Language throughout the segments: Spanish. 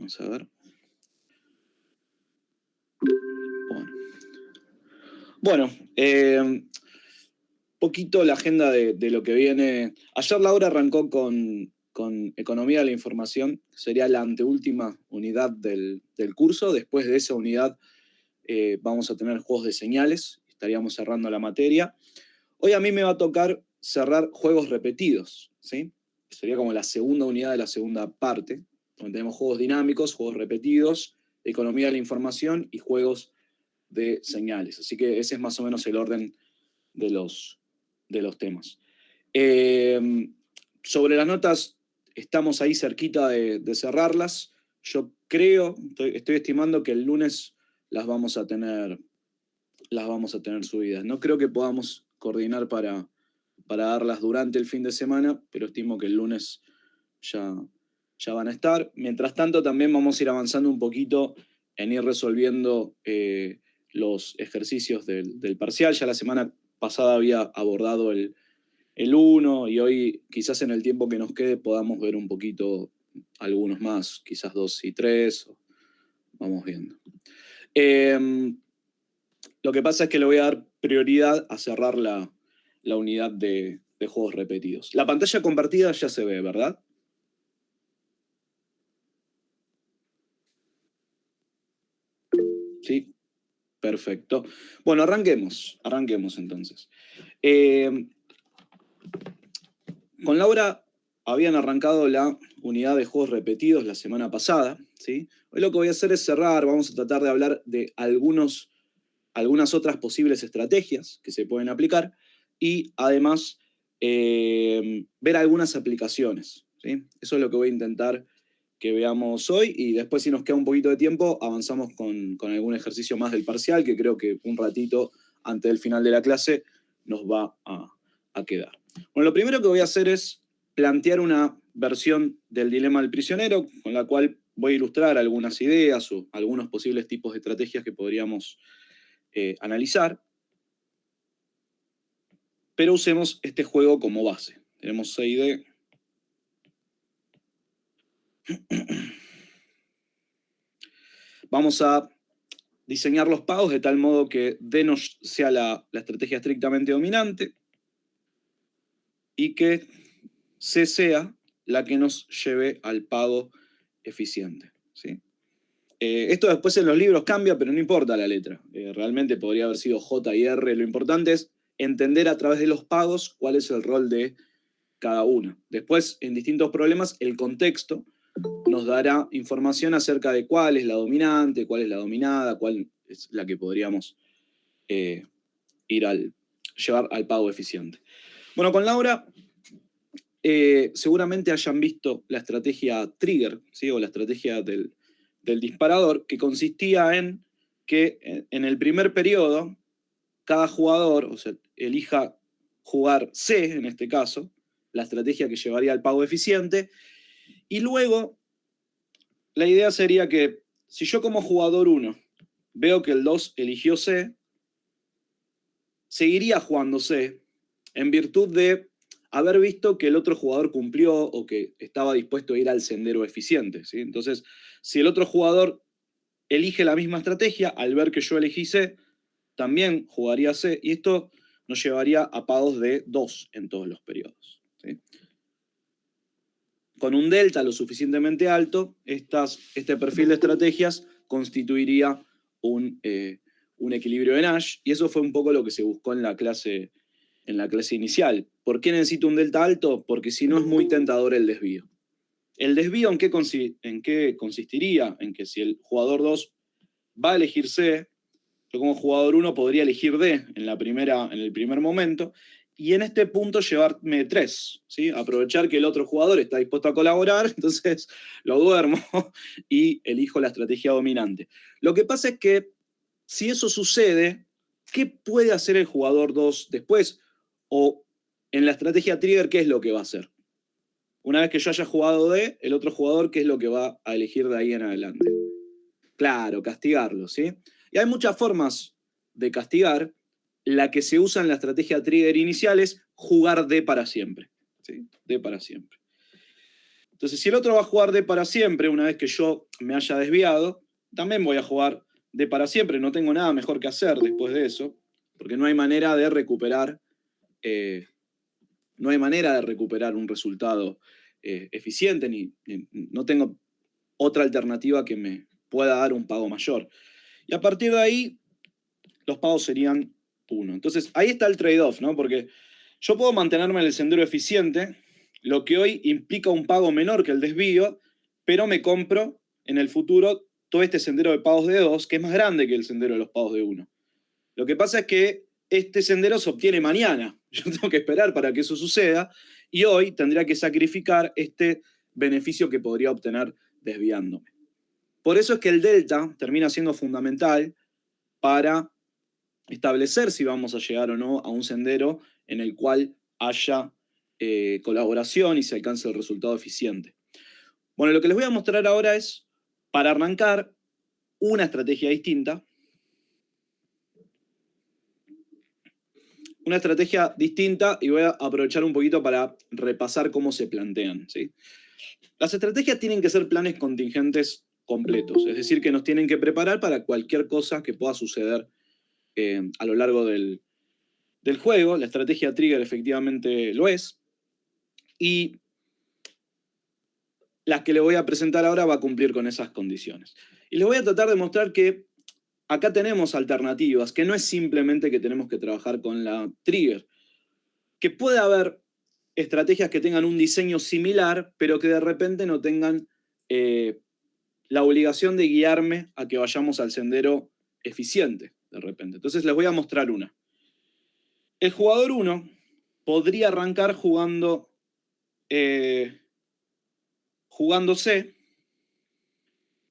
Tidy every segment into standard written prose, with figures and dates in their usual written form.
Vamos a ver. Bueno, poquito la agenda de lo que viene. Ayer Laura arrancó con Economía de la Información, sería la anteúltima unidad del curso. Después de esa unidad vamos a tener juegos de señales, estaríamos cerrando la materia. Hoy a mí me va a tocar cerrar juegos repetidos, ¿sí? Sería como la segunda unidad de la segunda parte, donde tenemos juegos dinámicos, juegos repetidos, Economía de la Información y juegos de señales. Así que ese es más o menos el orden de los temas. Sobre las notas, estamos ahí cerquita de cerrarlas. Yo creo, estoy estimando que el lunes las vamos a tener subidas. No creo que podamos coordinar para darlas durante el fin de semana, pero estimo que el lunes ya van a estar. Mientras tanto, también vamos a ir avanzando un poquito en ir resolviendo los ejercicios del parcial. Ya la semana pasada había abordado el 1 y hoy quizás en el tiempo que nos quede podamos ver un poquito algunos más, quizás 2 y 3, vamos viendo. Lo que pasa es que le voy a dar prioridad a cerrar la unidad de juegos repetidos. La pantalla compartida ya se ve, ¿verdad? Sí, perfecto. Bueno, arranquemos entonces. Con Laura habían arrancado la unidad de juegos repetidos la semana pasada, ¿sí? Hoy lo que voy a hacer es cerrar, vamos a tratar de hablar de algunas otras posibles estrategias que se pueden aplicar y además ver algunas aplicaciones, ¿sí? Eso es lo que voy a intentar que veamos hoy y después, si nos queda un poquito de tiempo, avanzamos con algún ejercicio más del parcial, que creo que un ratito antes del final de la clase nos va a quedar. Bueno, lo primero que voy a hacer es plantear una versión del dilema del prisionero, con la cual voy a ilustrar algunas ideas o algunos posibles tipos de estrategias que podríamos analizar, pero usemos este juego como base. Tenemos CID. Vamos a diseñar los pagos de tal modo que D no sea la estrategia estrictamente dominante y que C sea la que nos lleve al pago eficiente, ¿sí? Esto después en los libros cambia, pero no importa la letra. Realmente podría haber sido J y R. Lo importante es entender a través de los pagos cuál es el rol de cada una. Después, en distintos problemas, el contexto nos dará información acerca de cuál es la dominante, cuál es la dominada, cuál es la que podríamos llevar al pago eficiente. Bueno, con Laura seguramente hayan visto la estrategia trigger, ¿sí? O la estrategia del disparador, que consistía en que en el primer periodo cada jugador, o sea, elija jugar C, en este caso, la estrategia que llevaría al pago eficiente, y luego la idea sería que si yo como jugador 1 veo que el 2 eligió C, seguiría jugando C en virtud de haber visto que el otro jugador cumplió o que estaba dispuesto a ir al sendero eficiente, ¿sí? Entonces, si el otro jugador elige la misma estrategia, al ver que yo elegí C, también jugaría C, y esto nos llevaría a pagos de 2 en todos los periodos, ¿sí? Con un delta lo suficientemente alto, este perfil de estrategias constituiría un equilibrio de Nash, y eso fue un poco lo que se buscó en la clase inicial. ¿Por qué necesito un delta alto? Porque si no es muy tentador el desvío. ¿El desvío en qué consistiría? En que si el jugador 2 va a elegir C, yo como jugador 1 podría elegir D en el primer momento, y en este punto llevarme 3, ¿sí? Aprovechar que el otro jugador está dispuesto a colaborar, entonces lo duermo y elijo la estrategia dominante. Lo que pasa es que si eso sucede, ¿qué puede hacer el jugador 2 después? O en la estrategia trigger, ¿qué es lo que va a hacer? Una vez que yo haya jugado D, el otro jugador, ¿qué es lo que va a elegir de ahí en adelante? Claro, castigarlo, ¿sí? Y hay muchas formas de castigar. La que se usa en la estrategia trigger inicial es jugar D para siempre, ¿sí? D para siempre. Entonces, si el otro va a jugar D para siempre, una vez que yo me haya desviado, también voy a jugar D para siempre. No tengo nada mejor que hacer después de eso, porque no hay manera de recuperar, no hay manera de recuperar un resultado eficiente, no tengo otra alternativa que me pueda dar un pago mayor. Y a partir de ahí, los pagos serían 1. Entonces, ahí está el trade-off, ¿no? Porque yo puedo mantenerme en el sendero eficiente, lo que hoy implica un pago menor que el desvío, pero me compro en el futuro todo este sendero de pagos de 2, que es más grande que el sendero de los pagos de 1. Lo que pasa es que este sendero se obtiene mañana. Yo tengo que esperar para que eso suceda, y hoy tendría que sacrificar este beneficio que podría obtener desviándome. Por eso es que el delta termina siendo fundamental para establecer si vamos a llegar o no a un sendero en el cual haya colaboración y se alcance el resultado eficiente. Bueno, lo que les voy a mostrar ahora es, para arrancar, una estrategia distinta. Una estrategia distinta, y voy a aprovechar un poquito para repasar cómo se plantean, ¿sí? Las estrategias tienen que ser planes contingentes completos, es decir, que nos tienen que preparar para cualquier cosa que pueda suceder a lo largo del juego. La estrategia trigger efectivamente lo es, y la que le voy a presentar ahora va a cumplir con esas condiciones. Y les voy a tratar de mostrar que acá tenemos alternativas, que no es simplemente que tenemos que trabajar con la trigger, que puede haber estrategias que tengan un diseño similar, pero que de repente no tengan la obligación de guiarme a que vayamos al sendero eficiente, de repente. Entonces les voy a mostrar una. El jugador 1 podría arrancar jugando C,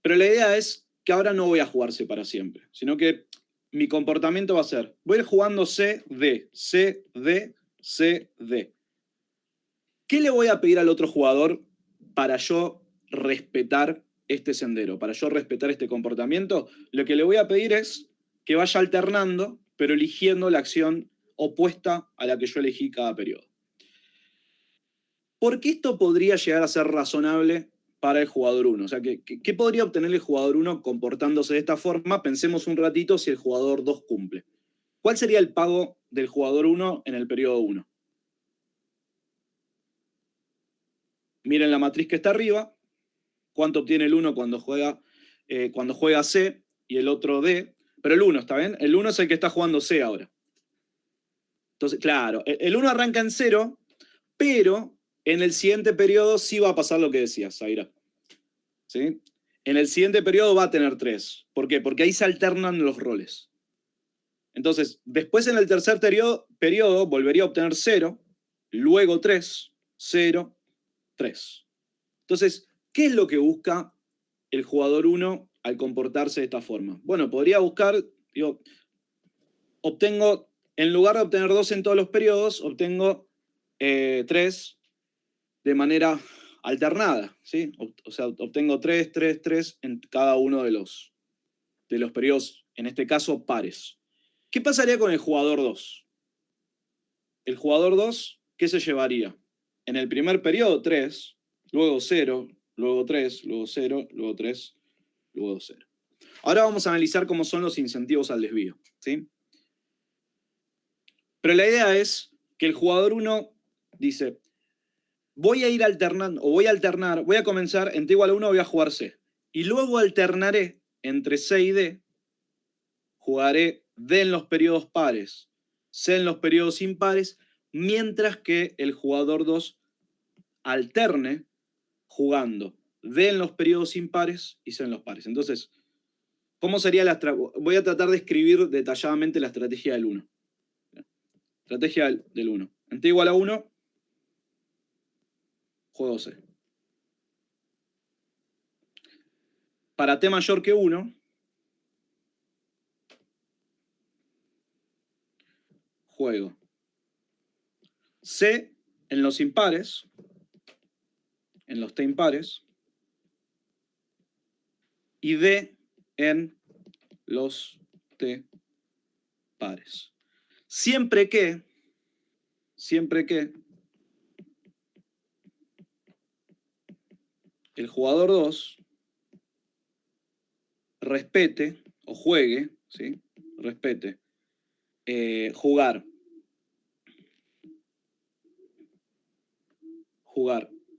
pero la idea es que ahora no voy a jugar C para siempre, sino que mi comportamiento va a ser, voy a ir jugando C, D, C, D, C, D. ¿Qué le voy a pedir al otro jugador para yo respetar este sendero, para yo respetar este comportamiento? Lo que le voy a pedir es que vaya alternando, pero eligiendo la acción opuesta a la que yo elegí cada periodo. ¿Por qué esto podría llegar a ser razonable para el jugador 1? O sea, ¿qué podría obtener el jugador 1 comportándose de esta forma? Pensemos un ratito si el jugador 2 cumple. ¿Cuál sería el pago del jugador 1 en el periodo 1? Miren la matriz que está arriba. ¿Cuánto obtiene el 1 cuando juega C y el otro D? Pero el 1, ¿está bien? El 1 es el que está jugando C ahora. Entonces, claro, el 1 arranca en 0, pero en el siguiente periodo sí va a pasar lo que decías, Zaira. ¿Sí? En el siguiente periodo va a tener 3. ¿Por qué? Porque ahí se alternan los roles. Entonces, después en el tercer periodo volvería a obtener 0, luego 3, 0, 3. Entonces, ¿qué es lo que busca el jugador 1 al comportarse de esta forma? Bueno, podría buscar, obtengo, en lugar de obtener 2 en todos los periodos, obtengo 3 de manera alternada, ¿sí? O sea, obtengo 3, 3, 3 en cada uno de los periodos, en este caso pares. ¿Qué pasaría con el jugador 2? El jugador 2, ¿qué se llevaría? En el primer periodo 3, luego 0, luego 3, luego 0, luego 3, luego 0. Ahora vamos a analizar cómo son los incentivos al desvío, ¿sí? Pero la idea es que el jugador 1 dice, voy a ir alternando, o voy a alternar, voy a comenzar en T igual a 1, voy a jugar C. Y luego alternaré entre C y D, jugaré D en los periodos pares, C en los periodos impares, mientras que el jugador 2 alterne jugando D en los periodos impares y C en los pares. Entonces, ¿cómo sería la estrategia? Voy a tratar de escribir detalladamente la estrategia del 1. Estrategia del 1. En T igual a 1, juego C. Para T mayor que 1, juego C en los impares, en los T impares, y D en los T pares. Siempre que el jugador 2 respete o juegue, ¿sí? Respete jugar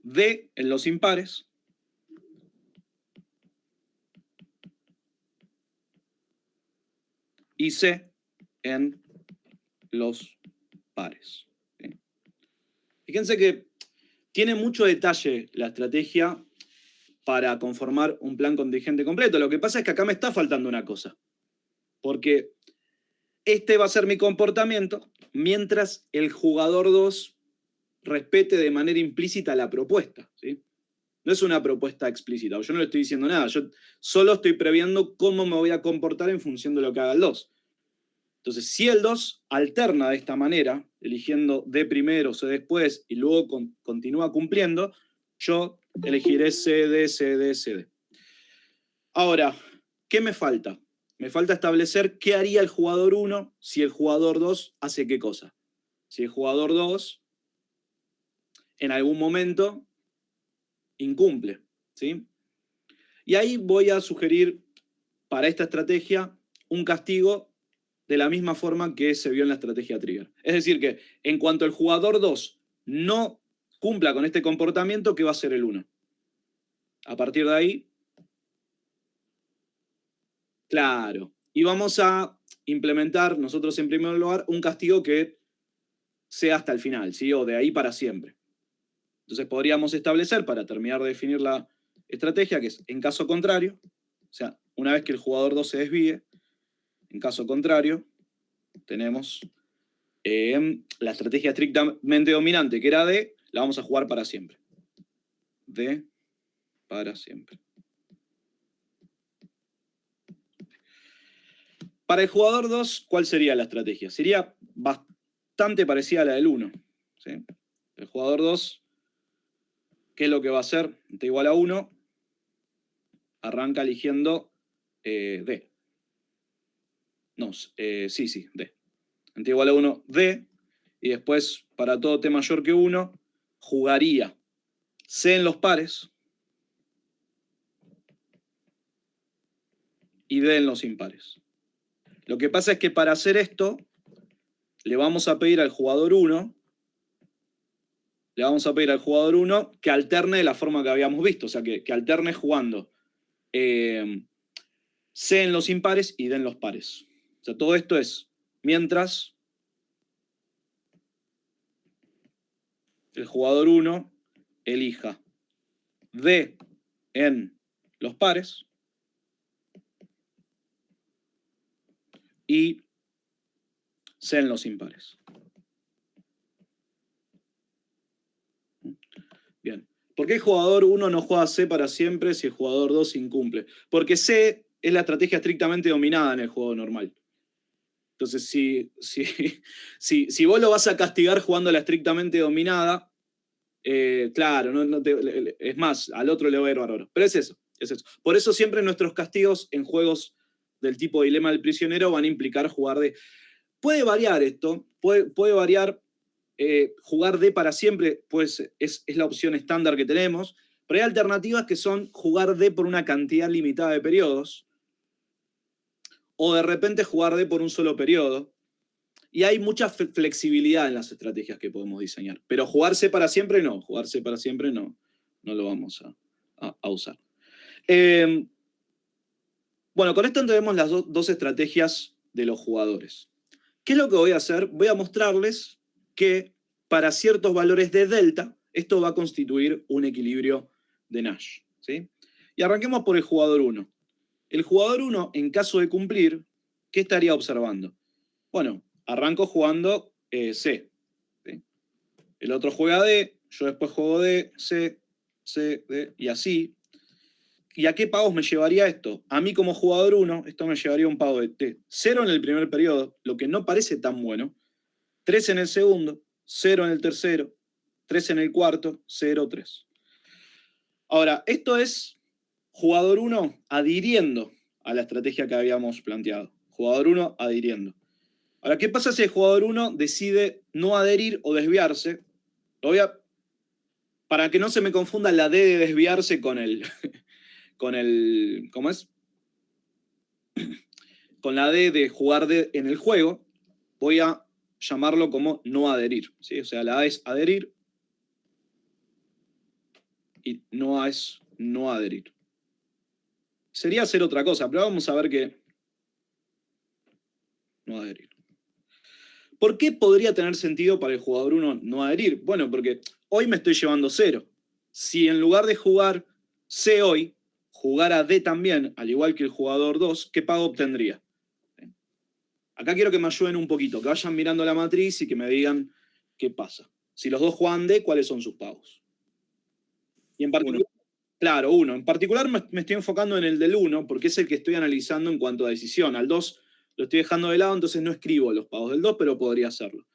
D en los impares y C en los pares. ¿Sí? Fíjense que tiene mucho detalle la estrategia para conformar un plan contingente completo. Lo que pasa es que acá me está faltando una cosa. Porque este va a ser mi comportamiento mientras el jugador 2 respete de manera implícita la propuesta. ¿Sí? No es una propuesta explícita. Yo no le estoy diciendo nada. Yo solo estoy previendo cómo me voy a comportar en función de lo que haga el 2. Entonces, si el 2 alterna de esta manera, eligiendo D primero, C después, y luego continúa cumpliendo, yo elegiré CD, CD, CD. Ahora, ¿qué me falta? Me falta establecer qué haría el jugador 1 si el jugador 2 hace qué cosa. Si el jugador 2 en algún momento incumple, ¿sí? Y ahí voy a sugerir para esta estrategia un castigo de la misma forma que se vio en la estrategia Trigger. Es decir, que en cuanto el jugador 2 no cumpla con este comportamiento, ¿qué va a hacer el 1? A partir de ahí, claro. Y vamos a implementar nosotros en primer lugar un castigo que sea hasta el final, ¿sí? O de ahí para siempre. Entonces podríamos establecer, para terminar de definir la estrategia, que es en caso contrario, o sea, una vez que el jugador 2 se desvíe, en caso contrario, tenemos la estrategia estrictamente dominante, que era D, la vamos a jugar para siempre. D para siempre. Para el jugador 2, ¿cuál sería la estrategia? Sería bastante parecida a la del 1. ¿Sí? El jugador 2, ¿qué es lo que va a hacer? T igual a 1, arranca eligiendo D. No, sí, D. T igual a 1, D. Y después, para todo T mayor que 1, jugaría C en los pares y D en los impares. Lo que pasa es que para hacer esto, le vamos a pedir al jugador 1, que alterne de la forma que habíamos visto, o sea, que alterne jugando C en los impares y D en los pares. O sea, todo esto es mientras el jugador 1 elija D en los pares y C en los impares. Bien. ¿Por qué el jugador 1 no juega C para siempre si el jugador 2 incumple? Porque C es la estrategia estrictamente dominada en el juego normal. Entonces, si vos lo vas a castigar jugando la estrictamente dominada, claro, es más, al otro le va a ir bárbaro. Pero es eso. Por eso siempre nuestros castigos en juegos del tipo Dilema del Prisionero van a implicar jugar D. Puede variar esto, puede variar jugar D para siempre, pues es la opción estándar que tenemos, pero hay alternativas que son jugar D por una cantidad limitada de periodos, o de repente jugar D por un solo periodo. Y hay mucha flexibilidad en las estrategias que podemos diseñar. Pero jugarse para siempre no, no lo vamos a usar. Bueno, con esto entendemos las dos estrategias de los jugadores. ¿Qué es lo que voy a hacer? Voy a mostrarles que para ciertos valores de delta, esto va a constituir un equilibrio de Nash. ¿Sí? Y arranquemos por el jugador 1. El jugador 1, en caso de cumplir, ¿qué estaría observando? Bueno, arranco jugando C. ¿Sí? El otro juega D, yo después juego D, C, D, y así. ¿Y a qué pagos me llevaría esto? A mí como jugador 1, esto me llevaría un pago de 0 en el primer periodo, lo que no parece tan bueno, 3 en el segundo, 0 en el tercero, 3 en el cuarto, 0, 3. Ahora, esto es jugador 1 adhiriendo a la estrategia que habíamos planteado. Jugador 1 adhiriendo. Ahora, ¿qué pasa si el jugador 1 decide no adherir o desviarse? para que no se me confunda la D de desviarse con el, ¿cómo es? Con la D de jugar en el juego, voy a llamarlo como no adherir, ¿sí? O sea, la A es adherir y no A es no adherir. Sería hacer otra cosa, pero vamos a ver que no adherir. ¿Por qué podría tener sentido para el jugador 1 no adherir? Bueno, porque hoy me estoy llevando 0. Si en lugar de jugar C hoy, jugara D también, al igual que el jugador 2, ¿qué pago obtendría? Acá quiero que me ayuden un poquito, que vayan mirando la matriz y que me digan qué pasa. Si los dos juegan D, ¿cuáles son sus pagos? Y en particular, claro, 1. En particular me estoy enfocando en el del 1, porque es el que estoy analizando en cuanto a decisión. Al 2 lo estoy dejando de lado, entonces no escribo los pagos del 2, pero podría hacerlo.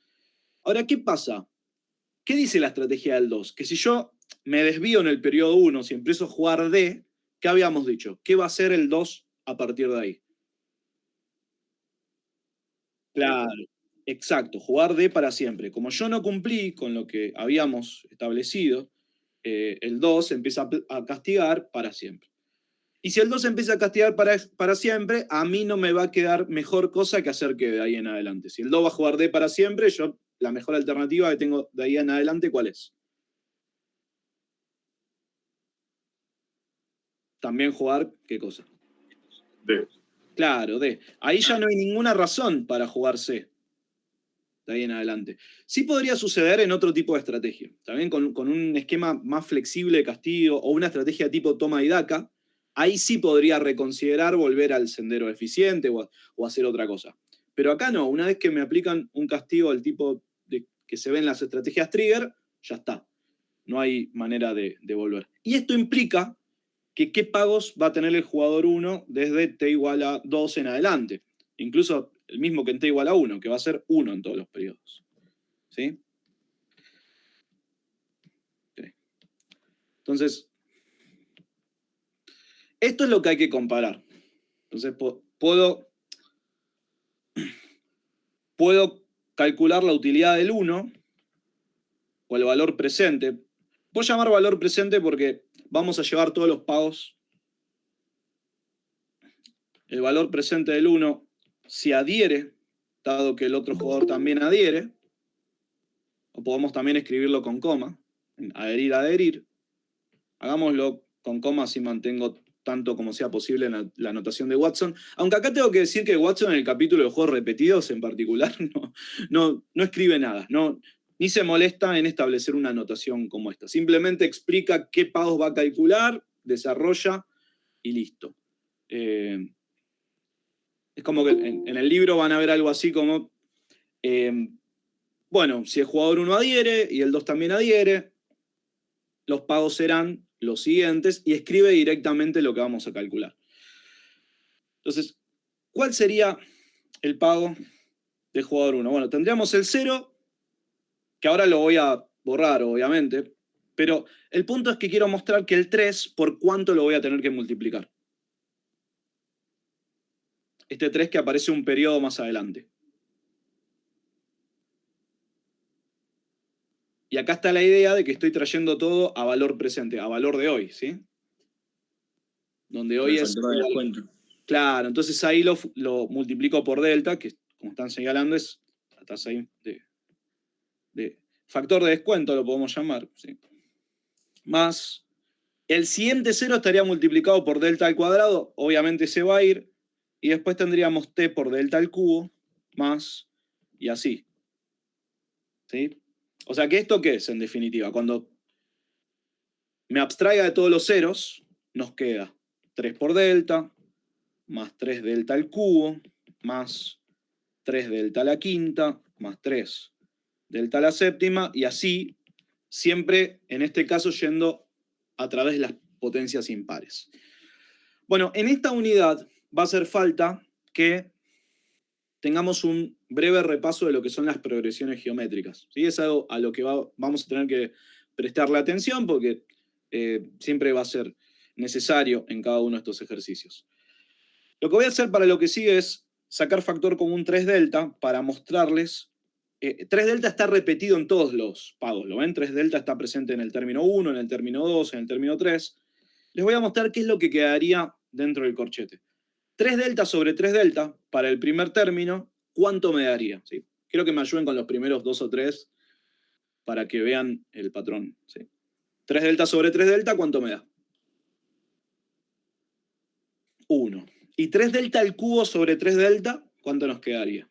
Ahora, ¿qué pasa? ¿Qué dice la estrategia del 2? Que si yo me desvío en el periodo 1, si empiezo a jugar D, ¿qué habíamos dicho? ¿Qué va a hacer el 2 a partir de ahí? Claro, exacto, jugar D para siempre. Como yo no cumplí con lo que habíamos establecido, el 2 empieza a castigar para siempre. Y si el 2 empieza a castigar para siempre, a mí no me va a quedar mejor cosa que hacer que de ahí en adelante. Si el 2 va a jugar D para siempre, yo la mejor alternativa que tengo de ahí en adelante, ¿cuál es? También jugar, ¿qué cosa? D. Claro, D. Ahí ya no hay ninguna razón para jugar C. De ahí en adelante. Sí podría suceder en otro tipo de estrategia. También con un esquema más flexible de castigo o una estrategia tipo toma y daca. Ahí sí podría reconsiderar volver al sendero eficiente o hacer otra cosa. Pero acá no. Una vez que me aplican un castigo al tipo que se ve en las estrategias trigger, ya está. No hay manera de volver. Y esto implica que qué pagos va a tener el jugador 1 desde t igual a 2 en adelante. Incluso el mismo que en t igual a 1, que va a ser 1 en todos los periodos. ¿Sí? Okay. Entonces, esto es lo que hay que comparar. Entonces, puedo calcular la utilidad del 1 o el valor presente. Puedo llamar valor presente porque vamos a llevar todos los pagos. El valor presente del 1, si adhiere, dado que el otro jugador también adhiere, o podemos también escribirlo con coma, adherir, adherir. Hagámoslo con coma si mantengo tanto como sea posible en la anotación de Watson. Aunque acá tengo que decir que Watson en el capítulo de juegos repetidos en particular no escribe nada, ni se molesta en establecer una anotación como esta. Simplemente explica qué pagos va a calcular, desarrolla y listo. Es como que en el libro van a ver algo así como, bueno, si el jugador 1 adhiere y el 2 también adhiere, los pagos serán los siguientes y escribe directamente lo que vamos a calcular. Entonces, ¿cuál sería el pago del jugador 1? Bueno, tendríamos el 0, que ahora lo voy a borrar, obviamente, pero el punto es que quiero mostrar que el 3, ¿por cuánto lo voy a tener que multiplicar? Este 3 que aparece un periodo más adelante. Y acá está la idea de que estoy trayendo todo a valor presente, a valor de hoy, ¿sí? Donde hoy es... factor de descuento. Claro, entonces ahí lo multiplico por delta, que como están señalando es la tasa de factor de descuento, lo podemos llamar, ¿sí? Más el siguiente 0 estaría multiplicado por delta al cuadrado, obviamente se va a ir, y después tendríamos t por delta al cubo, más, y así. ¿Sí? O sea, ¿que esto qué es en definitiva? Cuando me abstraiga de todos los ceros, nos queda 3 por delta, más 3 delta al cubo, más 3 delta a la quinta, más 3 delta a la séptima, y así, siempre, en este caso, yendo a través de las potencias impares. Bueno, en esta unidad va a hacer falta que tengamos un breve repaso de lo que son las progresiones geométricas. ¿Sí? Es algo a lo que vamos a tener que prestarle atención porque siempre va a ser necesario en cada uno de estos ejercicios. Lo que voy a hacer para lo que sigue es sacar factor común 3 delta para mostrarles 3 delta está repetido en todos los pagos, ¿lo ven? 3 delta está presente en el término 1, en el término 2, en el término 3. Les voy a mostrar qué es lo que quedaría dentro del corchete. 3 delta sobre 3 delta para el primer término, ¿cuánto me daría? ¿Sí? Quiero que me ayuden con los primeros 2 o 3 para que vean el patrón. ¿Sí? 3 delta sobre 3 delta, ¿cuánto me da? 1. Y 3 delta al cubo sobre 3 delta, ¿cuánto nos quedaría?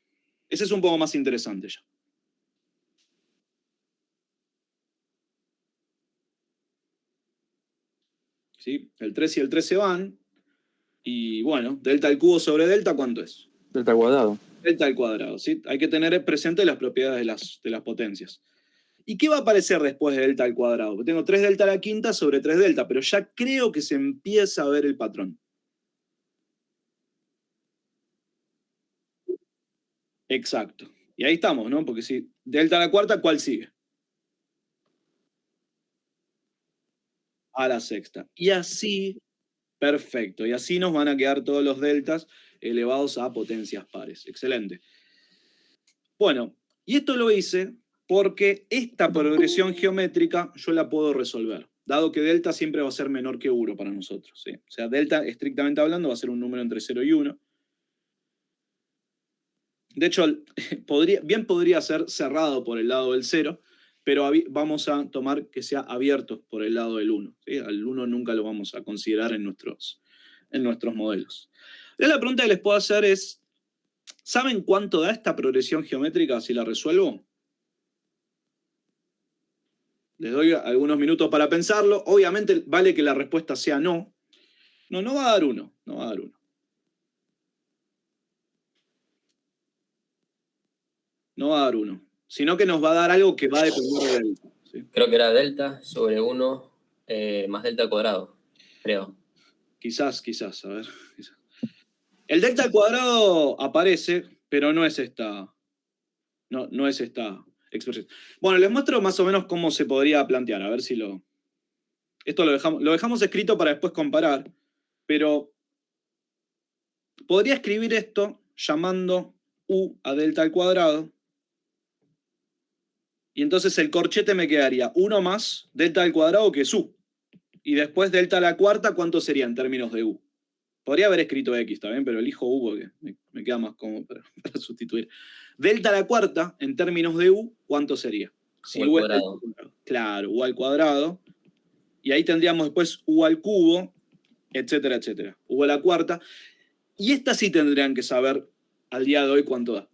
Ese es un poco más interesante ya. ¿Sí? El 3 y el 3 se van. Y bueno, delta al cubo sobre delta, ¿cuánto es? Delta al cuadrado. Delta al cuadrado. ¿Sí? Hay que tener presente las propiedades de las potencias. ¿Y qué va a aparecer después de delta al cuadrado? Tengo 3 delta a la quinta sobre 3 delta, pero ya creo que se empieza a ver el patrón. Exacto. Y ahí estamos, ¿no? Porque si delta a la cuarta, ¿cuál sigue? A la sexta. Y así, perfecto. Y así nos van a quedar todos los deltas elevados a potencias pares. Excelente. Bueno, y esto lo hice porque esta progresión geométrica yo la puedo resolver, dado que delta siempre va a ser menor que 1 para nosotros. ¿Sí? O sea, delta, estrictamente hablando, va a ser un número entre 0 y 1. De hecho, bien podría ser cerrado por el lado del 0, pero vamos a tomar que sea abierto por el lado del 1. ¿Sí? Al 1 nunca lo vamos a considerar en nuestros modelos. Ahora la pregunta que les puedo hacer es, ¿saben cuánto da esta progresión geométrica si la resuelvo? Les doy algunos minutos para pensarlo. Obviamente vale que la respuesta sea no. No, no va a dar 1. No va a dar 1. No va a dar 1. Sino que nos va a dar algo que va a depender de delta. ¿Sí? Creo que era delta sobre 1 más delta al cuadrado, creo. Quizás, a ver. Quizás. El delta al cuadrado aparece, pero no es esta. No es esta expresión. Bueno, les muestro más o menos cómo se podría plantear. A ver si lo. Esto lo dejamos escrito para después comparar. Pero podría escribir esto llamando u a delta al cuadrado. Y entonces el corchete me quedaría 1 más delta al cuadrado, que es u. Y después delta a la cuarta, ¿cuánto sería en términos de u? Podría haber escrito x, ¿está bien? Pero elijo u porque me queda más cómodo para sustituir. Delta a la cuarta, en términos de u, ¿cuánto sería? Si U al cuadrado. Claro, u al cuadrado. Y ahí tendríamos después u al cubo, etcétera, etcétera. U a la cuarta. Y estas sí tendrían que saber al día de hoy cuánto da.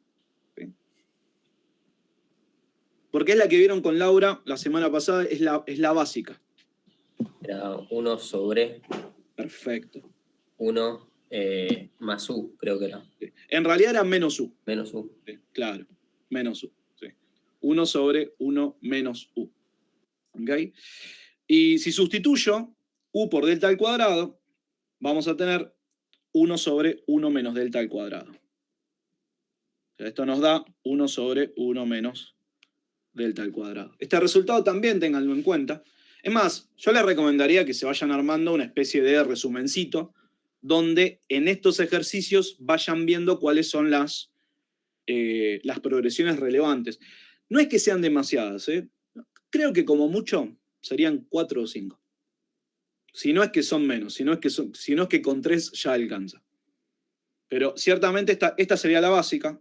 Porque es la que vieron con Laura la semana pasada, es la básica. Era 1 sobre... Perfecto. 1 más u, creo que era. En realidad era menos u. Menos u. Sí, claro, menos u. Sí. 1 sobre 1 menos u. ¿Okay? Y si sustituyo u por delta al cuadrado, vamos a tener 1 sobre 1 menos delta al cuadrado. O sea, esto nos da 1 sobre 1 menos delta al cuadrado. Este resultado también ténganlo en cuenta. Es más, yo les recomendaría que se vayan armando una especie de resumencito donde en estos ejercicios vayan viendo cuáles son las progresiones relevantes. No es que sean demasiadas, ¿eh? Creo que como mucho serían 4 o 5. Si no es que son menos, si no es que con 3 ya alcanza. Pero ciertamente esta sería la básica,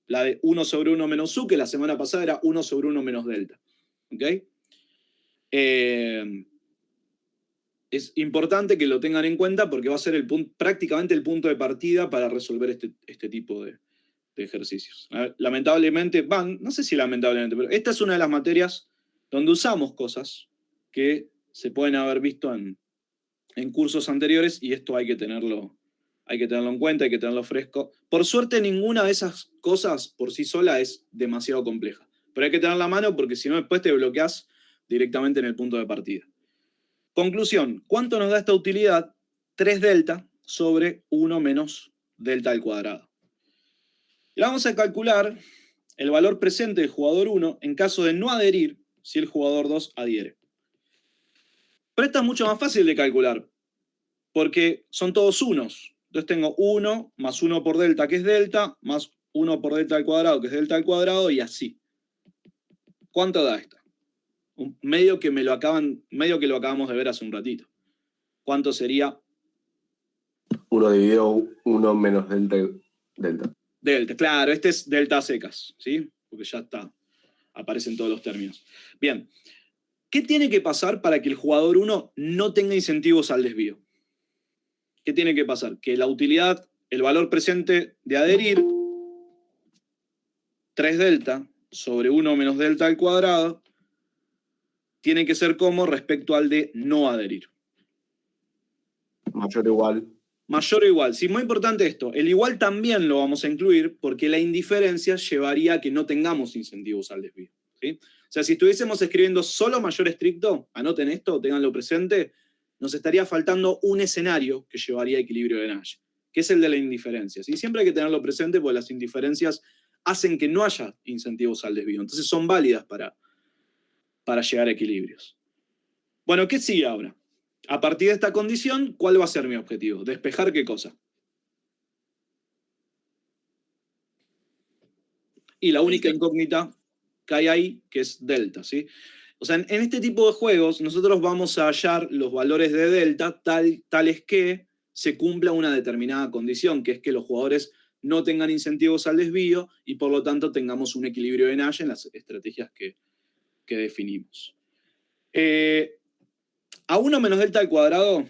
la de 1 sobre 1 menos u, que la semana pasada era 1 sobre 1 menos delta. ¿Ok? Es importante que lo tengan en cuenta porque va a ser prácticamente el punto de partida para resolver este tipo de ejercicios. Lamentablemente, no sé si lamentablemente, pero esta es una de las materias donde usamos cosas que se pueden haber visto en cursos anteriores y esto hay que tenerlo en cuenta, hay que tenerlo fresco. Por suerte, ninguna de esas cosas por sí sola es demasiado compleja, pero hay que tenerla a mano porque si no después te bloqueas directamente en el punto de partida. Conclusión, ¿cuánto nos da esta utilidad? 3 delta sobre 1 menos delta al cuadrado. Y vamos a calcular el valor presente del jugador 1 en caso de no adherir si el jugador 2 adhiere. Pero esta es mucho más fácil de calcular, porque son todos unos. Entonces tengo 1 más 1 por delta, que es delta, más 1 por delta al cuadrado, que es delta al cuadrado, y así. ¿Cuánto da esta? Medio que lo acabamos de ver hace un ratito. ¿Cuánto sería? 1 dividido 1 menos delta. Delta, claro, este es delta a secas, ¿sí? Porque ya está, aparecen todos los términos. Bien, ¿qué tiene que pasar para que el jugador 1 no tenga incentivos al desvío? ¿Qué tiene que pasar? Que la utilidad, el valor presente de adherir, 3 delta sobre 1 menos delta al cuadrado, tiene que ser como respecto al de no adherir. Mayor o igual. Mayor o igual. Sí, muy importante esto. El igual también lo vamos a incluir porque la indiferencia llevaría a que no tengamos incentivos al desvío, ¿sí? O sea, si estuviésemos escribiendo solo mayor estricto, anoten esto, ténganlo presente, nos estaría faltando un escenario que llevaría a equilibrio de Nash, que es el de la indiferencia, ¿sí? Siempre hay que tenerlo presente porque las indiferencias hacen que no haya incentivos al desvío. Entonces son válidas para llegar a equilibrios. Bueno, ¿qué sigue ahora? A partir de esta condición, ¿cuál va a ser mi objetivo? ¿Despejar qué cosa? Y la única incógnita que hay ahí, que es delta, ¿sí? O sea, en este tipo de juegos, nosotros vamos a hallar los valores de delta tales que se cumpla una determinada condición, que es que los jugadores no tengan incentivos al desvío y por lo tanto tengamos un equilibrio de Nash en las estrategias que definimos. A 1 menos delta al cuadrado,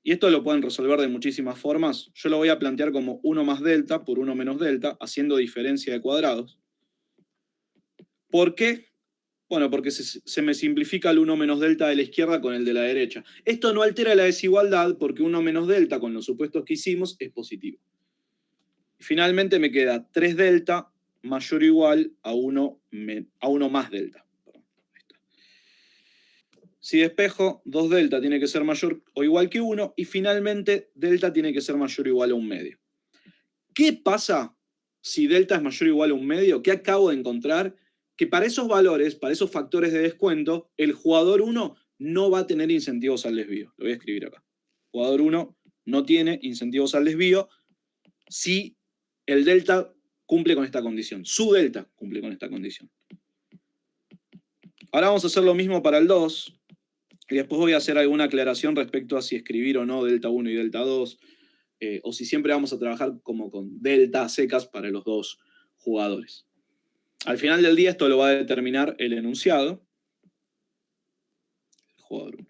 y esto lo pueden resolver de muchísimas formas, yo lo voy a plantear como 1 más delta por 1 menos delta, haciendo diferencia de cuadrados. ¿Por qué? Bueno, porque se me simplifica el 1 menos delta de la izquierda con el de la derecha. Esto no altera la desigualdad porque 1 menos delta, con los supuestos que hicimos, es positivo. Y finalmente me queda 3 delta mayor o igual a 1 más delta. Si despejo, 2 delta tiene que ser mayor o igual que 1 y finalmente delta tiene que ser mayor o igual a 1 medio. ¿Qué pasa si delta es mayor o igual a 1 medio? ¿Qué acabo de encontrar? Que para esos valores, para esos factores de descuento, el jugador 1 no va a tener incentivos al desvío. Lo voy a escribir acá. Jugador 1 no tiene incentivos al desvío si el delta cumple con esta condición. Su delta cumple con esta condición. Ahora vamos a hacer lo mismo para el 2. Y después voy a hacer alguna aclaración respecto a si escribir o no delta 1 y delta 2. O si siempre vamos a trabajar como con delta secas para los dos jugadores. Al final del día esto lo va a determinar el enunciado. El jugador 1.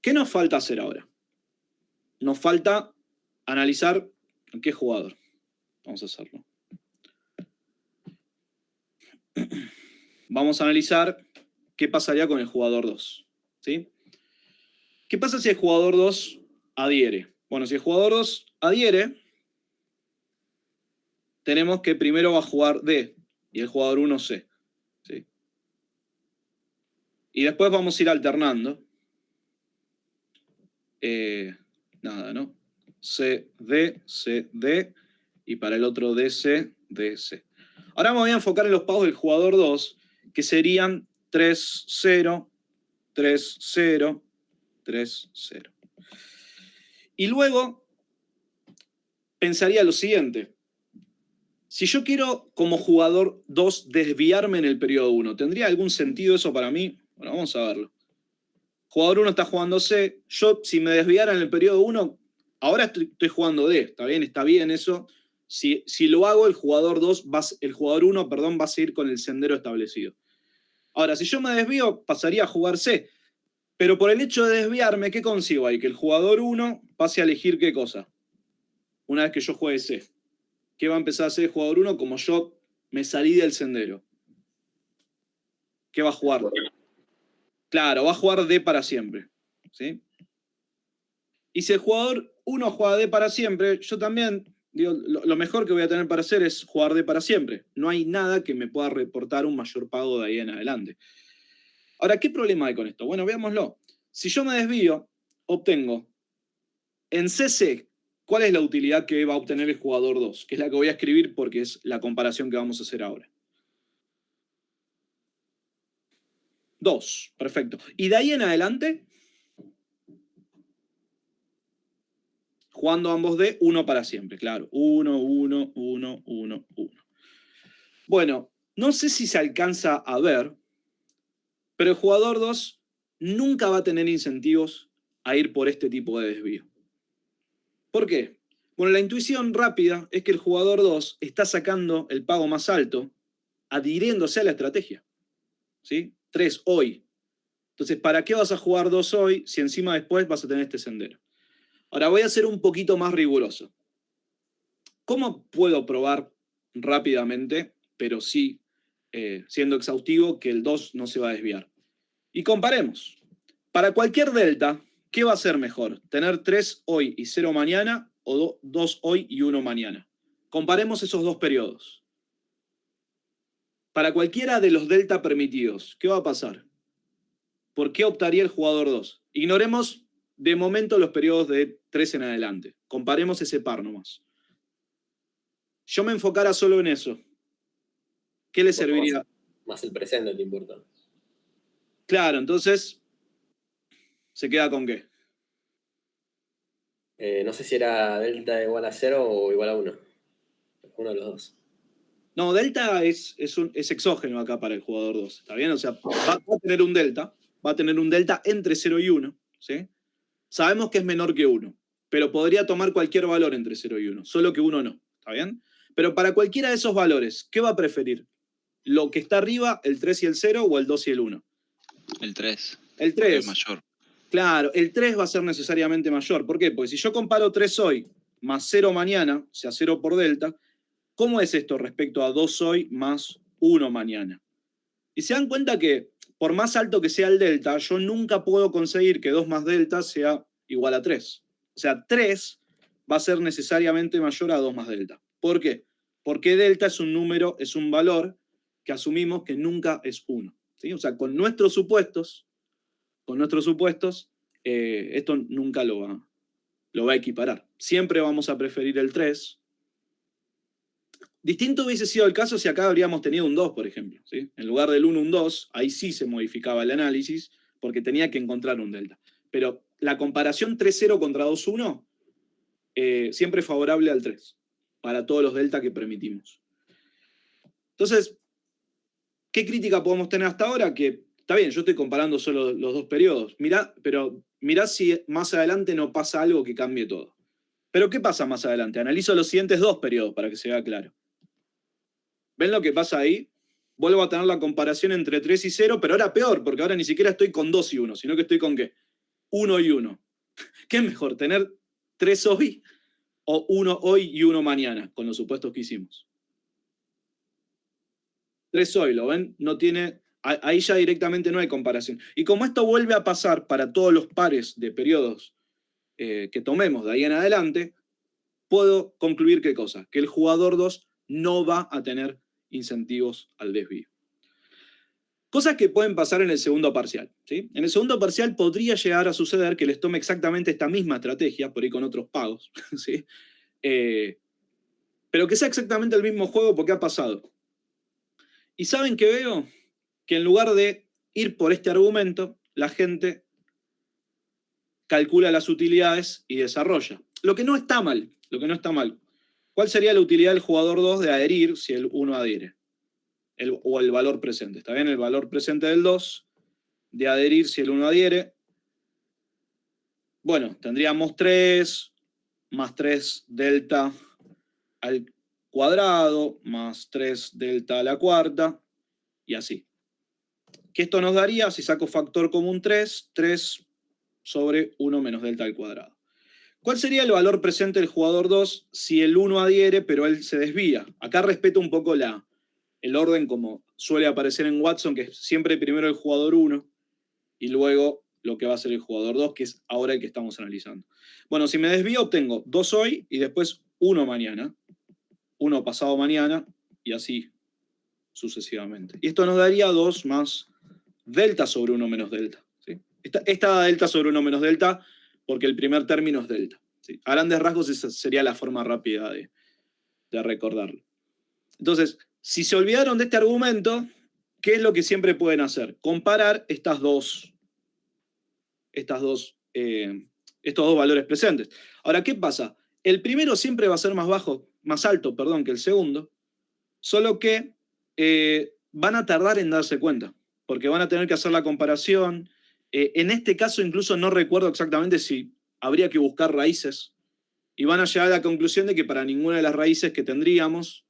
¿Qué nos falta hacer ahora? Nos falta analizar en qué jugador. Vamos a hacerlo. Vamos a analizar qué pasaría con el jugador 2. ¿Sí? ¿Qué pasa si el jugador 2 adhiere? Bueno, si el jugador 2 adhiere, tenemos que primero va a jugar D y el jugador 1 C. ¿Sí? Y después vamos a ir alternando. Nada, ¿no? C, D, y para el otro DC, DC. Ahora me voy a enfocar en los pagos del jugador 2, que serían 3, 0, 3, 0, 3, 0. Y luego pensaría lo siguiente. Si yo quiero como jugador 2 desviarme en el periodo 1, ¿tendría algún sentido eso para mí? Bueno, vamos a verlo. Jugador 1 está jugando C. Yo, si me desviara en el periodo 1, ahora estoy jugando D. Está bien eso. Si lo hago, el jugador 1 va a seguir con el sendero establecido. Ahora, si yo me desvío, pasaría a jugar C. Pero por el hecho de desviarme, ¿qué consigo ahí? Que el jugador 1 pase a elegir qué cosa. Una vez que yo juegue C. ¿Qué va a empezar a hacer el jugador 1 como yo me salí del sendero? ¿Qué va a jugar? Claro, va a jugar D para siempre. ¿Sí? Y si el jugador 1 juega D para siempre, yo también, digo, lo mejor que voy a tener para hacer es jugar D para siempre. No hay nada que me pueda reportar un mayor pago de ahí en adelante. Ahora, ¿qué problema hay con esto? Bueno, veámoslo. Si yo me desvío, obtengo en CC, ¿cuál es la utilidad que va a obtener el jugador 2? Que es la que voy a escribir porque es la comparación que vamos a hacer ahora. 2, perfecto. Y de ahí en adelante, jugando ambos D, 1 para siempre, claro. 1, 1, 1, 1, 1. Bueno, no sé si se alcanza a ver, Pero el jugador 2 nunca va a tener incentivos a ir por este tipo de desvío. ¿Por qué? Bueno, la intuición rápida es que el jugador 2 está sacando el pago más alto, adhiriéndose a la estrategia. ¿Sí? 3 hoy. Entonces, ¿para qué vas a jugar 2 hoy si encima después vas a tener este sendero? Ahora voy a ser un poquito más riguroso. ¿Cómo puedo probar rápidamente, pero sí siendo exhaustivo, que el 2 no se va a desviar? Y comparemos. Para cualquier delta, ¿qué va a ser mejor? ¿Tener 3 hoy y 0 mañana o 2 hoy y 1 mañana? Comparemos esos dos periodos. Para cualquiera de los delta permitidos, ¿qué va a pasar? ¿Por qué optaría el jugador 2? Ignoremos de momento los periodos de 3 en adelante. Comparemos ese par nomás. Yo me enfocara solo en eso. ¿Qué le serviría? Más el presente te importa. Claro, entonces, ¿se queda con qué? No sé si era delta igual a 0 o igual a 1. Uno de los dos. No, delta es exógeno acá para el jugador 2, ¿está bien? O sea, va a tener un delta, entre 0 y 1, ¿sí? Sabemos que es menor que 1, pero podría tomar cualquier valor entre 0 y 1, solo que 1 no, ¿está bien? Pero para cualquiera de esos valores, ¿qué va a preferir? ¿Lo que está arriba, el 3 y el 0, o el 2 y el 1? El 3. El 3. Es mayor. Claro, el 3 va a ser necesariamente mayor. ¿Por qué? Porque si yo comparo 3 hoy más 0 mañana, o sea, 0 por delta, ¿cómo es esto respecto a 2 hoy más 1 mañana? Y se dan cuenta que por más alto que sea el delta, yo nunca puedo conseguir que 2 más delta sea igual a 3. O sea, 3 va a ser necesariamente mayor a 2 más delta. ¿Por qué? Porque delta es un número, es un valor que asumimos que nunca es 1. ¿Sí? O sea, con nuestros supuestos, esto nunca lo va a equiparar. Siempre vamos a preferir el 3. Distinto hubiese sido el caso si acá habríamos tenido un 2, por ejemplo. ¿Sí? En lugar del 1, un 2, ahí sí se modificaba el análisis porque tenía que encontrar un delta. Pero la comparación 3-0 contra 2-1 siempre es favorable al 3 para todos los delta que permitimos. Entonces, ¿qué crítica podemos tener hasta ahora? Que está bien, yo estoy comparando solo los dos periodos. Pero mirá si más adelante no pasa algo que cambie todo. ¿Pero qué pasa más adelante? Analizo los siguientes dos periodos para que se vea claro. ¿Ven lo que pasa ahí? Vuelvo a tener la comparación entre 3 y 0, pero ahora peor, porque ahora ni siquiera estoy con 2 y 1, sino que estoy con ¿qué? 1 y 1. ¿Qué es mejor, tener 3 hoy o 1 hoy y 1 mañana, con los supuestos que hicimos? 3 hoy, ¿lo ven? No tiene, ahí ya directamente no hay comparación. Y como esto vuelve a pasar para todos los pares de periodos que tomemos de ahí en adelante, puedo concluir ¿qué cosa? Que el jugador 2 no va a tener incentivos al desvío. Cosas que pueden pasar en el segundo parcial. ¿Sí? En el segundo parcial podría llegar a suceder que les tome exactamente esta misma estrategia, por ahí con otros pagos, ¿sí? Pero que sea exactamente el mismo juego porque ha pasado. ¿Y saben qué veo? Que en lugar de ir por este argumento, la gente calcula las utilidades y desarrolla. Lo que no está mal. ¿Cuál sería la utilidad del jugador 2 de adherir si el 1 adhiere? O el valor presente. ¿Está bien? El valor presente del 2 de adherir si el 1 adhiere. Bueno, tendríamos 3 más 3 delta al cuadrado más 3 delta a la cuarta y así. ¿Qué esto nos daría? Si saco factor común 3 sobre 1 menos delta al cuadrado. ¿Cuál sería el valor presente del jugador 2 si el 1 adhiere pero él se desvía? Acá respeto un poco el orden como suele aparecer en Watson, que es siempre primero el jugador 1 y luego lo que va a ser el jugador 2, que es ahora el que estamos analizando. Bueno, si me desvío obtengo 2 hoy y después 1 mañana, 1 pasado mañana y así sucesivamente. Y esto nos daría 2 más delta sobre 1 menos delta. ¿Sí? Esta delta sobre 1 menos delta porque el primer término es delta. ¿Sí? A grandes rasgos esa sería la forma rápida de recordarlo. Entonces, si se olvidaron de este argumento, ¿qué es lo que siempre pueden hacer? Comparar estos dos valores presentes. Ahora, ¿qué pasa? El primero siempre va a ser más alto que el segundo, solo que van a tardar en darse cuenta. porque van a tener que hacer la comparación. En este caso incluso no recuerdo exactamente si habría que buscar raíces, y van a llegar a la conclusión de que para ninguna de las raíces que tendríamos,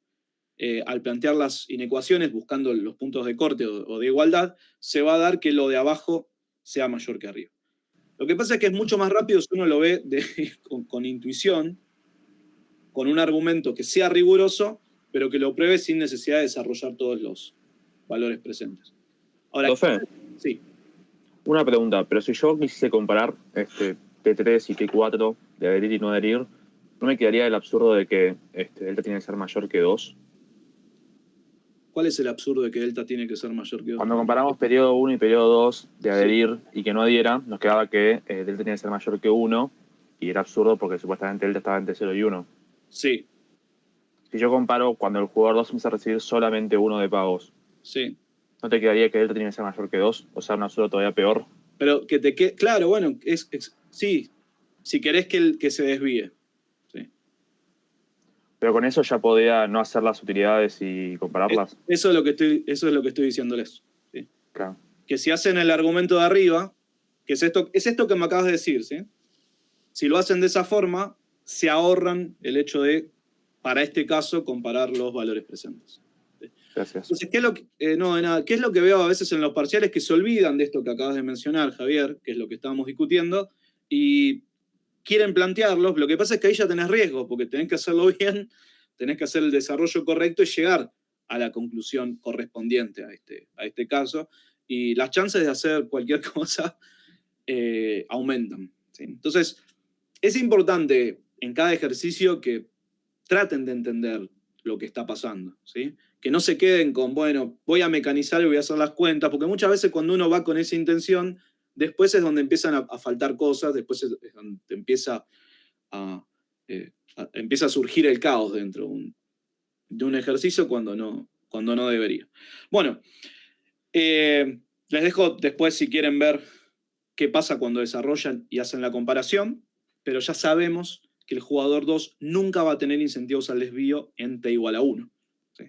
al plantear las inecuaciones, buscando los puntos de corte o de igualdad, se va a dar que lo de abajo sea mayor que arriba. Lo que pasa es que es mucho más rápido si uno lo ve con intuición, con un argumento que sea riguroso, pero que lo pruebe sin necesidad de desarrollar todos los valores presentes. Ahora, Profe, sí. una pregunta, pero si yo quisiese comparar T3 y T4 de adherir y no adherir, ¿no me quedaría el absurdo de que delta tiene que ser mayor que 2? ¿Cuál es el absurdo de que delta tiene que ser mayor que 2? Cuando comparamos periodo 1 y periodo 2 de adherir y que no adhiera, nos quedaba que delta tenía que ser mayor que 1, y era absurdo porque supuestamente delta estaba entre 0 y 1. Sí, Si yo comparo cuando el jugador 2 empieza a recibir solamente 1 de pagos, sí. ¿no te quedaría que delta tiene que ser mayor que 2? O sea, un absurdo todavía peor. Pero que te quede. Claro, bueno, sí. Si querés que se desvíe. Sí. Pero con eso ya podía no hacer las utilidades y compararlas. Eso es lo que estoy diciéndoles. ¿Sí? Claro. Que si hacen el argumento de arriba, que es esto que me acabas de decir, ¿sí? Si lo hacen de esa forma, se ahorran el hecho de, para este caso, comparar los valores presentes. ¿Sí? Gracias. Entonces, ¿qué es lo que veo a veces en los parciales? Que se olvidan de esto que acabas de mencionar, Javier, que es lo que estábamos discutiendo, y quieren plantearlos. Lo que pasa es que ahí ya tenés riesgo, porque tenés que hacerlo bien, tenés que hacer el desarrollo correcto y llegar a la conclusión correspondiente a este caso, y las chances de hacer cualquier cosa aumentan. ¿Sí? Entonces, es importante en cada ejercicio que traten de entender lo que está pasando, ¿sí? Que no se queden con, bueno, voy a mecanizar y voy a hacer las cuentas, porque muchas veces cuando uno va con esa intención, después es donde empiezan a faltar cosas, después es donde empieza a surgir el caos dentro de un ejercicio cuando no debería. Bueno, les dejo después si quieren ver qué pasa cuando desarrollan y hacen la comparación, pero ya sabemos que el jugador 2 nunca va a tener incentivos al desvío en t igual a 1. ¿Sí?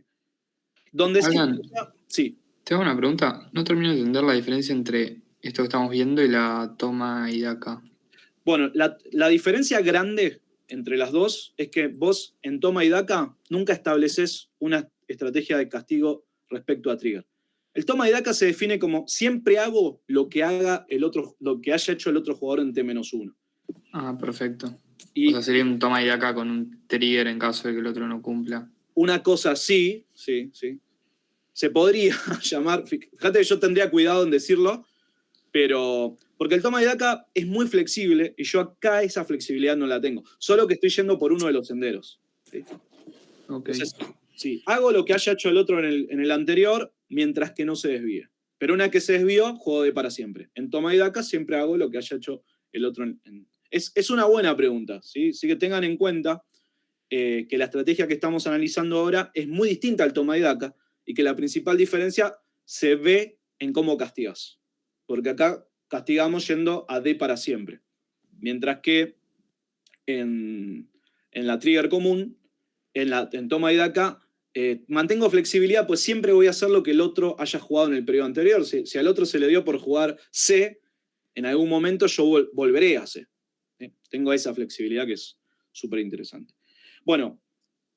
Donde Alan, sí. te hago una pregunta. No termino de entender la diferencia entre esto que estamos viendo y la toma y daca. Bueno, la diferencia grande entre las dos es que vos en toma y daca nunca estableces una estrategia de castigo respecto a trigger. El toma y daca se define como siempre hago lo que haya hecho el otro jugador en T-1. Ah, perfecto. Y O sea, sería un toma y daca con un trigger en caso de que el otro no cumpla. una cosa sí. Se podría llamar, fíjate que yo tendría cuidado en decirlo, pero porque el toma y daca es muy flexible y yo acá esa flexibilidad no la tengo, solo que estoy yendo por uno de los senderos. ¿Sí? Ok. Entonces, sí, hago lo que haya hecho el otro en el anterior mientras que no se desvíe. Pero una vez que se desvió, juego de para siempre. En toma y daca siempre hago lo que haya hecho el otro. Es una buena pregunta, ¿sí? Así que tengan en cuenta que la estrategia que estamos analizando ahora es muy distinta al toma y daca y que la principal diferencia se ve en cómo castigas. Porque acá castigamos yendo a D para siempre. Mientras que en la trigger común, en toma y daca, mantengo flexibilidad, pues siempre voy a hacer lo que el otro haya jugado en el periodo anterior. Si al otro se le dio por jugar C, en algún momento yo volveré a C. Tengo esa flexibilidad que es súper interesante. Bueno,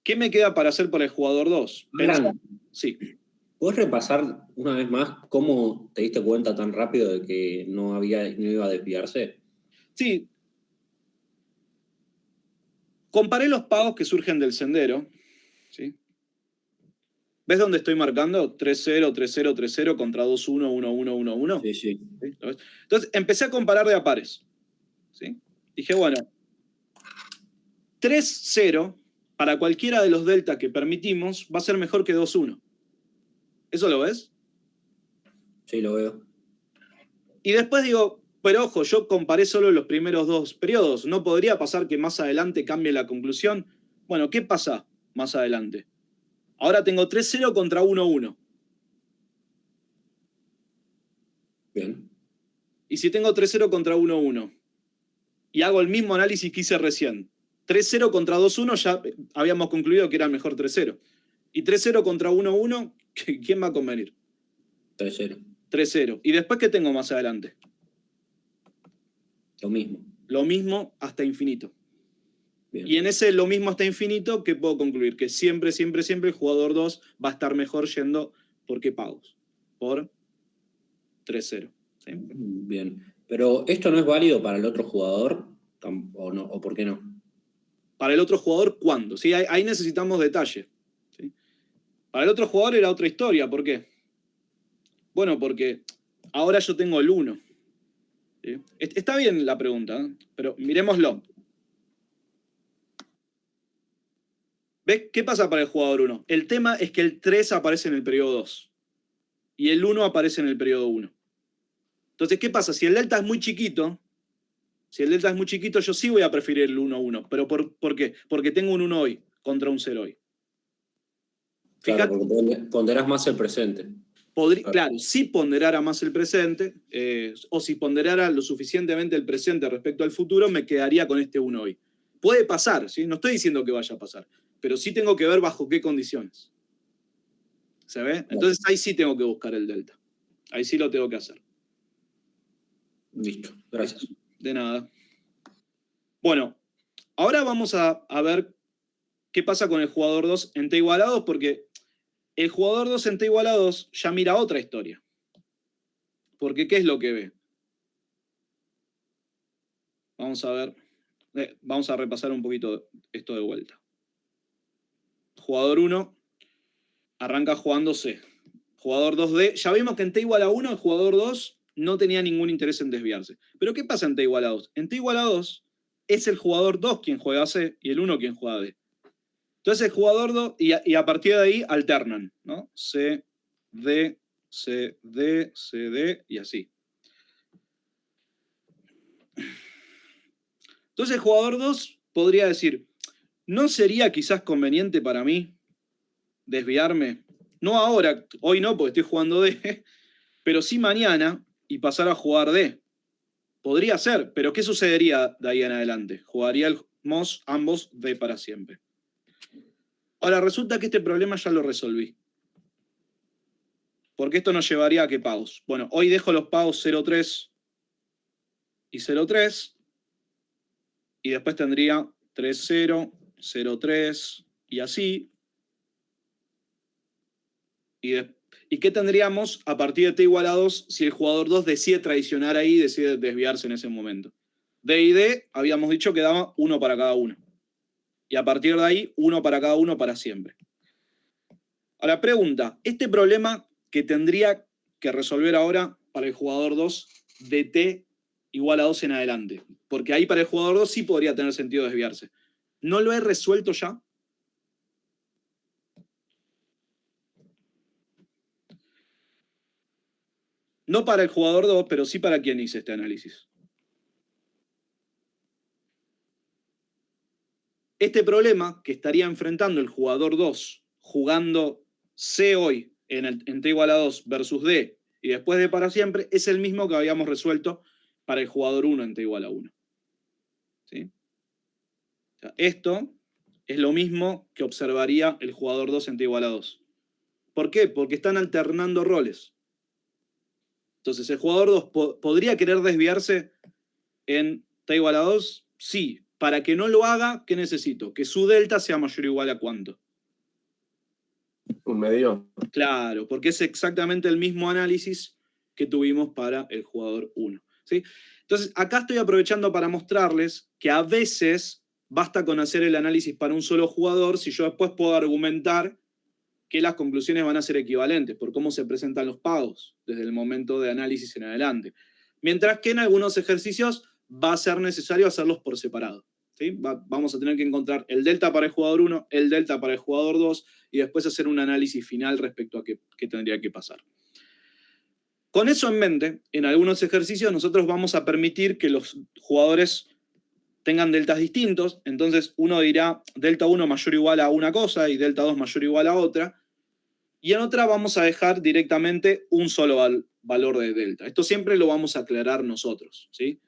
¿qué me queda para hacer para el jugador 2? Sí. ¿Puedes repasar una vez más cómo te diste cuenta tan rápido de que no iba a desviarse? Sí. Comparé los pagos que surgen del sendero. ¿Sí? ¿Ves dónde estoy marcando? 3-0, 3-0, 3-0 contra 2-1, 1-1, 1-1. Sí, sí. ¿Sí? Entonces empecé a comparar de a pares. ¿Sí? Dije, bueno, 3-0 para cualquiera de los delta que permitimos va a ser mejor que 2-1. ¿Eso lo ves? Sí, lo veo. Y después digo, pero ojo, yo comparé solo los primeros dos periodos. ¿No podría pasar que más adelante cambie la conclusión? Bueno, ¿qué pasa más adelante? Ahora tengo 3-0 contra 1-1. Bien. Y si tengo 3-0 contra 1-1 y hago el mismo análisis que hice recién, 3-0 contra 2-1 ya habíamos concluido que era mejor 3-0. Y 3-0 contra 1-1, ¿quién va a convenir? 3-0. 3-0. ¿Y después qué tengo más adelante? Lo mismo. Lo mismo hasta infinito. Bien. Y en ese lo mismo hasta infinito, ¿qué puedo concluir? Que siempre, siempre, siempre el jugador 2 va a estar mejor yendo ¿por qué pagos? Por 3-0. ¿Sí? Bien. Pero ¿esto no es válido para el otro jugador? ¿O no? ¿O por qué no? Para el otro jugador, ¿cuándo? ¿Sí? Ahí necesitamos detalle. ¿Sí? Para el otro jugador era otra historia. ¿Por qué? Bueno, porque ahora yo tengo el 1. ¿Sí? Está bien la pregunta, ¿eh? Pero miremoslo. ¿Ves? ¿Qué pasa para el jugador 1? El tema es que el 3 aparece en el periodo 2 y el 1 aparece en el periodo 1. Entonces, ¿qué pasa? Si el delta es muy chiquito, yo sí voy a preferir el 1-1. ¿Pero por qué? Porque tengo un 1 hoy contra un 0 hoy. Fíjate, Claro, porque ponderás más el presente. claro, si ponderara más el presente, o si ponderara lo suficientemente el presente respecto al futuro, me quedaría con este 1 hoy. Puede pasar, ¿sí? No estoy diciendo que vaya a pasar, pero sí tengo que ver bajo qué condiciones. ¿Se ve? Entonces ahí sí tengo que buscar el delta. Ahí sí lo tengo que hacer. Listo, gracias. De nada. Bueno, ahora vamos a ver qué pasa con el jugador 2 en T igual a 2, porque el jugador 2 en T igual a 2 ya mira otra historia. Porque ¿qué es lo que ve? Vamos a ver. Vamos a repasar un poquito esto de vuelta. Jugador 1 arranca jugando C. Jugador 2D. Ya vimos que en T igual a 1 el jugador 2 no tenía ningún interés en desviarse. Pero ¿qué pasa en T igual a 2? En T igual a 2 es el jugador 2 quien juega C y el 1 quien juega D. Entonces el jugador 2, y a partir de ahí alternan, ¿no? C, D, C, D, C, D y así. Entonces el jugador 2 podría decir, ¿no sería quizás conveniente para mí desviarme? No ahora, hoy no porque estoy jugando D, pero sí mañana y pasar a jugar D. Podría ser, pero ¿qué sucedería de ahí en adelante? Jugaríamos ambos D para siempre. Ahora, resulta que este problema ya lo resolví. Porque esto nos llevaría a qué pagos. Bueno, hoy dejo los pagos 0,3 y 0,3. Y después tendría 3,0, 0,3 y así. ¿Y qué tendríamos a partir de T igual a 2 si el jugador 2 decide traicionar ahí y decide desviarse en ese momento? D y D habíamos dicho que daba 1 para cada uno. Y a partir de ahí, 1 para cada uno para siempre. Ahora, pregunta, este problema que tendría que resolver ahora para el jugador 2 de T igual a 2 en adelante, porque ahí para el jugador 2 sí podría tener sentido desviarse. ¿No lo he resuelto ya? No para el jugador 2, pero sí para quien hice este análisis. Este problema que estaría enfrentando el jugador 2 jugando C hoy en T igual a 2 versus D y después D para siempre es el mismo que habíamos resuelto para el jugador 1 en T igual a 1. ¿Sí? O sea, esto es lo mismo que observaría el jugador 2 en T igual a 2. ¿Por qué? Porque están alternando roles. Entonces, ¿el jugador 2 podría querer desviarse en T igual a 2? Sí. Para que no lo haga, ¿qué necesito? Que su delta sea mayor o igual a ¿cuánto? Un medio. Claro, porque es exactamente el mismo análisis que tuvimos para el jugador 1. ¿Sí? Entonces, acá estoy aprovechando para mostrarles que a veces basta con hacer el análisis para un solo jugador si yo después puedo argumentar que las conclusiones van a ser equivalentes por cómo se presentan los pagos desde el momento de análisis en adelante. Mientras que en algunos ejercicios va a ser necesario hacerlos por separado. ¿Sí? Vamos a tener que encontrar el delta para el jugador 1, el delta para el jugador 2 y después hacer un análisis final respecto a qué tendría que pasar. Con eso en mente, en algunos ejercicios nosotros vamos a permitir que los jugadores tengan deltas distintos, entonces uno dirá delta 1 mayor o igual a una cosa y delta 2 mayor o igual a otra, y en otra vamos a dejar directamente un solo valor de delta. Esto siempre lo vamos a aclarar nosotros, ¿sí?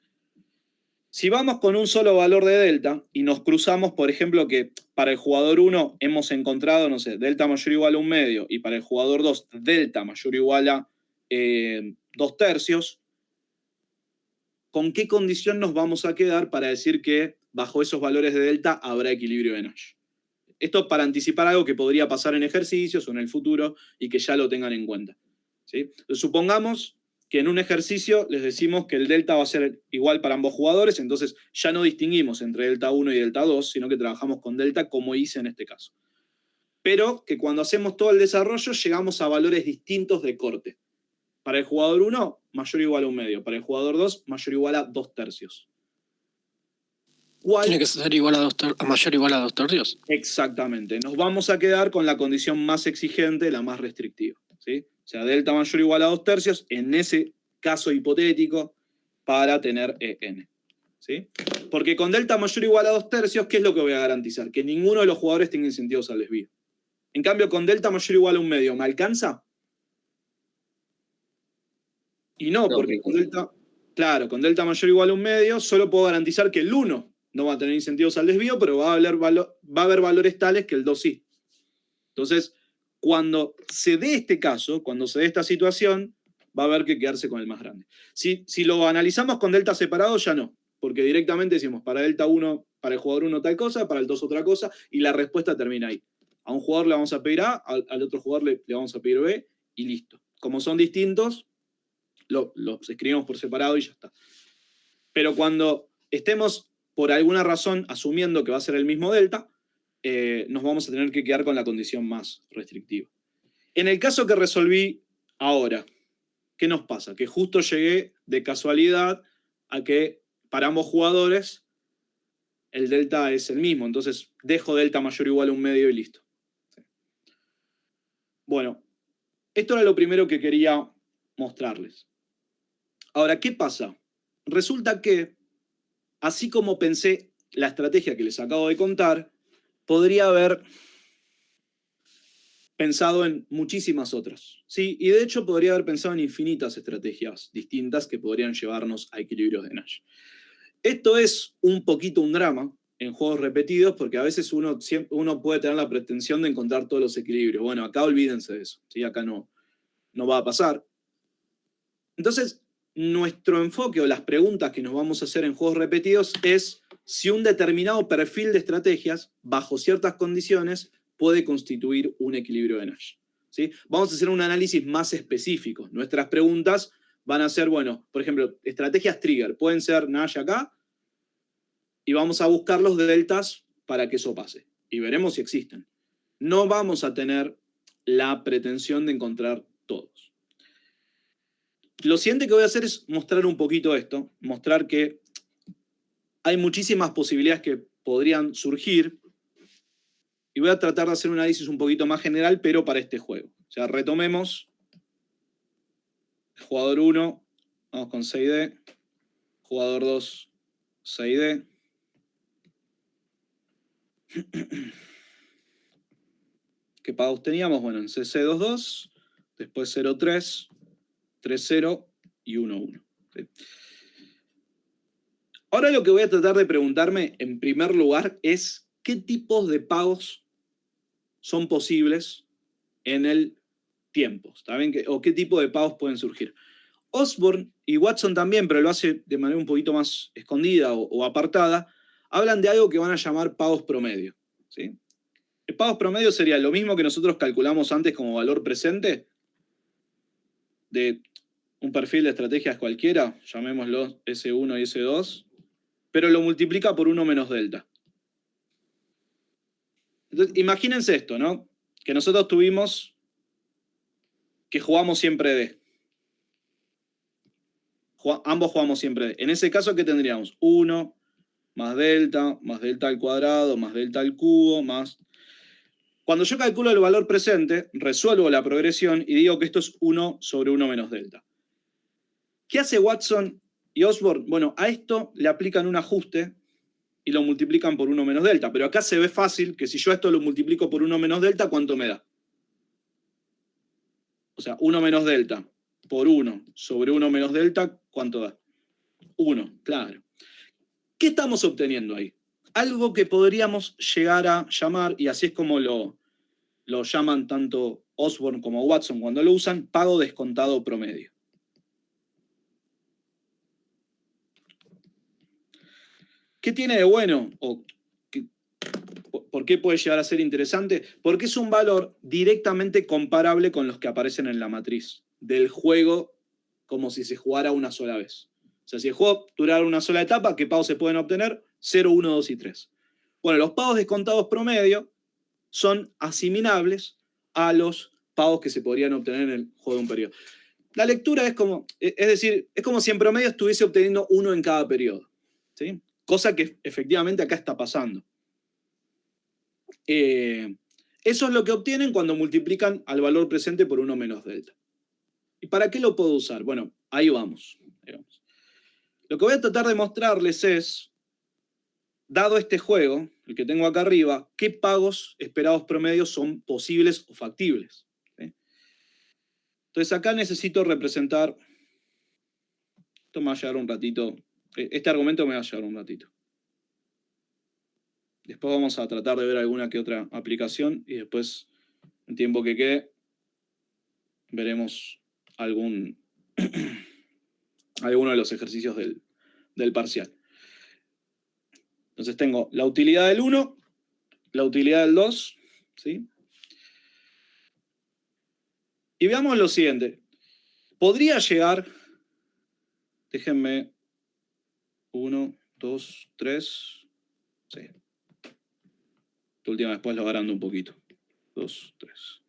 Si vamos con un solo valor de delta y nos cruzamos, por ejemplo, que para el jugador 1 hemos encontrado, no sé, delta mayor o igual a un medio y para el jugador 2 delta mayor o igual a 2/3, ¿con qué condición nos vamos a quedar para decir que bajo esos valores de delta habrá equilibrio de Nash? Esto para anticipar algo que podría pasar en ejercicios o en el futuro y que ya lo tengan en cuenta, ¿sí? Entonces, supongamos que en un ejercicio les decimos que el delta va a ser igual para ambos jugadores, entonces ya no distinguimos entre delta 1 y delta 2, sino que trabajamos con delta como hice en este caso. Pero que cuando hacemos todo el desarrollo llegamos a valores distintos de corte. Para el jugador 1, mayor o igual a 1/2. Para el jugador 2, mayor o igual a 2/3. ¿Cuál? Tiene que ser igual a mayor o igual a 2/3. Exactamente. Nos vamos a quedar con la condición más exigente, la más restrictiva, ¿sí? O sea, delta mayor o igual a 2/3 en ese caso hipotético para tener n, ¿sí? Porque con delta mayor o igual a 2/3, ¿qué es lo que voy a garantizar? Que ninguno de los jugadores tenga incentivos al desvío. En cambio, con delta mayor o igual a 1/2, ¿me alcanza? Y no, porque con delta, claro, con delta mayor o igual a 1/2 solo puedo garantizar que el 1 no va a tener incentivos al desvío, pero va a haber valores tales que el 2 sí. Entonces, cuando se dé este caso, cuando se dé esta situación, va a haber que quedarse con el más grande. Si lo analizamos con delta separado, ya no, porque directamente decimos para delta 1, para el jugador 1 tal cosa, para el 2 otra cosa, y la respuesta termina ahí. A un jugador le vamos a pedir A, al otro jugador le vamos a pedir B, y listo. Como son distintos, los escribimos por separado y ya está. Pero cuando estemos, por alguna razón, asumiendo que va a ser el mismo delta, nos vamos a tener que quedar con la condición más restrictiva. En el caso que resolví ahora, ¿qué nos pasa? Que justo llegué de casualidad a que para ambos jugadores el delta es el mismo. Entonces dejo delta mayor o igual a 1/2 y listo. Bueno, esto era lo primero que quería mostrarles. Ahora, ¿qué pasa? Resulta que, así como pensé la estrategia que les acabo de contar, podría haber pensado en muchísimas otras, ¿sí? Y de hecho podría haber pensado en infinitas estrategias distintas que podrían llevarnos a equilibrios de Nash. Esto es un poquito un drama en juegos repetidos porque a veces uno puede tener la pretensión de encontrar todos los equilibrios. Bueno, acá olvídense de eso, ¿sí? Acá no va a pasar. Entonces, nuestro enfoque o las preguntas que nos vamos a hacer en juegos repetidos es si un determinado perfil de estrategias, bajo ciertas condiciones, puede constituir un equilibrio de Nash, ¿sí? Vamos a hacer un análisis más específico. Nuestras preguntas van a ser, bueno, por ejemplo, estrategias trigger. Pueden ser Nash acá y vamos a buscar los deltas para que eso pase. Y veremos si existen. No vamos a tener la pretensión de encontrar todos. Lo siguiente que voy a hacer es mostrar un poquito esto, mostrar que hay muchísimas posibilidades que podrían surgir y voy a tratar de hacer un análisis un poquito más general, pero para este juego. O sea, retomemos. Jugador 1, vamos con 6D. Jugador 2, 6D. ¿Qué pagos teníamos? Bueno, en CC 2-2, después 0-3, 3-0 y 1-1. ¿Sí? Ahora lo que voy a tratar de preguntarme en primer lugar es qué tipos de pagos son posibles en el tiempo, ¿está bien? O qué tipo de pagos pueden surgir. Osborne y Watson también, pero lo hace de manera un poquito más escondida o apartada, hablan de algo que van a llamar pagos promedio, ¿sí? El pagos promedio sería lo mismo que nosotros calculamos antes como valor presente de un perfil de estrategias cualquiera, llamémoslo S1 y S2, pero lo multiplica por 1 menos delta. Entonces, imagínense esto, ¿no? Que nosotros tuvimos que jugamos siempre D. Ambos jugamos siempre D. En ese caso, ¿qué tendríamos? 1 más delta al cuadrado, más delta al cubo, más... Cuando yo calculo el valor presente, resuelvo la progresión y digo que esto es 1 sobre 1 menos delta. ¿Qué hace Watson y Osborne? Bueno, a esto le aplican un ajuste y lo multiplican por 1 menos delta. Pero acá se ve fácil que si yo esto lo multiplico por 1 menos delta, ¿cuánto me da? O sea, 1 menos delta por 1 sobre 1 menos delta, ¿cuánto da? 1, claro. ¿Qué estamos obteniendo ahí? Algo que podríamos llegar a llamar, y así es como lo llaman tanto Osborne como Watson cuando lo usan, pago descontado promedio. ¿Qué tiene de bueno? ¿Por qué puede llegar a ser interesante? Porque es un valor directamente comparable con los que aparecen en la matriz del juego, como si se jugara una sola vez. O sea, si el juego durara una sola etapa, ¿qué pagos se pueden obtener? 0, 1, 2 y 3. Bueno, los pagos descontados promedio son asimilables a los pagos que se podrían obtener en el juego de un periodo. La lectura es como si en promedio estuviese obteniendo 1 en cada periodo, ¿sí? Cosa que efectivamente acá está pasando. Eso es lo que obtienen cuando multiplican al valor presente por 1 menos delta. ¿Y para qué lo puedo usar? Bueno, ahí vamos. Lo que voy a tratar de mostrarles es, dado este juego, el que tengo acá arriba, qué pagos esperados promedios son posibles o factibles. ¿Sí? Entonces acá necesito representar, esto me va a llevar un ratito, este argumento me va a llevar un ratito. Después vamos a tratar de ver alguna que otra aplicación y después, en tiempo que quede, veremos alguno de los ejercicios del parcial. Entonces tengo la utilidad del 1, la utilidad del 2, ¿sí? Y veamos lo siguiente. Podría llegar, déjenme, 1, 2, 3, sí. Esta última después lo agrando un poquito. 2, 3.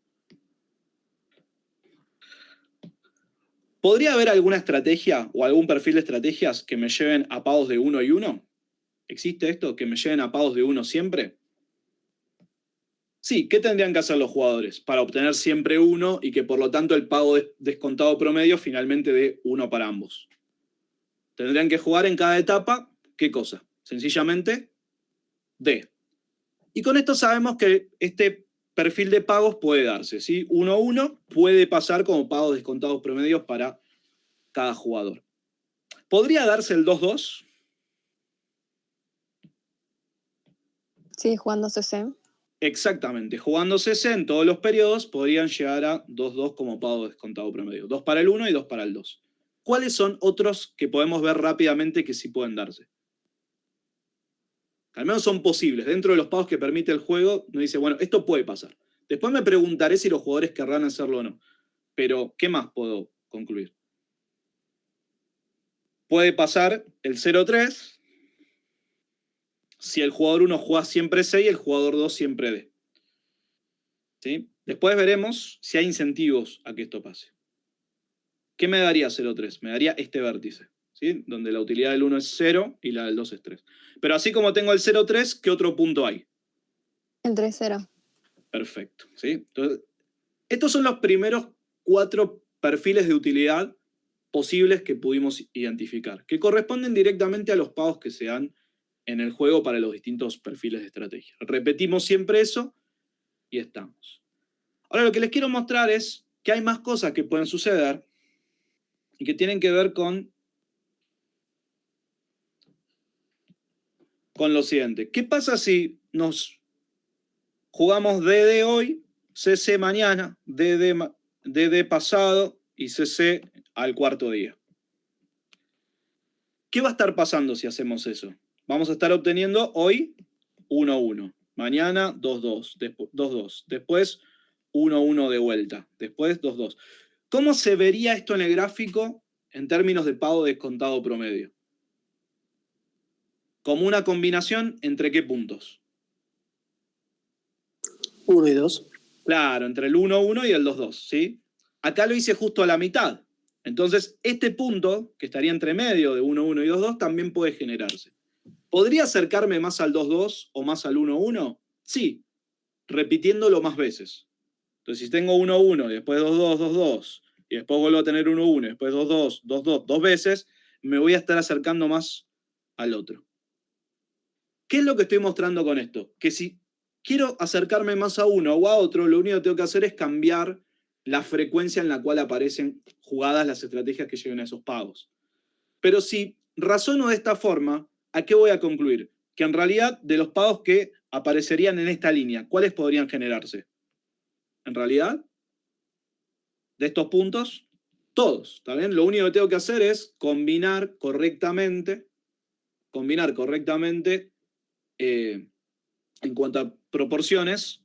¿Podría haber alguna estrategia o algún perfil de estrategias que me lleven a pagos de 1 y 1? ¿Existe esto? ¿Que me lleven a pagos de 1 siempre? Sí, ¿qué tendrían que hacer los jugadores para obtener siempre 1 y que por lo tanto el pago descontado promedio finalmente dé 1 para ambos? Tendrían que jugar en cada etapa, ¿qué cosa? Sencillamente, D. Y con esto sabemos que este perfil de pagos puede darse, ¿sí? 1-1 puede pasar como pagos descontados promedios para cada jugador. ¿Podría darse el 2-2? Sí, jugando CC. Exactamente. Jugando CC en todos los periodos podrían llegar a 2-2 como pago descontado promedio. 2 para el 1 y 2 para el 2. ¿Cuáles son otros que podemos ver rápidamente que sí pueden darse? Al menos son posibles. Dentro de los pagos que permite el juego, nos dice, bueno, esto puede pasar. Después me preguntaré si los jugadores querrán hacerlo o no. Pero, ¿qué más puedo concluir? Puede pasar el 0-3 si el jugador 1 juega siempre C y el jugador 2 siempre D. ¿Sí? Después veremos si hay incentivos a que esto pase. ¿Qué me daría 0-3? Me daría este vértice, ¿sí? Donde la utilidad del 1 es 0 y la del 2 es 3. Pero así como tengo el 0-3, ¿qué otro punto hay? El 3-0. Perfecto. ¿Sí? Entonces, estos son los primeros 4 perfiles de utilidad posibles que pudimos identificar, que corresponden directamente a los pagos que se dan en el juego para los distintos perfiles de estrategia. Repetimos siempre eso y estamos. Ahora lo que les quiero mostrar es que hay más cosas que pueden suceder y que tienen que ver con lo siguiente. ¿Qué pasa si nos jugamos DD hoy, CC mañana, DD pasado y CC al cuarto día? ¿Qué va a estar pasando si hacemos eso? Vamos a estar obteniendo hoy 1-1, mañana 2-2, 2-2, después 1-1 de vuelta, después 2-2. ¿Cómo se vería esto en el gráfico en términos de pago descontado promedio? Como una combinación, ¿entre qué puntos? 1 y 2. Claro, entre el 1-1 y el 2-2, ¿sí? Acá lo hice justo a la mitad. Entonces, este punto, que estaría entre medio de 1-1 y 2-2, también puede generarse. ¿Podría acercarme más al 2-2 o más al 1-1? Sí, repitiéndolo más veces. Entonces, si tengo 1-1 y después 2-2, 2-2, y después vuelvo a tener 1-1 y después 2-2, 2-2, 2 veces, me voy a estar acercando más al otro. ¿Qué es lo que estoy mostrando con esto? Que si quiero acercarme más a uno o a otro, lo único que tengo que hacer es cambiar la frecuencia en la cual aparecen jugadas las estrategias que lleguen a esos pagos. Pero si razono de esta forma, ¿a qué voy a concluir? Que en realidad de los pagos que aparecerían en esta línea, ¿cuáles podrían generarse? En realidad, de estos puntos, todos, ¿está bien? Lo único que tengo que hacer es combinar correctamente en cuanto a proporciones,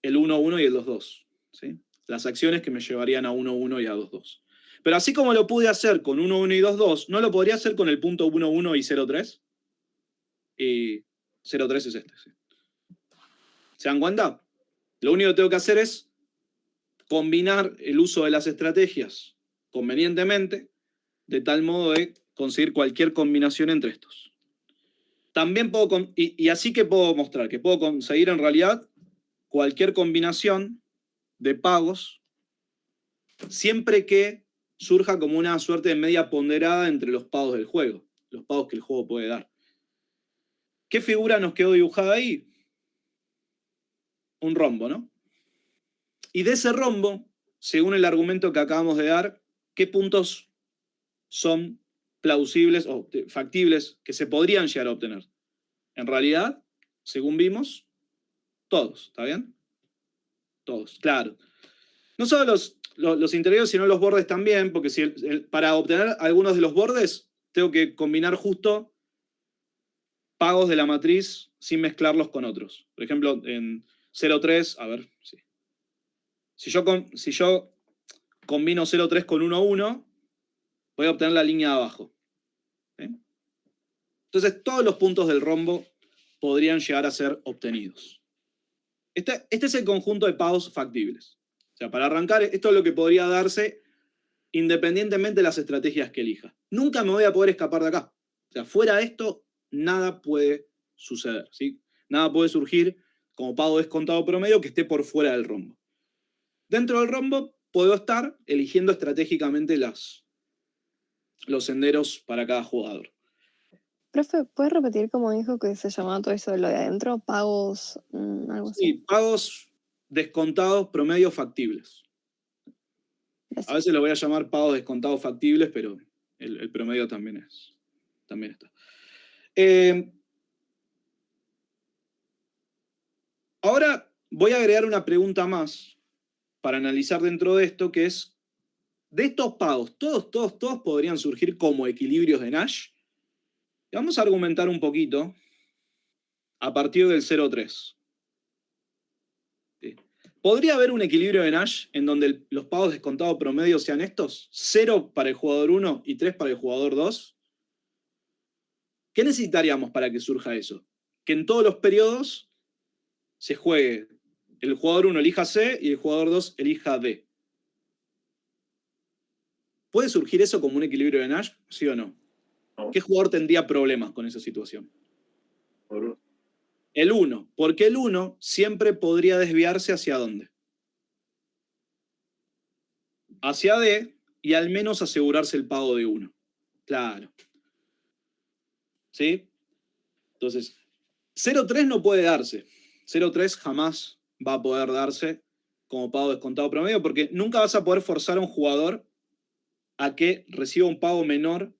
el 1-1 y el 2-2, ¿sí? Las acciones que me llevarían a 1-1 y a 2-2. Pero así como lo pude hacer con 1-1 y 2-2, ¿no lo podría hacer con el punto 1-1 y 0-3? Y 0-3 es este, ¿sí? ¿Se dan cuenta? Lo único que tengo que hacer es combinar el uso de las estrategias convenientemente, de tal modo de conseguir cualquier combinación entre estos. También puedo, y así que puedo mostrar que puedo conseguir en realidad cualquier combinación de pagos, siempre que surja como una suerte de media ponderada entre los pagos del juego, los pagos que el juego puede dar. ¿Qué figura nos quedó dibujada ahí? Un rombo, ¿no? Y de ese rombo, según el argumento que acabamos de dar, ¿qué puntos son plausibles o factibles que se podrían llegar a obtener? En realidad, según vimos, todos, ¿está bien? Todos, claro. No solo los interiores, sino los bordes también, porque si para obtener algunos de los bordes, tengo que combinar justo pagos de la matriz sin mezclarlos con otros. Por ejemplo, en 0,3, a ver, sí. Si yo combino 0,3 con 1,1, voy a obtener la línea de abajo. ¿Sí? Entonces, todos los puntos del rombo podrían llegar a ser obtenidos. Este es el conjunto de pagos factibles. O sea, para arrancar, esto es lo que podría darse independientemente de las estrategias que elija. Nunca me voy a poder escapar de acá. O sea, fuera de esto, nada puede suceder, ¿sí? Nada puede surgir como pago descontado promedio que esté por fuera del rombo. Dentro del rombo puedo estar eligiendo estratégicamente los senderos para cada jugador. Profe, ¿puedes repetir cómo dijo que se llamaba todo eso de lo de adentro? Pagos, algo así. Sí, pagos descontados promedio factibles. Gracias. A veces lo voy a llamar pagos descontados factibles, pero el promedio también está. Ahora voy a agregar una pregunta más para analizar dentro de esto, que es, de estos pagos, todos podrían surgir como equilibrios de Nash. Y vamos a argumentar un poquito a partir del 0,3. ¿Sí? ¿Podría haber un equilibrio de Nash en donde los pagos descontados promedio sean estos? 0 para el jugador 1 y 3 para el jugador 2. ¿Qué necesitaríamos para que surja eso? Que en todos los periodos se juegue, el jugador 1 elija C y el jugador 2 elija D. ¿Puede surgir eso como un equilibrio de Nash? ¿Sí o no? No. ¿Qué jugador tendría problemas con esa situación? Por uno. El 1, porque el 1 siempre podría desviarse hacia dónde? Hacia D y al menos asegurarse el pago de 1. Claro. ¿Sí? Entonces, 0,3 no puede darse. 0,3 jamás va a poder darse como pago descontado promedio porque nunca vas a poder forzar a un jugador a que reciba un pago menor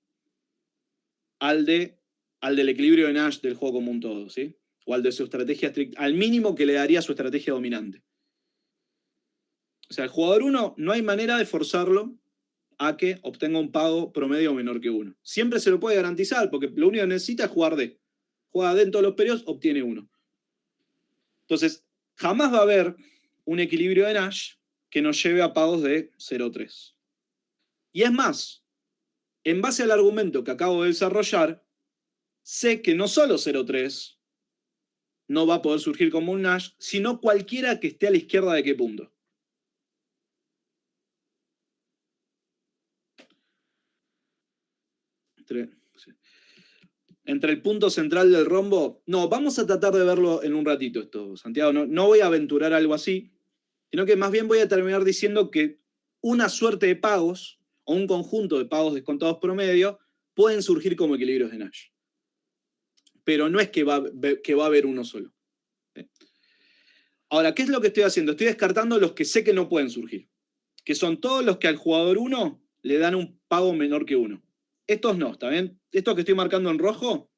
al del equilibrio de Nash del juego común todo, ¿sí? O al de su estrategia estricta, al mínimo que le daría su estrategia dominante. O sea, el jugador 1 no hay manera de forzarlo a que obtenga un pago promedio menor que 1. Siempre se lo puede garantizar, porque lo único que necesita es jugar D. Juega D en todos los periodos, obtiene 1. Entonces, jamás va a haber un equilibrio de Nash que nos lleve a pagos de 0,3. Y es más, en base al argumento que acabo de desarrollar, sé que no solo 0,3 no va a poder surgir como un Nash, sino cualquiera que esté a la izquierda de qué punto. Entre el punto central del rombo. No, vamos a tratar de verlo en un ratito esto, Santiago. No voy a aventurar algo así, sino que más bien voy a terminar diciendo que una suerte de pagos o un conjunto de pagos descontados promedio pueden surgir como equilibrios de Nash. Pero no es que va a haber uno solo. ¿Sí? Ahora, ¿qué es lo que estoy haciendo? Estoy descartando los que sé que no pueden surgir, que son todos los que al jugador 1 le dan un pago menor que 1. Estos no, ¿está bien? Estos que estoy marcando en rojo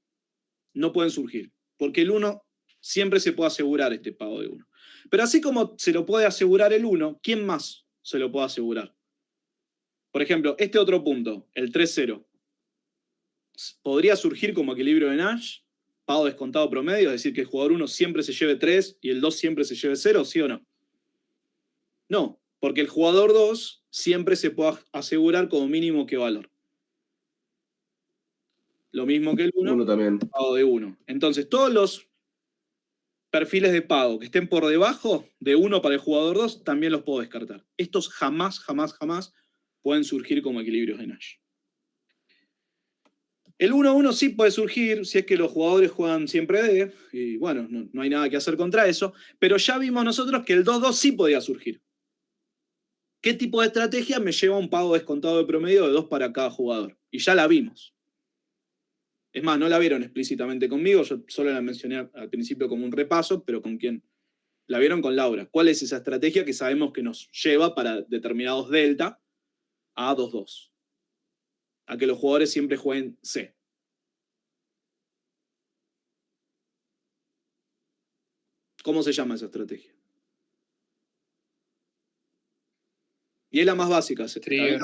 no pueden surgir, porque el 1 siempre se puede asegurar este pago de 1. Pero así como se lo puede asegurar el 1, ¿quién más se lo puede asegurar? Por ejemplo, este otro punto, el 3-0, ¿podría surgir como equilibrio de Nash? Pago descontado promedio, es decir, que el jugador 1 siempre se lleve 3 y el 2 siempre se lleve 0, ¿sí o no? No, porque el jugador 2 siempre se puede asegurar como mínimo qué valor. Lo mismo que el 1, Uno también. pago de 1. Entonces, todos los perfiles de pago que estén por debajo de 1 para el jugador 2, también los puedo descartar. Estos jamás pueden surgir como equilibrios de Nash. El 1-1 sí puede surgir si es que los jugadores juegan siempre D, y bueno, no hay nada que hacer contra eso, pero ya vimos nosotros que el 2-2 sí podía surgir. ¿Qué tipo de estrategia me lleva a un pago descontado de promedio de 2 para cada jugador? Y ya la vimos. Es más, no la vieron explícitamente conmigo, yo solo la mencioné al principio como un repaso, pero ¿con quién? La vieron con Laura. ¿Cuál es esa estrategia que sabemos que nos lleva para determinados delta a 2-2? A que los jugadores siempre jueguen C. ¿Cómo se llama esa estrategia? Y es la más básica. Trigger.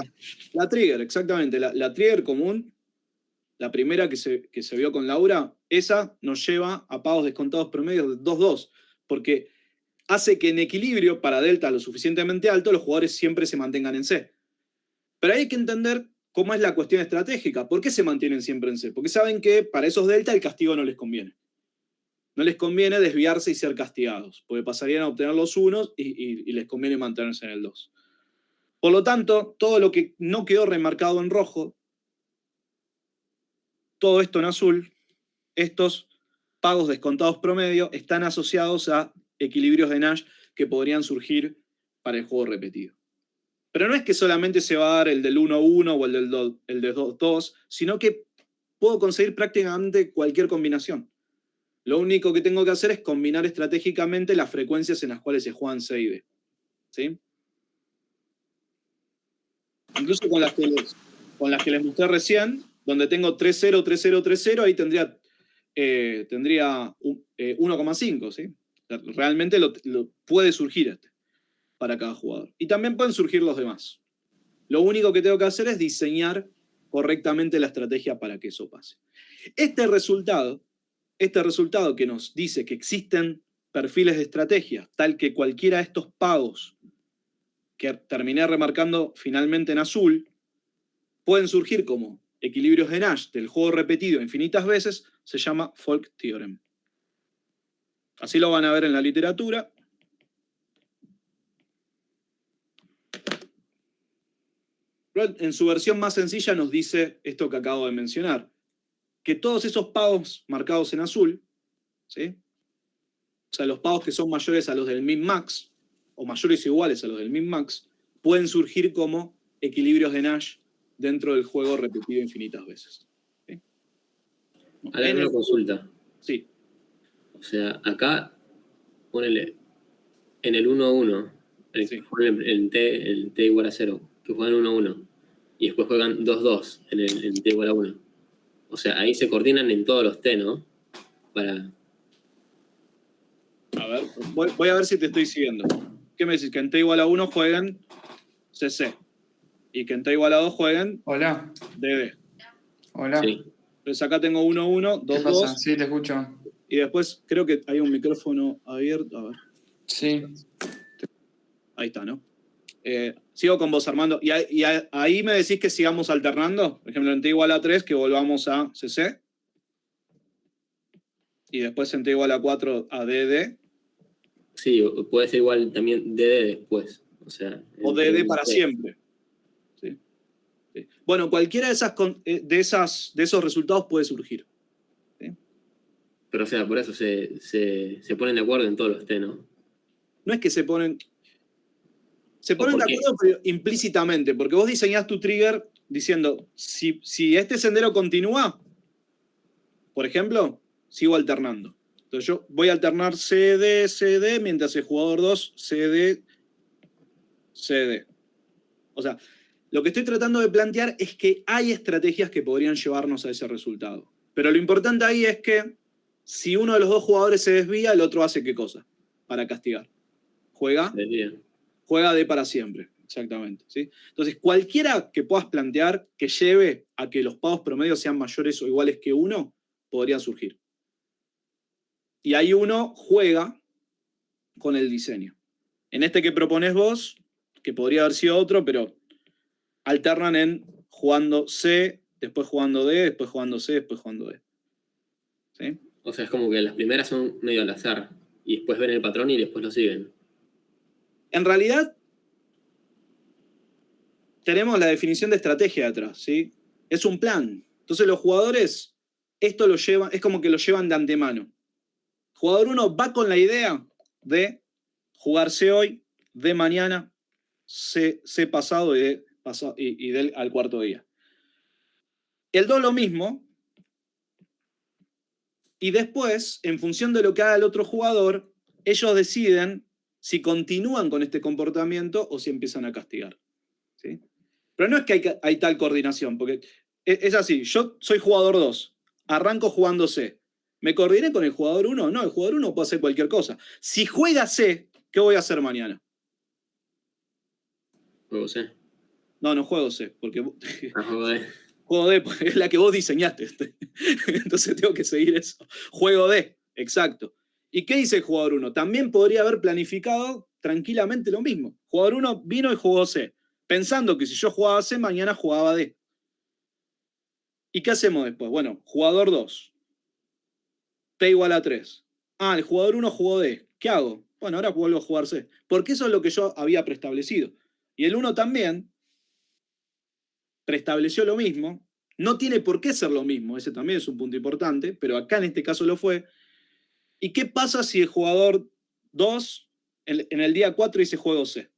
La trigger, exactamente. La trigger común, la primera que se vio con Laura, esa nos lleva a pagos descontados promedios de 2-2, porque hace que en equilibrio para delta lo suficientemente alto los jugadores siempre se mantengan en C. Pero hay que entender cómo es la cuestión estratégica. ¿Por qué se mantienen siempre en C? Porque saben que para esos delta el castigo no les conviene. No les conviene desviarse y ser castigados, porque pasarían a obtener los 1 y les conviene mantenerse en el 2. Por lo tanto, todo lo que no quedó remarcado en rojo, todo esto en azul, estos pagos descontados promedio están asociados a equilibrios de Nash que podrían surgir para el juego repetido. Pero no es que solamente se va a dar el del 1-1 o el del 2-2, sino que puedo conseguir prácticamente cualquier combinación. Lo único que tengo que hacer es combinar estratégicamente las frecuencias en las cuales se juegan C y D. ¿Sí? Incluso con las que les mostré recién, donde tengo 3-0, 3-0, 3-0, ahí tendría 1,5. ¿Sí? Realmente puede surgir este para cada jugador. Y también pueden surgir los demás. Lo único que tengo que hacer es diseñar correctamente la estrategia para que eso pase. Este resultado que nos dice que existen perfiles de estrategia, tal que cualquiera de estos pagos que terminé remarcando finalmente en azul, pueden surgir como equilibrios de Nash del juego repetido infinitas veces, se llama Folk Theorem. Así lo van a ver en la literatura. En su versión más sencilla nos dice esto que acabo de mencionar, que todos esos pagos marcados en azul, ¿sí? O sea, los pagos que son mayores a los del min-max, o mayores o iguales a los del min-max, pueden surgir como equilibrios de Nash dentro del juego repetido infinitas veces. ¿Sí? Ahora una consulta. Sí. O sea, acá, ponele, en el 1-1, el T igual a 0, que juegan 1-1, y después juegan 2-2 en el T igual a 1. O sea, ahí se coordinan en todos los T, ¿no? Para... A ver, voy a ver si te estoy siguiendo. ¿Qué me decís? Que en T igual a 1 jueguen CC. Y que en T igual a 2 jueguen Hola. DD. Hola. Sí. Entonces acá tengo 1-1, ¿Qué pasa? 2-2. Sí, te escucho. Y después creo que hay un micrófono abierto. A ver. Sí. Ahí está, ¿no? Sigo con vos, Armando. Y ahí me decís que sigamos alternando. Por ejemplo, en T igual a 3 que volvamos a CC. Y después en T igual a 4 a DD. Sí, puede ser igual también DD después. O DD para siempre. ¿Sí? Sí. Bueno, cualquiera de esos resultados puede surgir. ¿Sí? Pero, o sea, por eso se ponen de acuerdo en todos los T, ¿no? No es que se ponen de acuerdo, pero implícitamente, porque vos diseñás tu trigger diciendo, si este sendero continúa, por ejemplo, sigo alternando. Entonces yo voy a alternar CD, CD, mientras el jugador 2, CD, CD. O sea, lo que estoy tratando de plantear es que hay estrategias que podrían llevarnos a ese resultado. Pero lo importante ahí es que si uno de los dos jugadores se desvía, el otro hace ¿qué cosa? Para castigar. Juega D para siempre. Exactamente. ¿Sí? Entonces, cualquiera que puedas plantear que lleve a que los pagos promedios sean mayores o iguales que 1, podría surgir. Y ahí uno juega con el diseño. En este que propones vos, que podría haber sido otro, pero alternan en jugando C, después jugando D, después jugando C, después jugando D. ¿Sí? O sea, es como que las primeras son medio al azar. Y después ven el patrón y después lo siguen. En realidad, tenemos la definición de estrategia detrás, ¿sí? Es un plan. Entonces los jugadores, esto lo llevan, es como que lo llevan de antemano. Jugador 1 va con la idea de jugarse hoy, de mañana, C pasado y del al cuarto día. El 2 lo mismo. Y después, en función de lo que haga el otro jugador, ellos deciden si continúan con este comportamiento o si empiezan a castigar. ¿Sí? Pero no es que hay tal coordinación, porque es así. Yo soy jugador 2, arranco jugando C. ¿Me coordiné con el jugador 1? No, el jugador 1 puede hacer cualquier cosa. Si juega C, ¿qué voy a hacer mañana? Juego C. No juego C, porque Juego D. juego D, porque es la que vos diseñaste. Entonces tengo que seguir eso. Juego D, exacto. ¿Y qué dice el jugador 1? También podría haber planificado tranquilamente lo mismo. Jugador 1 vino y jugó C, pensando que si yo jugaba C, mañana jugaba D. ¿Y qué hacemos después? Bueno, jugador 2. T igual a 3. Ah, el jugador 1 jugó D. ¿Qué hago? Bueno, ahora vuelvo a jugar C. Porque eso es lo que yo había preestablecido. Y el 1 también preestableció lo mismo. No tiene por qué ser lo mismo. Ese también es un punto importante. Pero acá en este caso lo fue. ¿Y qué pasa si el jugador 2 en el día 4 dice juego C?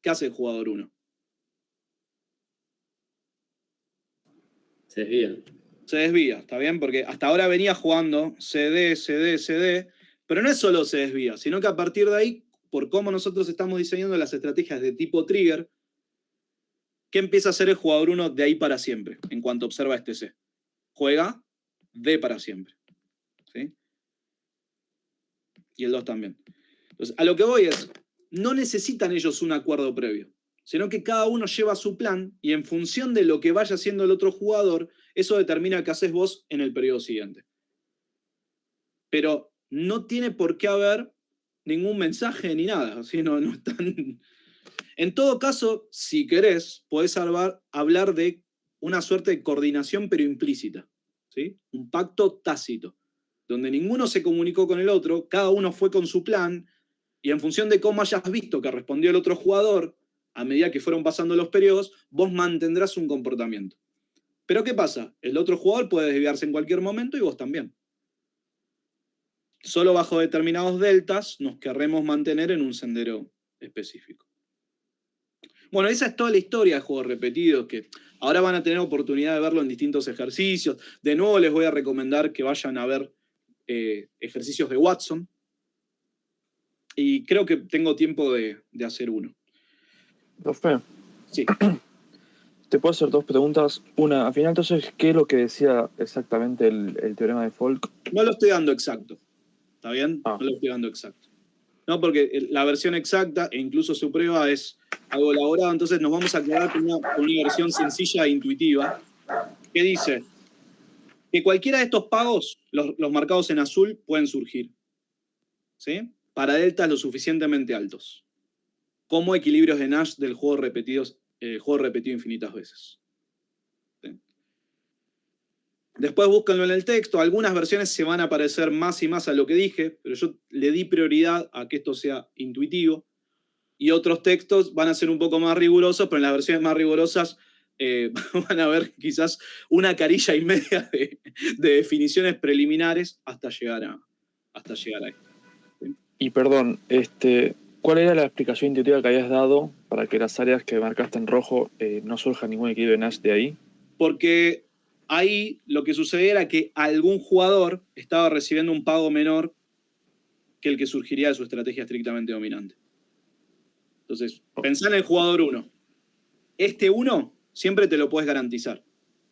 ¿Qué hace el jugador 1? Se desvía. Se desvía, ¿está bien? Porque hasta ahora venía jugando CD, CD, CD, pero no es solo se desvía, sino que a partir de ahí, por cómo nosotros estamos diseñando las estrategias de tipo trigger, ¿qué empieza a hacer el jugador 1 de ahí para siempre, en cuanto observa este C? Juega D para siempre. ¿Sí? Y el 2 también. Entonces, a lo que voy es, no necesitan ellos un acuerdo previo, sino que cada uno lleva su plan y en función de lo que vaya haciendo el otro jugador, eso determina qué haces vos en el periodo siguiente. Pero no tiene por qué haber ningún mensaje ni nada. ¿Sí? No están... En todo caso, si querés, podés hablar de una suerte de coordinación pero implícita. ¿Sí? Un pacto tácito, donde ninguno se comunicó con el otro, cada uno fue con su plan, y en función de cómo hayas visto que respondió el otro jugador, a medida que fueron pasando los periodos, vos mantendrás un comportamiento. Pero ¿qué pasa? El otro jugador puede desviarse en cualquier momento y vos también. Solo bajo determinados deltas nos querremos mantener en un sendero específico. Bueno, esa es toda la historia de juegos repetidos, que ahora van a tener oportunidad de verlo en distintos ejercicios. De nuevo les voy a recomendar que vayan a ver ejercicios de Watson. Y creo que tengo tiempo de hacer uno. Profe, Sí. te puedo hacer dos preguntas. Una, al final, entonces, ¿qué es lo que decía exactamente el teorema de Folk? No lo estoy dando exacto. ¿Está bien? Ah. No lo estoy dando exacto. No, porque la versión exacta, e incluso su prueba, es algo elaborado. Entonces nos vamos a quedar con una versión sencilla e intuitiva que dice que cualquiera de estos pagos, los marcados en azul, pueden surgir. ¿Sí? Para deltas lo suficientemente altos. Como equilibrios de Nash del juego repetido infinitas veces. ¿Sí? Después búsquenlo en el texto. Algunas versiones se van a parecer más y más a lo que dije, pero yo le di prioridad a que esto sea intuitivo. Y otros textos van a ser un poco más rigurosos, pero en las versiones más rigurosas van a ver quizás una carilla y media de definiciones preliminares hasta llegar a ahí. ¿Sí? Y perdón, ¿cuál era la explicación intuitiva que habías dado para que las áreas que marcaste en rojo no surja ningún equilibrio de Nash de ahí? Porque ahí lo que sucedía era que algún jugador estaba recibiendo un pago menor que el que surgiría de su estrategia estrictamente dominante. Entonces, pensá en el jugador 1. Este 1 siempre te lo puedes garantizar.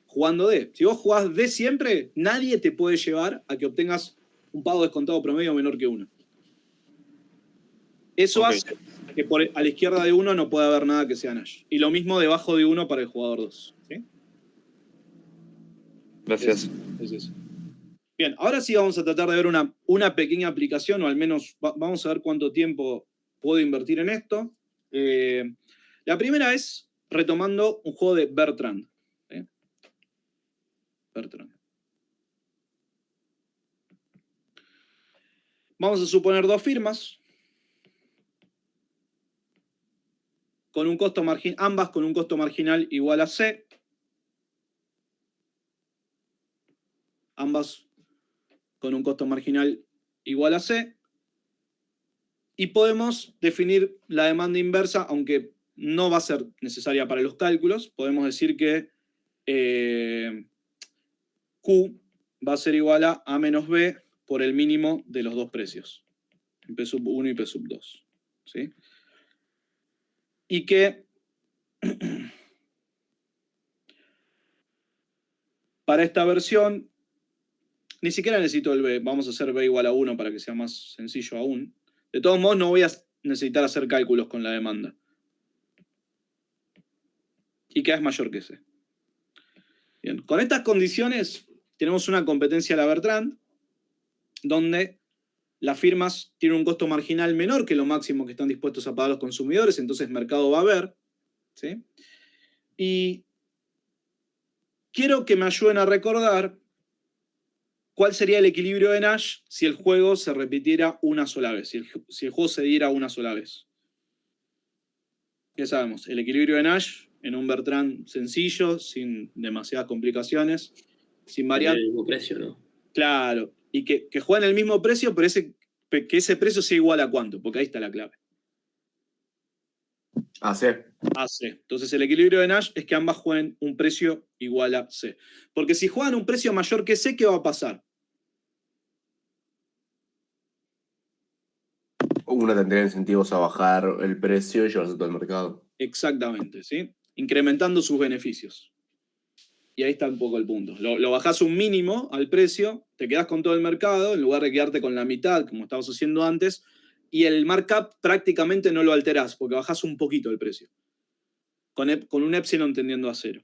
Jugando D. Si vos jugás D siempre, nadie te puede llevar a que obtengas un pago descontado promedio menor que 1. Eso Ok. hace que a la izquierda de 1 no pueda haber nada que sea Nash. Y lo mismo debajo de 1 para el jugador 2. ¿Sí? Gracias. Es eso. Bien, ahora sí vamos a tratar de ver una pequeña aplicación, o al menos vamos a ver cuánto tiempo puedo invertir en esto. La primera es retomando un juego de Bertrand. ¿Sí? Bertrand. Vamos a suponer dos firmas con un costo ambas con un costo marginal igual a C. Ambas con un costo marginal igual a C. Y podemos definir la demanda inversa, aunque no va a ser necesaria para los cálculos. Podemos decir que Q va a ser igual a A menos B por el mínimo de los dos precios, en P sub 1 y P sub 2. ¿Sí? Y que para esta versión ni siquiera necesito el B. Vamos a hacer B igual a 1 para que sea más sencillo aún. De todos modos, no voy a necesitar hacer cálculos con la demanda. Y K es mayor que C. Bien, con estas condiciones tenemos una competencia a la Bertrand, donde las firmas tienen un costo marginal menor que lo máximo que están dispuestos a pagar los consumidores, entonces mercado va a haber. ¿Sí? Y quiero que me ayuden a recordar cuál sería el equilibrio de Nash si el juego se repitiera una sola vez, si el juego se diera una sola vez. Ya sabemos, el equilibrio de Nash en un Bertrand sencillo, sin demasiadas complicaciones, sin Tener variantes. el mismo precio, ¿no? Claro, y que jueguen el mismo precio, pero que ese precio sea igual a cuánto, porque ahí está la clave. A C. A C. Entonces el equilibrio de Nash es que ambas jueguen un precio igual a C. Porque si juegan un precio mayor que C, ¿qué va a pasar? Una tendría incentivos a bajar el precio y llevarse todo el mercado. Exactamente, ¿sí? Incrementando sus beneficios. Y ahí está un poco el punto. Lo bajás un mínimo al precio, te quedás con todo el mercado, en lugar de quedarte con la mitad, como estabas haciendo antes, y el markup prácticamente no lo alterás, porque bajás un poquito el precio. Con un epsilon tendiendo a 0.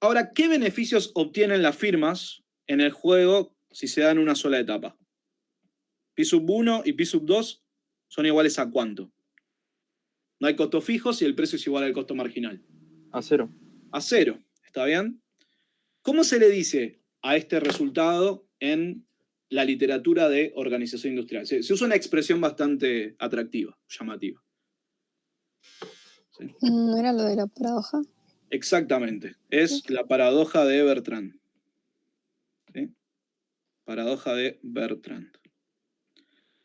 Ahora, ¿qué beneficios obtienen las firmas en el juego si se dan una sola etapa? Pi sub 1 y Pi sub 2 son iguales a ¿cuánto? No hay costos fijos y el precio es igual al costo marginal. A 0. A 0, ¿está bien? ¿Cómo se le dice a este resultado en la literatura de organización industrial? Se usa una expresión bastante atractiva, llamativa. ¿Sí? ¿No era lo de la paradoja? Exactamente. Es la paradoja de Bertrand. ¿Sí? Paradoja de Bertrand.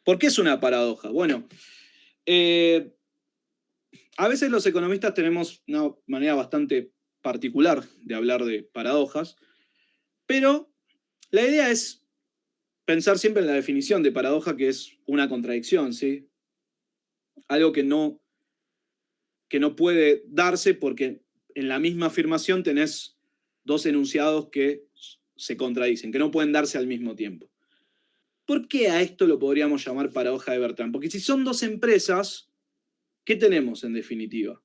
¿Por qué es una paradoja? Bueno, a veces los economistas tenemos una manera bastante particular de hablar de paradojas, pero la idea es pensar siempre en la definición de paradoja, que es una contradicción, ¿sí? Algo que no puede darse porque en la misma afirmación tenés dos enunciados que se contradicen, que no pueden darse al mismo tiempo. ¿Por qué a esto lo podríamos llamar paradoja de Bertrand? Porque si son dos empresas, ¿qué tenemos en definitiva?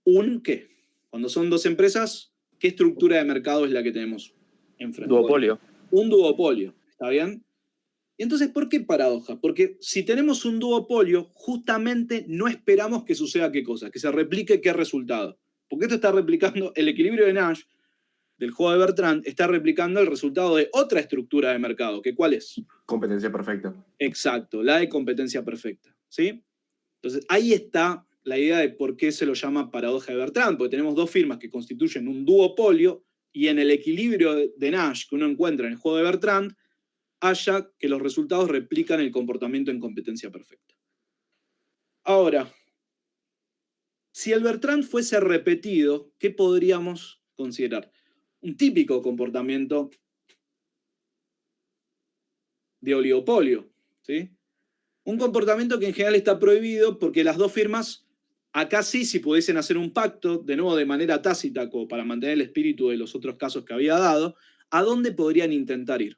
¿Un qué? Cuando son dos empresas, ¿qué estructura de mercado es la que tenemos enfrente? Duopolio. Un duopolio, ¿está bien? Y entonces, ¿por qué paradoja? Porque si tenemos un duopolio, justamente no esperamos que suceda qué cosa, que se replique qué resultado. Porque esto está replicando el equilibrio de Nash del juego de Bertrand, está replicando el resultado de otra estructura de mercado, que ¿cuál es? Competencia perfecta. Exacto, la de competencia perfecta, ¿sí? Entonces, ahí está la idea de por qué se lo llama paradoja de Bertrand, porque tenemos dos firmas que constituyen un duopolio y en el equilibrio de Nash que uno encuentra en el juego de Bertrand, haya que los resultados replican el comportamiento en competencia perfecta. Ahora, si el Bertrand fuese repetido, ¿qué podríamos considerar? Un típico comportamiento de oligopolio, ¿sí? Un comportamiento que en general está prohibido porque las dos firmas, acá sí, si pudiesen hacer un pacto, de nuevo de manera tácita, como para mantener el espíritu de los otros casos que había dado, ¿a dónde podrían intentar ir?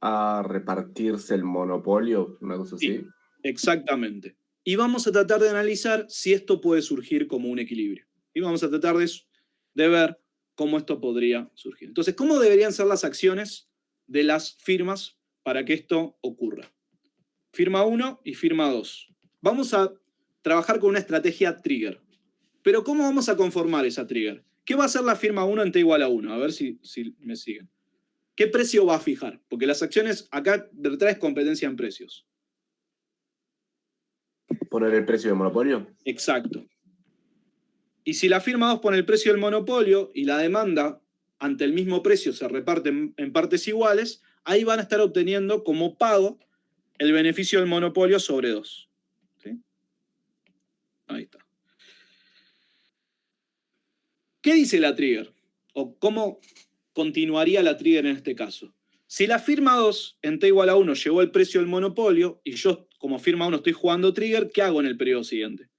a repartirse el monopolio, una cosa así. Sí. Exactamente. Y vamos a tratar de analizar si esto puede surgir como un equilibrio. Y vamos a tratar de ver cómo esto podría surgir. Entonces, ¿cómo deberían ser las acciones de las firmas para que esto ocurra? Firma 1 y firma 2. Vamos a trabajar con una estrategia trigger. Pero ¿cómo vamos a conformar esa trigger? ¿Qué va a hacer la firma 1 en t igual a 1? A ver si me siguen. ¿Qué precio va a fijar? Porque las acciones, acá detrás es competencia en precios. ¿Poner el precio del monopolio? Exacto. Y si la firma 2 pone el precio del monopolio y la demanda ante el mismo precio se reparte en partes iguales, ahí van a estar obteniendo como pago el beneficio del monopolio sobre 2. ¿Sí? Ahí está. ¿Qué dice la trigger? ¿O cómo continuaría la trigger en este caso? Si la firma 2 en t igual a 1 llevó el precio del monopolio y yo como firma 1 estoy jugando trigger, ¿qué hago en el periodo siguiente?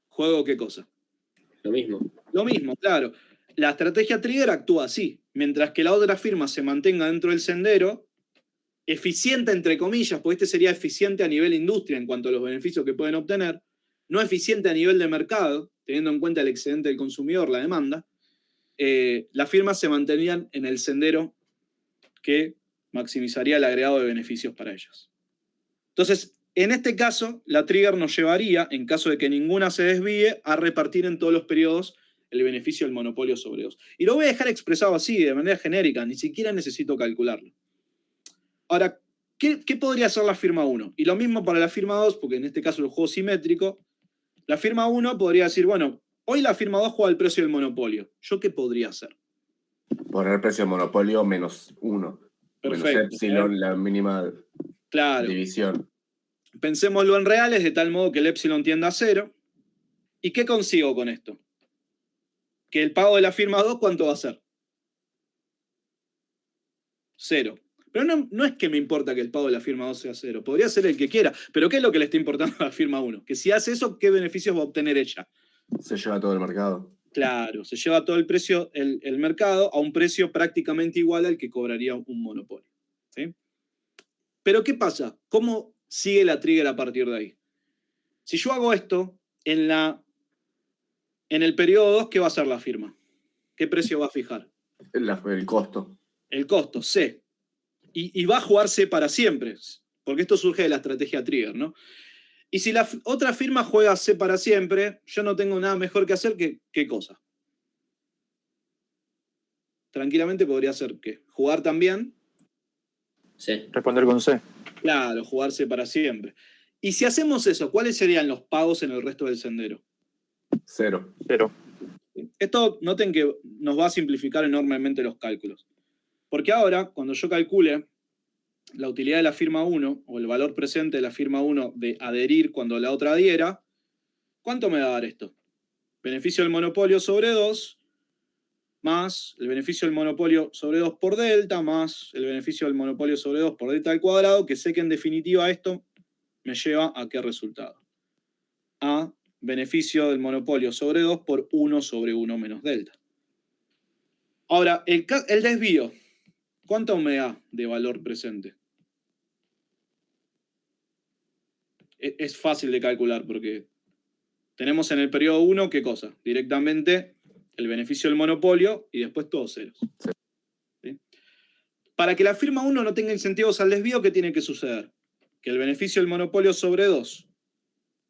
¿Juego qué cosa? Lo mismo. Lo mismo, claro. La estrategia trigger actúa así. Mientras que la otra firma se mantenga dentro del sendero, eficiente entre comillas, porque este sería eficiente a nivel industria en cuanto a los beneficios que pueden obtener, no eficiente a nivel de mercado, teniendo en cuenta el excedente del consumidor, la demanda, las firmas se mantendrían en el sendero que maximizaría el agregado de beneficios para ellas. Entonces, en este caso, la trigger nos llevaría, en caso de que ninguna se desvíe, a repartir en todos los periodos el beneficio del monopolio sobre 2. Y lo voy a dejar expresado así, de manera genérica, ni siquiera necesito calcularlo. Ahora, ¿qué podría hacer la firma 1? Y lo mismo para la firma 2, porque en este caso el juego simétrico. La firma 1 podría decir, bueno, hoy la firma 2 juega el precio del monopolio. ¿Yo qué podría hacer? Poner el precio del monopolio menos 1. Menos Perfecto. epsilon, la mínima Claro. división. Pensémoslo en reales, de tal modo que el epsilon tienda a 0. ¿Y qué consigo con esto? Que el pago de la firma 2, ¿cuánto va a ser? 0. Pero no es que me importa que el pago de la firma 2 sea 0. Podría ser el que quiera. Pero ¿qué es lo que le está importando a la firma 1? Que si hace eso, ¿qué beneficios va a obtener ella? Se lleva todo el mercado. Claro, se lleva todo el precio, el mercado, a un precio prácticamente igual al que cobraría un monopolio. ¿Sí? Pero ¿qué pasa? ¿Cómo sigue la trigger a partir de ahí? Si yo hago esto, en el periodo 2, ¿qué va a hacer la firma? ¿Qué precio va a fijar? El costo. El costo, C. Y va a jugarse para siempre, porque esto surge de la estrategia trigger, ¿no? Y si la otra firma juega C para siempre, yo no tengo nada mejor que hacer que ¿qué cosa? Tranquilamente podría ser que jugar también. Sí. Responder con C. Claro, jugarse para siempre. Y si hacemos eso, ¿cuáles serían los pagos en el resto del sendero? 0. 0. Esto, noten que nos va a simplificar enormemente los cálculos. Porque ahora, cuando yo calcule la utilidad de la firma 1, o el valor presente de la firma 1 de adherir cuando la otra adhiera, ¿cuánto me va a dar esto? Beneficio del monopolio sobre 2, más el beneficio del monopolio sobre 2 por delta, más el beneficio del monopolio sobre 2 por delta al cuadrado, que sé que en definitiva esto me lleva a qué resultado. A beneficio del monopolio sobre 2 por 1 sobre 1 menos delta. Ahora, el desvío, ¿cuánto me da de valor presente? Es fácil de calcular porque tenemos en el periodo 1, ¿qué cosa? Directamente el beneficio del monopolio y después todos ceros. ¿Sí? Para que la firma 1 no tenga incentivos al desvío, ¿qué tiene que suceder? Que el beneficio del monopolio sobre 2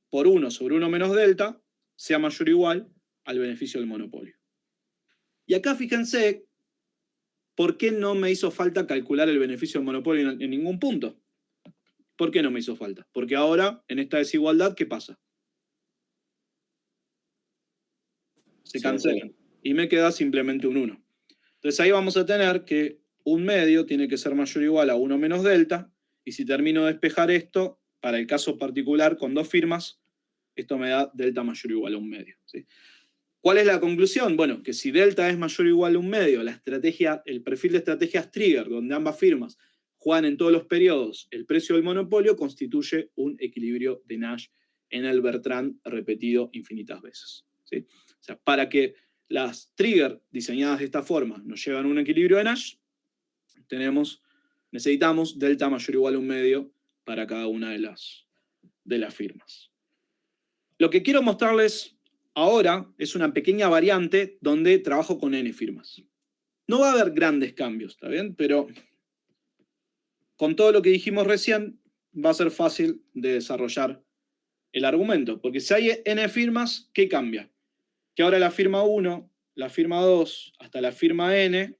por 1 sobre 1 menos delta sea mayor o igual al beneficio del monopolio. Y acá fíjense, ¿por qué no me hizo falta calcular el beneficio del monopolio en ningún punto? ¿Por qué no me hizo falta? Porque ahora, en esta desigualdad, ¿qué pasa? Se cancelan. Y me queda simplemente un 1. Entonces ahí vamos a tener que un medio tiene que ser mayor o igual a 1 menos delta. Y si termino de despejar esto, para el caso particular con dos firmas, esto me da delta mayor o igual a un medio. ¿Sí? ¿Cuál es la conclusión? Bueno, que si delta es mayor o igual a un medio, el perfil de estrategias trigger, donde ambas firmas juegan en todos los periodos el precio del monopolio, constituye un equilibrio de Nash en el Bertrand repetido infinitas veces. ¿Sí? O sea, para que las triggers diseñadas de esta forma nos llevan a un equilibrio de Nash, necesitamos delta mayor o igual a 1/2 para cada una de las firmas. Lo que quiero mostrarles ahora es una pequeña variante donde trabajo con n firmas. No va a haber grandes cambios, ¿está bien? Pero con todo lo que dijimos recién, va a ser fácil de desarrollar el argumento. Porque si hay n firmas, ¿qué cambia? Que ahora la firma 1, la firma 2, hasta la firma n,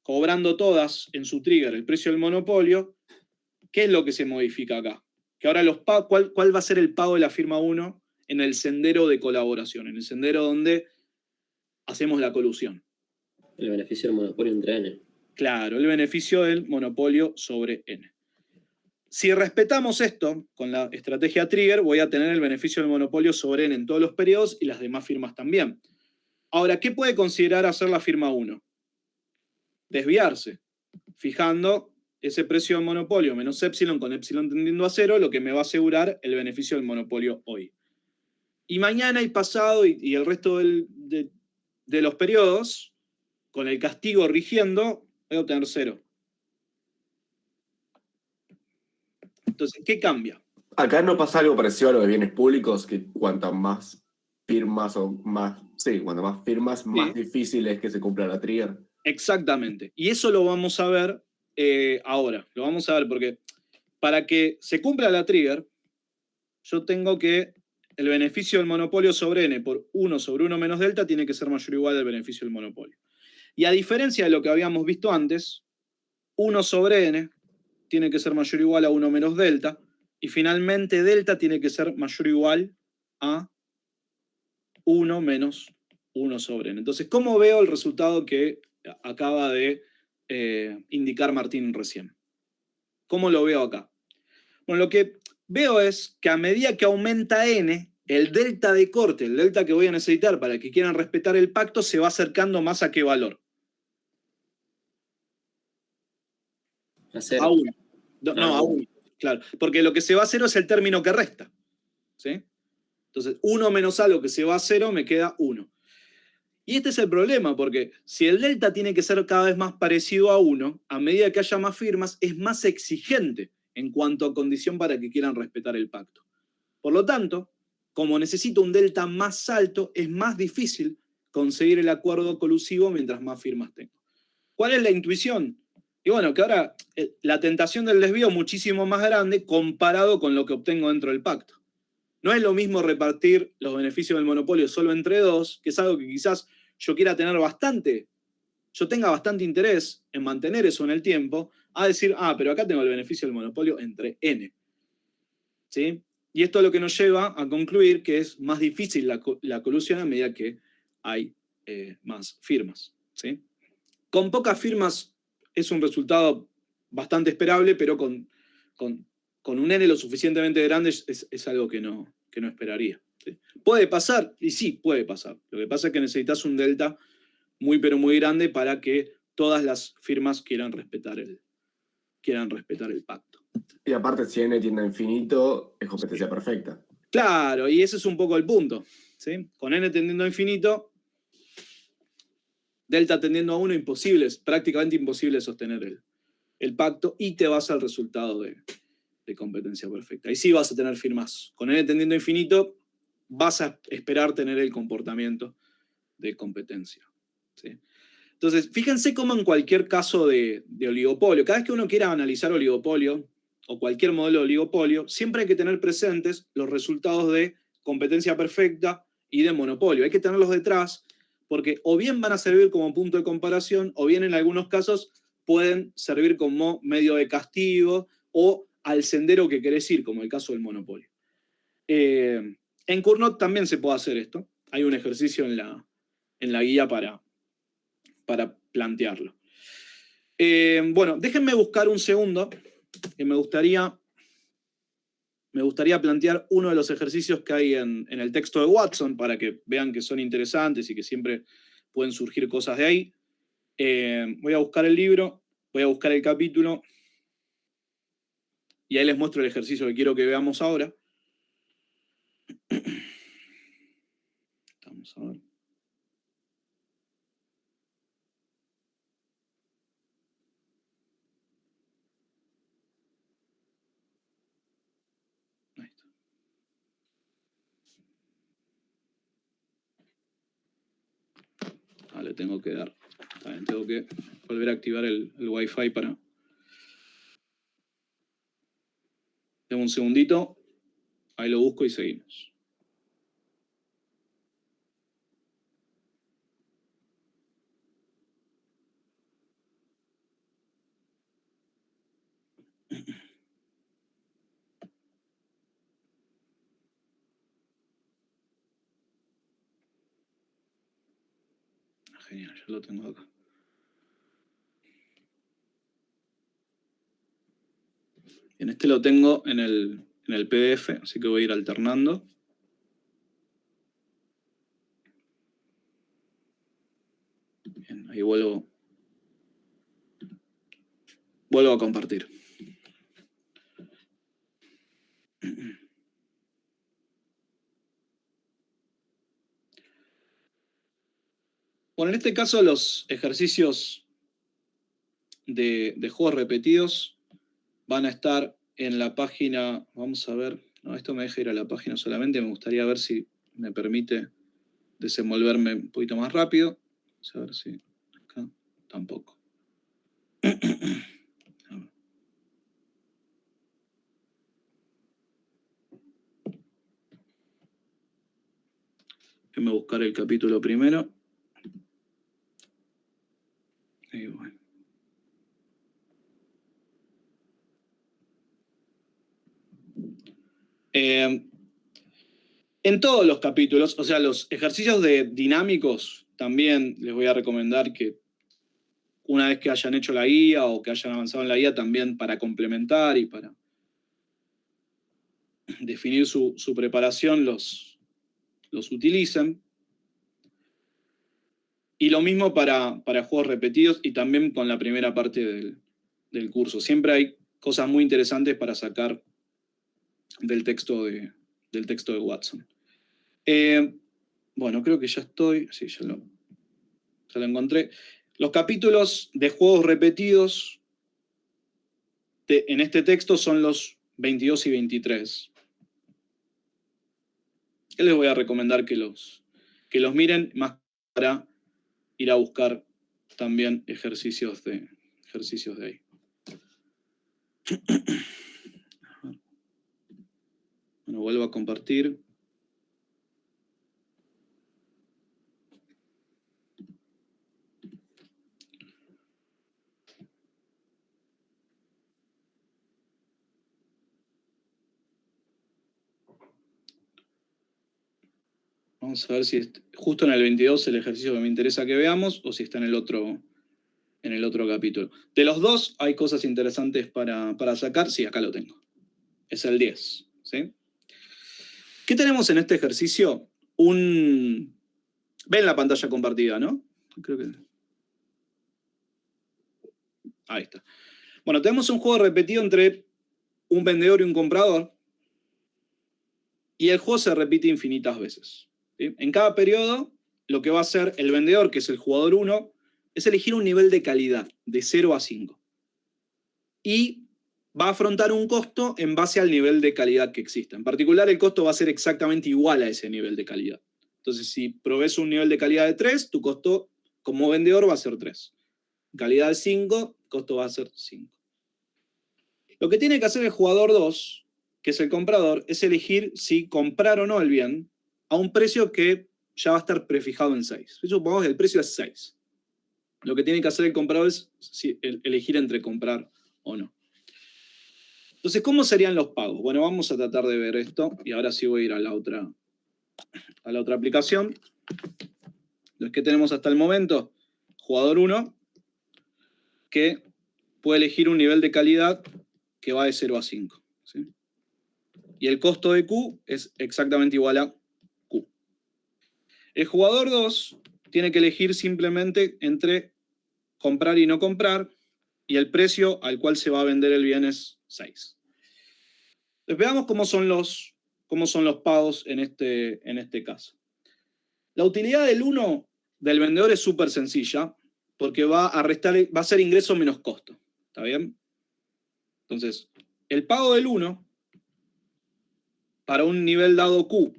cobrando todas en su trigger el precio del monopolio, ¿qué es lo que se modifica acá? Que ahora ¿cuál va a ser el pago de la firma 1 en el sendero de colaboración? En el sendero donde hacemos la colusión. El beneficio del monopolio entre n. Claro, el beneficio del monopolio sobre n. Si respetamos esto con la estrategia trigger, voy a tener el beneficio del monopolio sobre n en todos los periodos y las demás firmas también. Ahora, ¿qué puede considerar hacer la firma 1? Desviarse, fijando ese precio del monopolio menos epsilon con epsilon tendiendo a 0, lo que me va a asegurar el beneficio del monopolio hoy. Y mañana y pasado y el resto de los periodos, con el castigo rigiendo, voy a obtener 0. Entonces, ¿qué cambia? Acá no pasa algo parecido a lo de bienes públicos, que cuantas más firmas cuanto más firmas, más difícil es que se cumpla la trigger. Exactamente. Y eso lo vamos a ver ahora. Lo vamos a ver porque para que se cumpla la trigger, yo tengo que el beneficio del monopolio sobre n por 1 sobre 1 menos delta tiene que ser mayor o igual al beneficio del monopolio. Y a diferencia de lo que habíamos visto antes, 1 sobre n tiene que ser mayor o igual a 1 menos delta, y finalmente delta tiene que ser mayor o igual a 1 menos 1 sobre n. Entonces, ¿cómo veo el resultado que acaba de indicar Martín recién? ¿Cómo lo veo acá? Bueno, lo que veo es que a medida que aumenta n, el delta de corte, el delta que voy a necesitar para que quieran respetar el pacto, se va acercando más a qué valor. A 0. A 1. No, a 1. Claro, porque lo que se va a 0 es el término que resta. ¿Sí? Entonces, 1 menos algo que se va a 0 me queda 1. Y este es el problema, porque si el delta tiene que ser cada vez más parecido a 1, a medida que haya más firmas, es más exigente en cuanto a condición para que quieran respetar el pacto. Por lo tanto, como necesito un delta más alto, es más difícil conseguir el acuerdo colusivo mientras más firmas tengo. ¿Cuál es la intuición? Y bueno, que ahora la tentación del desvío es muchísimo más grande comparado con lo que obtengo dentro del pacto. No es lo mismo repartir los beneficios del monopolio solo entre dos, que es algo que quizás yo quiera tener yo tenga bastante interés en mantener eso en el tiempo, a decir, pero acá tengo el beneficio del monopolio entre n. ¿Sí? Y esto es lo que nos lleva a concluir que es más difícil la colusión a medida que hay más firmas. ¿Sí? Con pocas firmas es un resultado bastante esperable, pero con un n lo suficientemente grande es algo que no esperaría. ¿Sí? ¿Puede pasar? Y sí, puede pasar. Lo que pasa es que necesitas un delta muy pero muy grande para que todas las firmas quieran respetar el pacto. Y aparte, si n tiende a infinito, es competencia perfecta. Claro, y ese es un poco el punto. ¿Sí? Con n tendiendo a infinito, delta tendiendo a 1, prácticamente imposible sostener el pacto y te vas al resultado de competencia perfecta. Ahí sí vas a tener firmas. Con n tendiendo a infinito, vas a esperar tener el comportamiento de competencia. ¿Sí? Entonces, fíjense cómo en cualquier caso de oligopolio, cada vez que uno quiera analizar oligopolio o cualquier modelo de oligopolio, siempre hay que tener presentes los resultados de competencia perfecta y de monopolio. Hay que tenerlos detrás porque o bien van a servir como punto de comparación o bien en algunos casos pueden servir como medio de castigo o al sendero que querés ir, como el caso del monopolio. En Cournot también se puede hacer esto. Hay un ejercicio en la guía para plantearlo. Bueno, déjenme buscar un segundo, que me gustaría plantear uno de los ejercicios que hay en el texto de Watson para que vean que son interesantes y que siempre pueden surgir cosas de ahí. Voy a buscar el libro, voy a buscar el capítulo y ahí les muestro el ejercicio que quiero que veamos ahora. Vamos a ver. le tengo que dar. También tengo que volver a activar el Wi-Fi para... Deme un segundito. Ahí lo busco y seguimos. Genial, ya lo tengo acá. En este lo tengo en el PDF, así que voy a ir alternando. Bien, ahí vuelvo a compartir. Bueno, en este caso los ejercicios de juegos repetidos van a estar en la página, vamos a ver, no, esto me deja ir a la página solamente, me gustaría ver si me permite desenvolverme un poquito más rápido. Vamos a ver si acá tampoco. Déjame buscar el capítulo primero. Y bueno. En todos los capítulos, o sea, los ejercicios de dinámicos, también les voy a recomendar que una vez que hayan hecho la guía o que hayan avanzado en la guía, también para complementar y para definir su preparación, los utilicen. Y lo mismo para juegos repetidos y también con la primera parte del curso. Siempre hay cosas muy interesantes para sacar del texto de Watson. Bueno, creo que ya estoy. Sí, ya lo encontré. Los capítulos de juegos repetidos en este texto son los 22 y 23. Yo les voy a recomendar que los miren más para ir a buscar también ejercicios de ahí. Bueno, vuelvo a compartir. Vamos a ver si justo en el 22 el ejercicio que me interesa que veamos o si está en el otro capítulo. De los dos hay cosas interesantes para sacar. Sí, acá lo tengo. Es el 10. ¿Sí? ¿Qué tenemos en este ejercicio? Ven la pantalla compartida, ¿no? Creo que... Ahí está. Bueno, tenemos un juego repetido entre un vendedor y un comprador. Y el juego se repite infinitas veces. ¿Sí? En cada periodo, lo que va a hacer el vendedor, que es el jugador 1, es elegir un nivel de calidad, de 0 a 5. Y va a afrontar un costo en base al nivel de calidad que exista. En particular, el costo va a ser exactamente igual a ese nivel de calidad. Entonces, si provees un nivel de calidad de 3, tu costo como vendedor va a ser 3. Calidad de 5, costo va a ser 5. Lo que tiene que hacer el jugador 2, que es el comprador, es elegir si comprar o no el bien a un precio que ya va a estar prefijado en 6. Supongamos que el precio es 6. Lo que tiene que hacer el comprador es elegir entre comprar o no. Entonces, ¿cómo serían los pagos? Bueno, vamos a tratar de ver esto y ahora sí voy a ir a la otra aplicación. Los que tenemos hasta el momento, jugador 1, que puede elegir un nivel de calidad que va de 0 a 5. ¿Sí? Y el costo de Q es exactamente igual a Q. El jugador 2 tiene que elegir simplemente entre comprar y no comprar, y el precio al cual se va a vender el bien es 6. Entonces, veamos cómo son los pagos en este caso. La utilidad del 1 del vendedor es súper sencilla, porque va a ser ingreso menos costo. ¿Está bien? Entonces, el pago del 1 para un nivel dado Q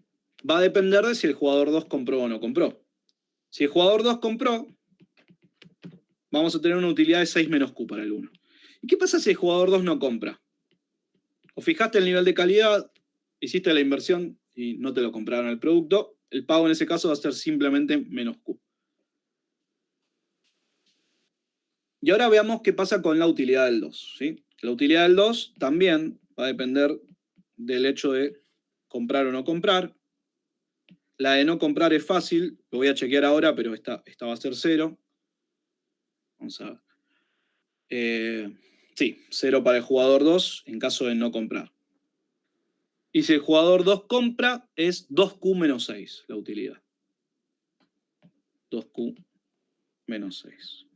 va a depender de si el jugador 2 compró o no compró. Si el jugador 2 compró, vamos a tener una utilidad de 6 menos Q para el 1. ¿Y qué pasa si el jugador 2 no compra? O fijaste el nivel de calidad, hiciste la inversión y no te lo compraron el producto, el pago en ese caso va a ser simplemente menos Q. Y ahora veamos qué pasa con la utilidad del 2. ¿Sí? La utilidad del 2 también va a depender del hecho de comprar o no comprar. La de no comprar es fácil, lo voy a chequear ahora, pero esta va a ser 0. Vamos a ver. Sí, 0 para el jugador 2 en caso de no comprar. Y si el jugador 2 compra, es 2Q menos 6 la utilidad. 2Q menos 6.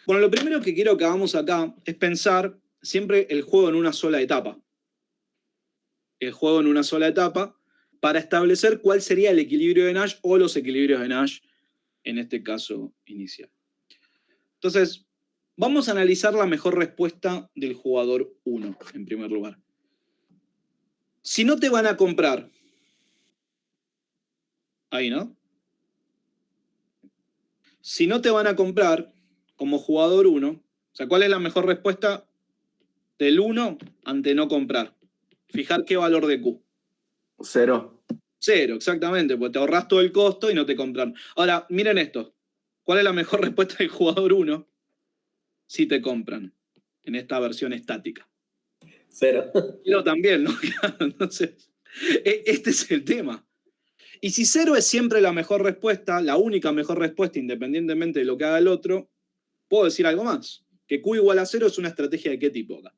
Bueno, lo primero que quiero que hagamos acá es pensar siempre el juego en una sola etapa. El juego en una sola etapa para establecer cuál sería el equilibrio de Nash o los equilibrios de Nash en este caso inicial. Entonces, vamos a analizar la mejor respuesta del jugador 1 en primer lugar. Si no te van a comprar, ahí, ¿no? Si no te van a comprar como jugador 1, o sea, ¿cuál es la mejor respuesta del 1 ante no comprar? Fijar qué valor de Q. 0. 0, exactamente, porque te ahorras todo el costo y no te compran. Ahora, miren esto. ¿Cuál es la mejor respuesta del jugador 1 si te compran en esta versión estática? 0. Pero también, ¿no? Entonces, este es el tema. Y si 0 es siempre la mejor respuesta, la única mejor respuesta, independientemente de lo que haga el otro, puedo decir algo más. Que Q igual a 0 es una estrategia de qué tipo acá.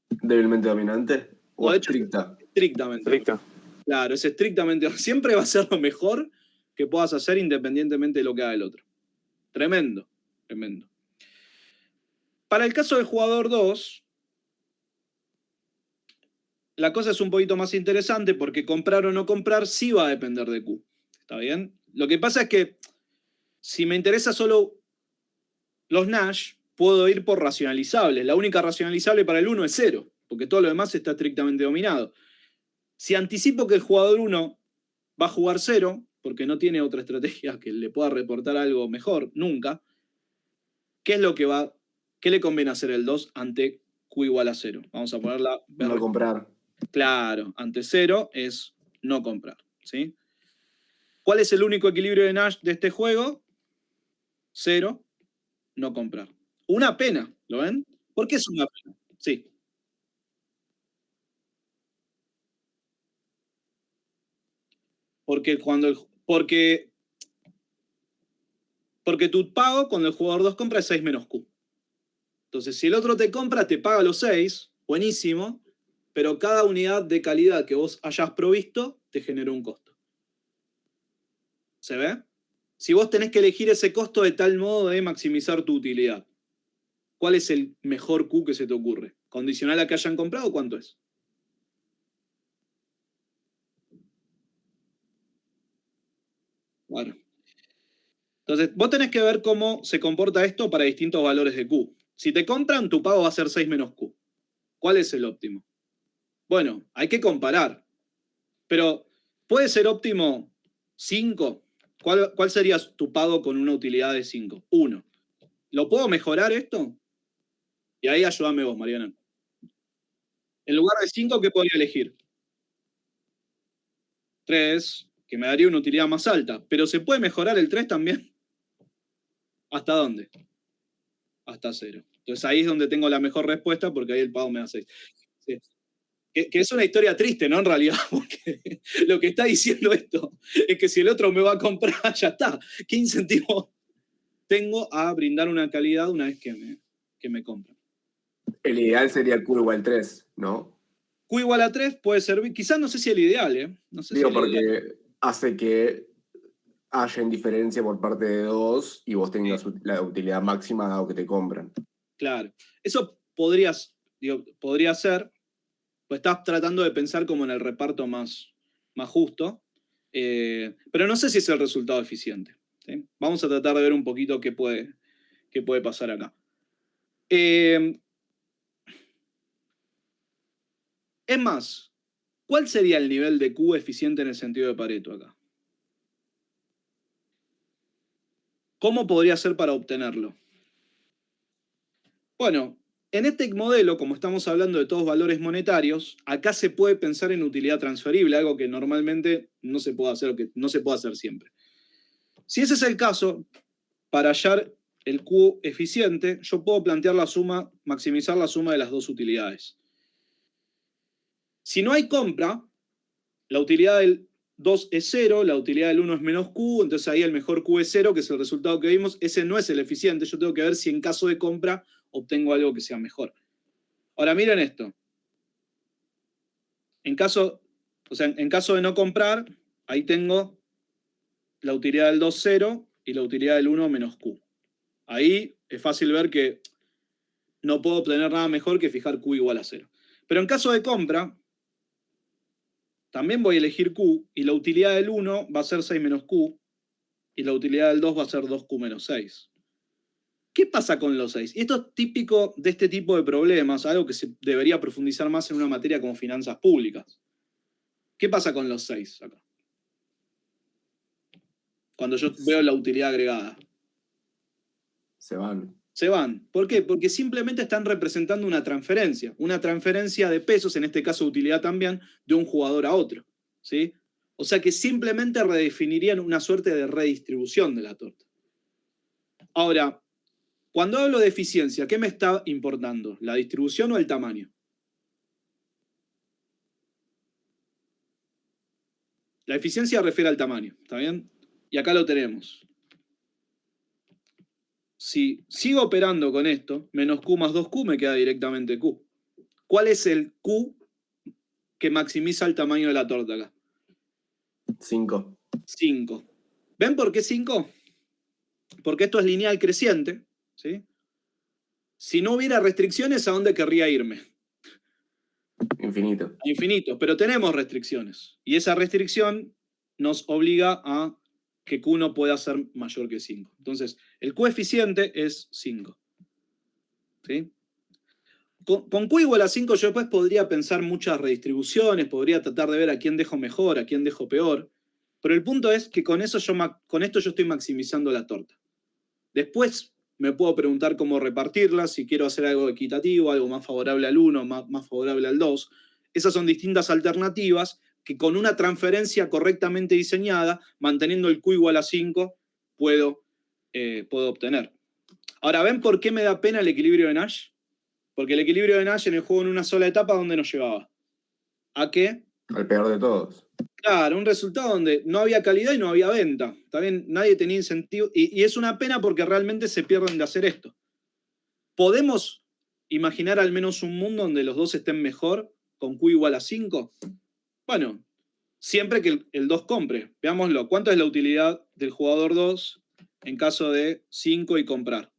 ¿Débilmente dominante o No, de hecho, estricta? Estrictamente. Estricta. Claro, es estrictamente. Siempre va a ser lo mejor que puedas hacer independientemente de lo que haga el otro. Tremendo, tremendo. Para el caso del jugador 2, la cosa es un poquito más interesante porque comprar o no comprar sí va a depender de Q. ¿Está bien? Lo que pasa es que si me interesa solo los Nash, puedo ir por racionalizables. La única racionalizable para el 1 es 0, porque todo lo demás está estrictamente dominado. Si anticipo que el jugador 1 va a jugar 0, porque no tiene otra estrategia que le pueda reportar algo mejor, nunca, ¿qué le conviene hacer el 2 ante Q igual a 0? Vamos a ponerla. No comprar. Claro, ante 0 es no comprar. ¿Sí? ¿Cuál es el único equilibrio de Nash de este juego? 0, no comprar. Una pena, ¿lo ven? ¿Por qué es una pena? Sí. Porque tu pago cuando el jugador 2 compra es 6 menos Q. Entonces, si el otro te compra, te paga los 6, buenísimo, pero cada unidad de calidad que vos hayas provisto te generó un costo. ¿Se ve? Si vos tenés que elegir ese costo de tal modo de maximizar tu utilidad, ¿cuál es el mejor Q que se te ocurre? ¿Condicional a que hayan comprado? ¿Cuánto es? Bueno. Entonces, vos tenés que ver cómo se comporta esto para distintos valores de Q. Si te compran, tu pago va a ser 6 menos Q. ¿Cuál es el óptimo? Bueno, hay que comparar. Pero, ¿puede ser óptimo 5? ¿Cuál sería tu pago con una utilidad de 5? 1. ¿Lo puedo mejorar esto? Y ahí ayúdame vos, Mariana. En lugar de 5, ¿qué podría elegir? 3, que me daría una utilidad más alta. Pero ¿se puede mejorar el 3 también? ¿Hasta dónde? Hasta 0. Entonces ahí es donde tengo la mejor respuesta porque ahí el pago me da 6. Sí. Que es una historia triste, ¿no? En realidad, porque lo que está diciendo esto es que si el otro me va a comprar, ya está. ¿Qué incentivo tengo a brindar una calidad una vez que me compran? El ideal sería Q igual 3, ¿no? Q igual a 3 puede servir, quizás no sé si el ideal, ¿eh? No sé Digo, si el ideal. porque hace que haya indiferencia por parte de 2 y vos tengas la utilidad máxima dado que te compran. Claro. Eso podría ser, pues estás tratando de pensar como en el reparto más justo, pero no sé si es el resultado eficiente. ¿Sí? Vamos a tratar de ver un poquito qué puede pasar acá. Es más, ¿cuál sería el nivel de Q eficiente en el sentido de Pareto acá? ¿Cómo podría ser para obtenerlo? Bueno, en este modelo, como estamos hablando de todos valores monetarios, acá se puede pensar en utilidad transferible, algo que normalmente no se puede hacer o que no se puede hacer siempre. Si ese es el caso, para hallar el Q eficiente, yo puedo plantear la suma, maximizar la suma de las dos utilidades. Si no hay compra, la utilidad del 2 es 0, la utilidad del 1 es menos Q, entonces ahí el mejor Q es 0, que es el resultado que vimos. Ese no es el eficiente, yo tengo que ver si en caso de compra obtengo algo que sea mejor. Ahora miren esto. En caso de no comprar, ahí tengo la utilidad del 2, 0, y la utilidad del 1 menos Q. Ahí es fácil ver que no puedo obtener nada mejor que fijar Q igual a 0. Pero en caso de compra, también voy a elegir Q, y la utilidad del 1 va a ser 6 menos Q, y la utilidad del 2 va a ser 2Q menos 6. ¿Qué pasa con los 6? Y esto es típico de este tipo de problemas, algo que se debería profundizar más en una materia como finanzas públicas. ¿Qué pasa con los 6 acá? Cuando yo veo la utilidad agregada. Se van. Se van. ¿Por qué? Porque simplemente están representando una transferencia de pesos, en este caso utilidad también, de un jugador a otro. ¿Sí? O sea que simplemente redefinirían una suerte de redistribución de la torta. Ahora, cuando hablo de eficiencia, ¿qué me está importando? ¿La distribución o el tamaño? La eficiencia refiere al tamaño, ¿está bien? Y acá lo tenemos. Si sigo operando con esto, menos Q más 2Q me queda directamente Q. ¿Cuál es el Q que maximiza el tamaño de la torta acá? 5. 5. ¿Ven por qué 5? Porque esto es lineal creciente, ¿sí? Si no hubiera restricciones, ¿a dónde querría irme? Infinito. A infinito, pero tenemos restricciones. Y esa restricción nos obliga a que Q no pueda ser mayor que 5. Entonces, el coeficiente es 5. ¿Sí? Con Q igual a 5 yo después podría pensar muchas redistribuciones, podría tratar de ver a quién dejo mejor, a quién dejo peor. Pero el punto es que con esto yo estoy maximizando la torta. Después me puedo preguntar cómo repartirla, si quiero hacer algo equitativo, algo más favorable al 1, más favorable al 2. Esas son distintas alternativas que con una transferencia correctamente diseñada, manteniendo el Q igual a 5, puedo obtener. Ahora, ¿ven por qué me da pena el equilibrio de Nash? Porque el equilibrio de Nash en el juego en una sola etapa, ¿dónde nos llevaba? ¿A qué? Al peor de todos. Claro, un resultado donde no había calidad y no había venta. También nadie tenía incentivo. Y es una pena porque realmente se pierden de hacer esto. ¿Podemos imaginar al menos un mundo donde los dos estén mejor con Q igual a 5? Bueno, siempre que el 2 compre. Veámoslo. ¿Cuánto es la utilidad del jugador 2 en caso de 5 y comprar?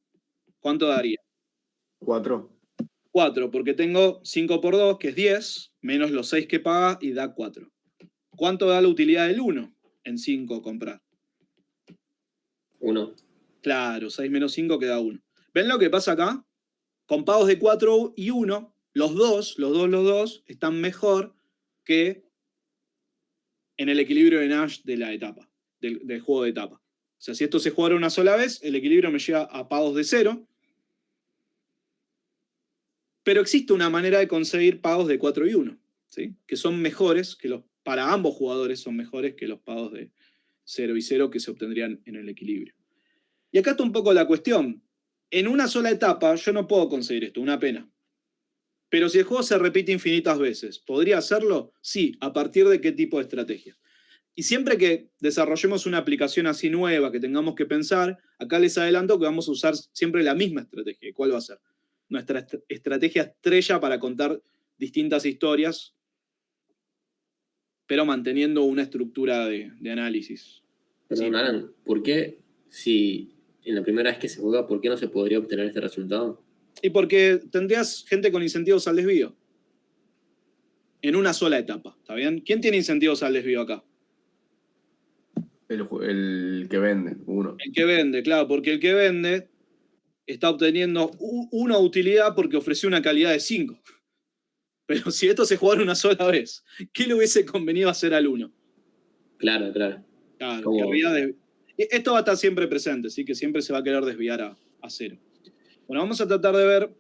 ¿Cuánto daría? 4. 4, porque tengo 5 por 2, que es 10, menos los 6 que paga y da 4. ¿Cuánto da la utilidad del 1 en 5 comprar? 1. Claro, 6 menos 5 queda 1. ¿Ven lo que pasa acá? Con pagos de 4 y 1, los dos están mejor que en el equilibrio de Nash de la etapa, del juego de etapa. O sea, si esto se jugara una sola vez, el equilibrio me lleva a pagos de 0. Pero existe una manera de conseguir pagos de 4 y 1, ¿sí? Que son mejores, para ambos jugadores son mejores que los pagos de 0 y 0 que se obtendrían en el equilibrio. Y acá está un poco la cuestión. En una sola etapa yo no puedo conseguir esto, una pena. Pero si el juego se repite infinitas veces, ¿podría hacerlo? Sí, ¿a partir de qué tipo de estrategia? Y siempre que desarrollemos una aplicación así nueva, que tengamos que pensar, acá les adelanto que vamos a usar siempre la misma estrategia. ¿Cuál va a ser? Nuestra estrategia estrella para contar distintas historias, pero manteniendo una estructura de análisis. Perdón, Sí. Alan, ¿por qué si en la primera vez que se juega, por qué no se podría obtener este resultado? Y porque tendrías gente con incentivos al desvío. En una sola etapa, ¿está bien? ¿Quién tiene incentivos al desvío acá? El que vende, 1. El que vende, claro, porque el que vende está obteniendo una utilidad porque ofreció una calidad de 5. Pero si esto se jugara una sola vez, ¿qué le hubiese convenido hacer al 1? Claro. Claro, Como- Esto va a estar siempre presente, ¿sí? Que siempre se va a querer desviar a 0. Bueno, vamos a tratar de ver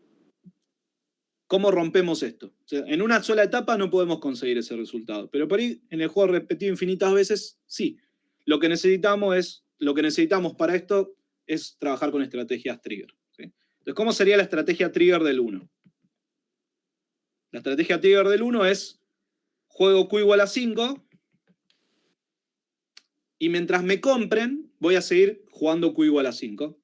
cómo rompemos esto. O sea, en una sola etapa no podemos conseguir ese resultado, pero por ahí en el juego repetido infinitas veces, sí. Lo que necesitamos para esto es trabajar con estrategias trigger. ¿Sí? Entonces, ¿cómo sería la estrategia trigger del 1? La estrategia trigger del 1 es juego Q igual a 5 y mientras me compren voy a seguir jugando Q igual a 5.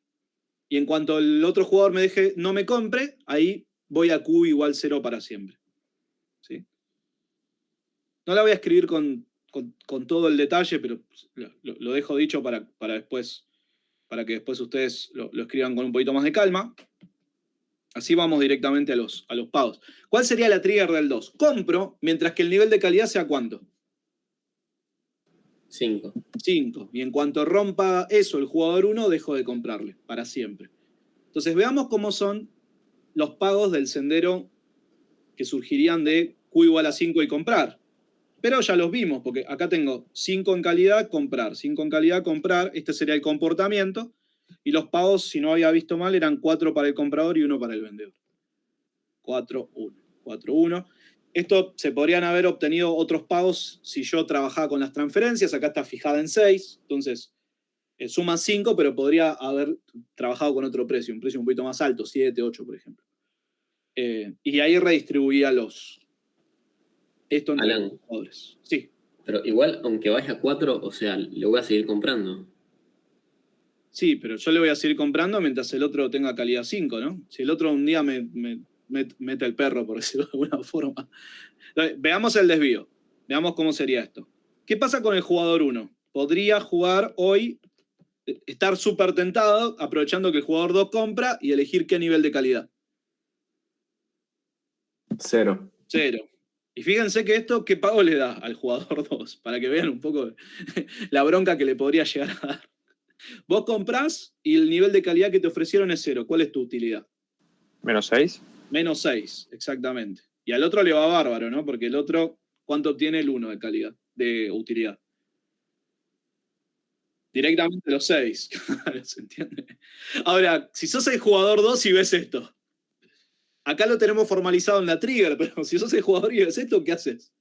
Y en cuanto el otro jugador no me compre, ahí voy a Q igual 0 para siempre. ¿Sí? No la voy a escribir con todo el detalle, pero lo dejo dicho para que después ustedes lo escriban con un poquito más de calma. Así vamos directamente a los pagos. ¿Cuál sería la trigger del 2? Compro, mientras que el nivel de calidad sea ¿cuánto? 5. 5. Y en cuanto rompa eso el jugador 1, dejo de comprarle, para siempre. Entonces veamos cómo son los pagos del sendero que surgirían de Q igual a 5 y comprar. Pero ya los vimos, porque acá tengo 5 en calidad, comprar. 5 en calidad, comprar. Este sería el comportamiento. Y los pagos, si no había visto mal, eran 4 para el comprador y 1 para el vendedor. 4, 1. 4, 1. Esto se podrían haber obtenido otros pagos si yo trabajaba con las transferencias. Acá está fijada en 6. Entonces, suma 5, pero podría haber trabajado con otro precio. Un precio un poquito más alto, 7, 8, por ejemplo. Y ahí redistribuía esto entre Alan. los jugadores. Sí. Pero igual, aunque vaya a 4, o sea, le voy a seguir comprando. Sí, pero yo le voy a seguir comprando mientras el otro tenga calidad 5, ¿no? Si el otro un día me mete el perro, por decirlo de alguna forma. Entonces, veamos el desvío. Veamos cómo sería esto. ¿Qué pasa con el jugador 1? Podría jugar hoy, estar súper tentado, aprovechando que el jugador 2 compra y elegir qué nivel de calidad. 0. 0. Y fíjense que esto, ¿qué pago le da al jugador 2? Para que vean un poco la bronca que le podría llegar a dar. Vos comprás y el nivel de calidad que te ofrecieron es 0. ¿Cuál es tu utilidad? ¿-6? Menos 6, exactamente. Y al otro le va bárbaro, ¿no? Porque el otro, ¿cuánto obtiene el 1 de calidad, de utilidad? Directamente los 6. ¿Se entiende? Ahora, si sos el jugador 2 y ves esto, acá lo tenemos formalizado en la trigger, pero si sos el jugador y ves esto, ¿qué haces?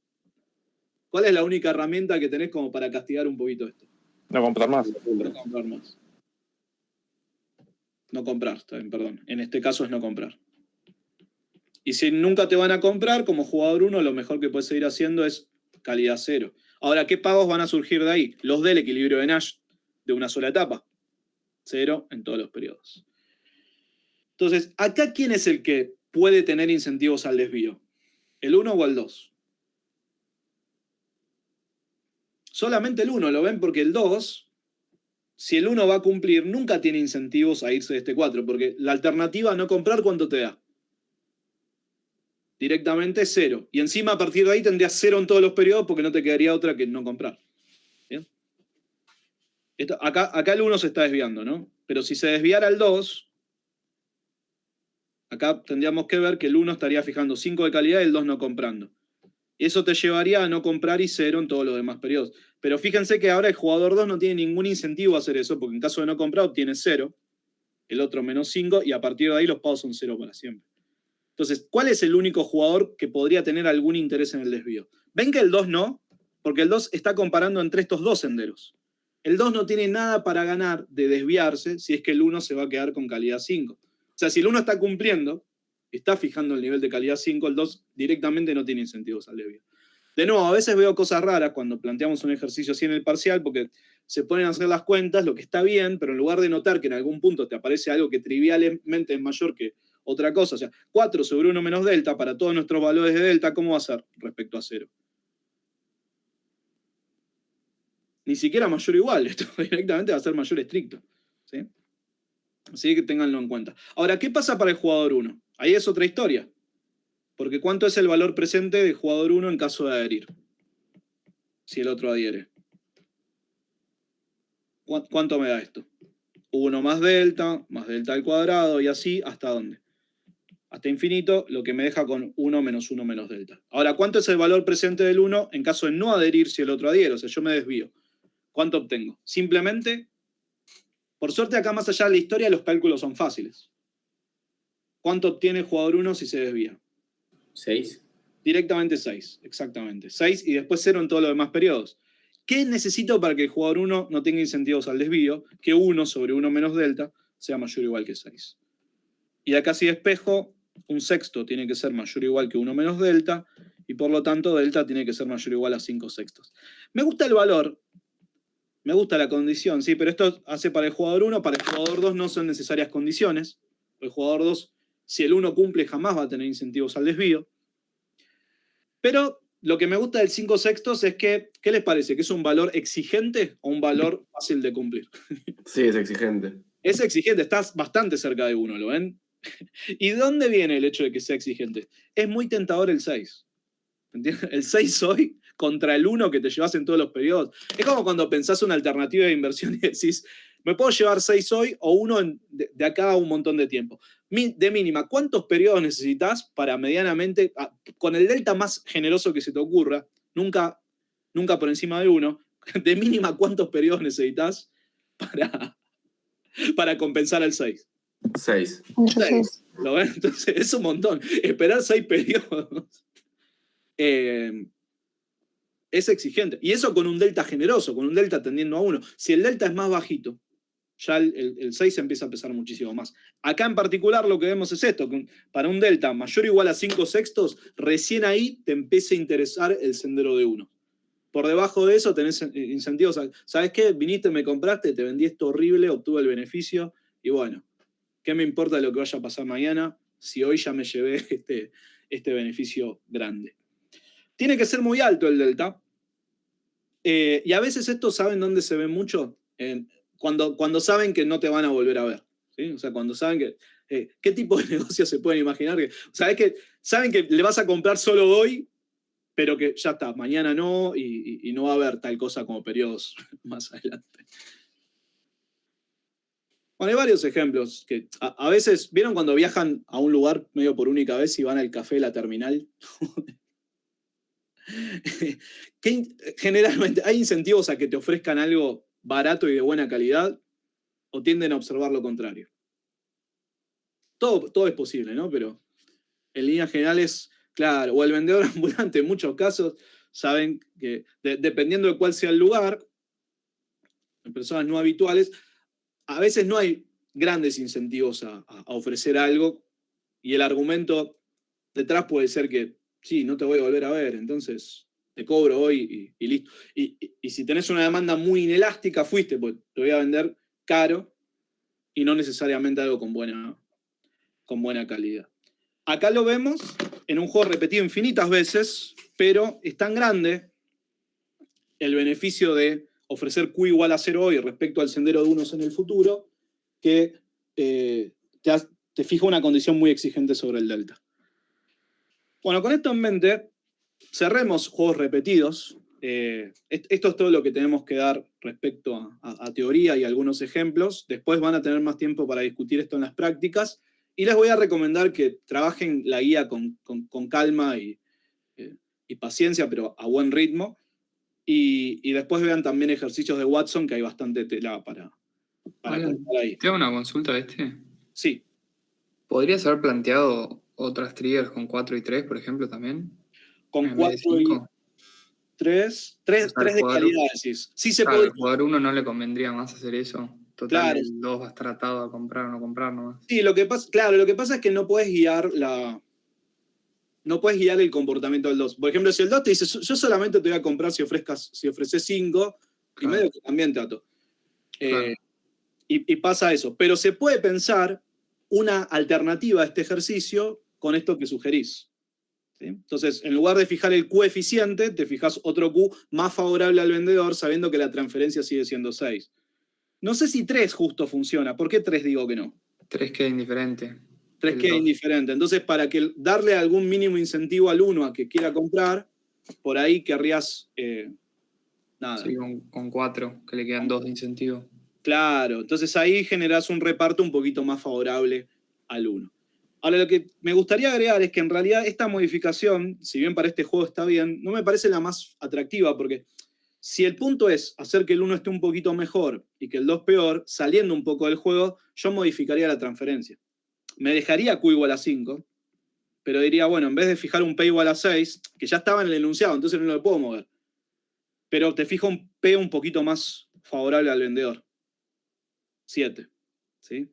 ¿Cuál es la única herramienta que tenés como para castigar un poquito esto? No comprar más. No comprar más. No comprar, está bien, perdón. En este caso es no comprar. Y si nunca te van a comprar, como jugador 1, lo mejor que puedes seguir haciendo es calidad 0. Ahora, ¿qué pagos van a surgir de ahí? Los del equilibrio de Nash de una sola etapa. 0 en todos los periodos. Entonces, ¿acá quién es el que puede tener incentivos al desvío? ¿El 1 o el 2? Solamente el 1, ¿lo ven? Porque el 2, si el 1 va a cumplir, nunca tiene incentivos a irse de este 4, porque la alternativa a no comprar, ¿cuánto te da? Directamente 0. Y encima a partir de ahí tendrías 0 en todos los periodos porque no te quedaría otra que no comprar. ¿Bien? Acá el 1 se está desviando, ¿no? Pero si se desviara el 2, acá tendríamos que ver que el 1 estaría fijando 5 de calidad y el 2 no comprando. Y eso te llevaría a no comprar y 0 en todos los demás periodos. Pero fíjense que ahora el jugador 2 no tiene ningún incentivo a hacer eso, porque en caso de no comprar obtiene 0, el otro menos 5, y a partir de ahí los pagos son 0 para siempre. Entonces, ¿cuál es el único jugador que podría tener algún interés en el desvío? ¿Ven que el 2 no? Porque el 2 está comparando entre estos dos senderos. El 2 no tiene nada para ganar de desviarse si es que el 1 se va a quedar con calidad 5. O sea, si el 1 está cumpliendo, está fijando el nivel de calidad 5, el 2 directamente no tiene incentivos al desvío. De nuevo, a veces veo cosas raras cuando planteamos un ejercicio así en el parcial, porque se ponen a hacer las cuentas, lo que está bien, pero en lugar de notar que en algún punto te aparece algo que trivialmente es mayor que otra cosa, o sea, 4 sobre 1 menos delta para todos nuestros valores de delta, ¿cómo va a ser respecto a 0? Ni siquiera mayor o igual, esto directamente va a ser mayor estricto. ¿Sí? Así que ténganlo en cuenta. Ahora, ¿qué pasa para el jugador 1? Ahí es otra historia. Porque ¿cuánto es el valor presente del jugador 1 en caso de adherir? Si el otro adhiere. ¿Cuánto me da esto? 1 más delta al cuadrado, y así, ¿hasta dónde? Hasta infinito, lo que me deja con 1 menos 1 menos delta. Ahora, ¿cuánto es el valor presente del 1 en caso de no adherir si el otro adhiere? O sea, yo me desvío. ¿Cuánto obtengo? Simplemente Por suerte, acá más allá de la historia, los cálculos son fáciles. ¿Cuánto obtiene el jugador 1 si se desvía? 6. Directamente 6, exactamente. 6 y después 0 en todos los demás periodos. ¿Qué necesito para que el jugador 1 no tenga incentivos al desvío? Que 1 sobre 1 menos delta sea mayor o igual que 6. Y acá si despejo, un sexto tiene que ser mayor o igual que 1 menos delta, y por lo tanto delta tiene que ser mayor o igual a 5 sextos. Me gusta el valor, me gusta la condición, sí, pero esto hace para el jugador 1, para el jugador 2 no son necesarias condiciones. El jugador 2, si el 1 cumple, jamás va a tener incentivos al desvío. Pero lo que me gusta del 5 sextos es que, ¿qué les parece? ¿Que es un valor exigente o un valor fácil de cumplir? Sí, es exigente. Es exigente, estás bastante cerca de 1, ¿lo ven? ¿Y de dónde viene el hecho de que sea exigente? Es muy tentador el 6. ¿Entiendes? El 6 hoy contra el 1 que te llevas en todos los periodos. Es como cuando pensás una alternativa de inversión y decís, me puedo llevar 6 hoy o 1 de acá a un montón de tiempo. De mínima, ¿cuántos periodos necesitas para medianamente, con el delta más generoso que se te ocurra, nunca por encima de 1, de mínima, ¿cuántos periodos necesitas para compensar al 6? 6. ¿Lo ven? Entonces es un montón. Esperar 6 periodos es exigente. Y eso con un delta generoso, con un delta tendiendo a 1. Si el delta es más bajito, ya el 6 empieza a pesar muchísimo más. Acá en particular lo que vemos es esto, que para un delta mayor o igual a 5 sextos, recién ahí te empieza a interesar el sendero de 1. Por debajo de eso tenés incentivos. ¿Sabes qué? Viniste, me compraste, te vendí esto horrible, obtuve el beneficio, y bueno, ¿qué me importa lo que vaya a pasar mañana si hoy ya me llevé este beneficio grande? Tiene que ser muy alto el delta. Y a veces esto, ¿saben dónde se ve mucho? Cuando saben que no te van a volver a ver. ¿Sí? O sea, cuando saben que... ¿qué tipo de negocio se pueden imaginar? ¿Sabes que saben que le vas a comprar solo hoy, pero que ya está, mañana no, y no va a haber tal cosa como periodos más adelante? Bueno, hay varios ejemplos. Que a veces, ¿vieron cuando viajan a un lugar medio por única vez y van al café de la terminal? Que generalmente hay incentivos a que te ofrezcan algo barato y de buena calidad, o tienden a observar lo contrario. Todo es posible, ¿no? Pero en líneas generales, claro, o el vendedor ambulante en muchos casos saben que dependiendo de cuál sea el lugar, en personas no habituales, a veces no hay grandes incentivos a ofrecer algo, y el argumento detrás puede ser que sí, no te voy a volver a ver, entonces te cobro hoy y listo. Y si tenés una demanda muy inelástica, fuiste, pues te voy a vender caro y no necesariamente algo con buena calidad. Acá lo vemos en un juego repetido infinitas veces, pero es tan grande el beneficio de ofrecer Q igual a 0 hoy respecto al sendero de unos en el futuro, que te fija una condición muy exigente sobre el delta. Bueno, con esto en mente, cerremos juegos repetidos. Esto es todo lo que tenemos que dar respecto a teoría y algunos ejemplos. Después van a tener más tiempo para discutir esto en las prácticas. Y les voy a recomendar que trabajen la guía con calma y paciencia, pero a buen ritmo. Y después vean también ejercicios de Watson, que hay bastante tela para contar ahí. ¿Te hago una consulta de este? Sí. ¿Podrías haber planteado otras triggers con 4 y 3, por ejemplo, también? Con 4 y 3 de calidad, decís. Sí se puede. Al jugador 1 no le convendría más hacer eso. Total, claro. El 2 va a estar atado a comprar o no comprar nomás. Sí, lo que pasa es que no puedes guiar el comportamiento del 2. Por ejemplo, si el 2 te dice, yo solamente te voy a comprar si ofreces 5, y medio que también te ato. Claro. Y pasa eso. Pero se puede pensar una alternativa a este ejercicio con esto que sugerís. ¿Sí? Entonces, en lugar de fijar el Q eficiente, te fijas otro Q más favorable al vendedor, sabiendo que la transferencia sigue siendo 6. No sé si 3 justo funciona. ¿Por qué 3 digo que no? 3 queda indiferente. 3 queda indiferente. Entonces, para darle algún mínimo incentivo al 1 a que quiera comprar, por ahí querrías nada. Sí, con 4, que le quedan 2 de incentivo. Claro, entonces ahí generás un reparto un poquito más favorable al 1. Ahora, lo que me gustaría agregar es que en realidad esta modificación, si bien para este juego está bien, no me parece la más atractiva, porque Si el punto es hacer que el 1 esté un poquito mejor y que el 2 peor, saliendo un poco del juego, yo modificaría la transferencia. Me dejaría Q igual a 5, pero diría, bueno, en vez de fijar un P igual a 6, que ya estaba en el enunciado, entonces no lo puedo mover, pero te fijo un P un poquito más favorable al vendedor. 7. ¿Sí?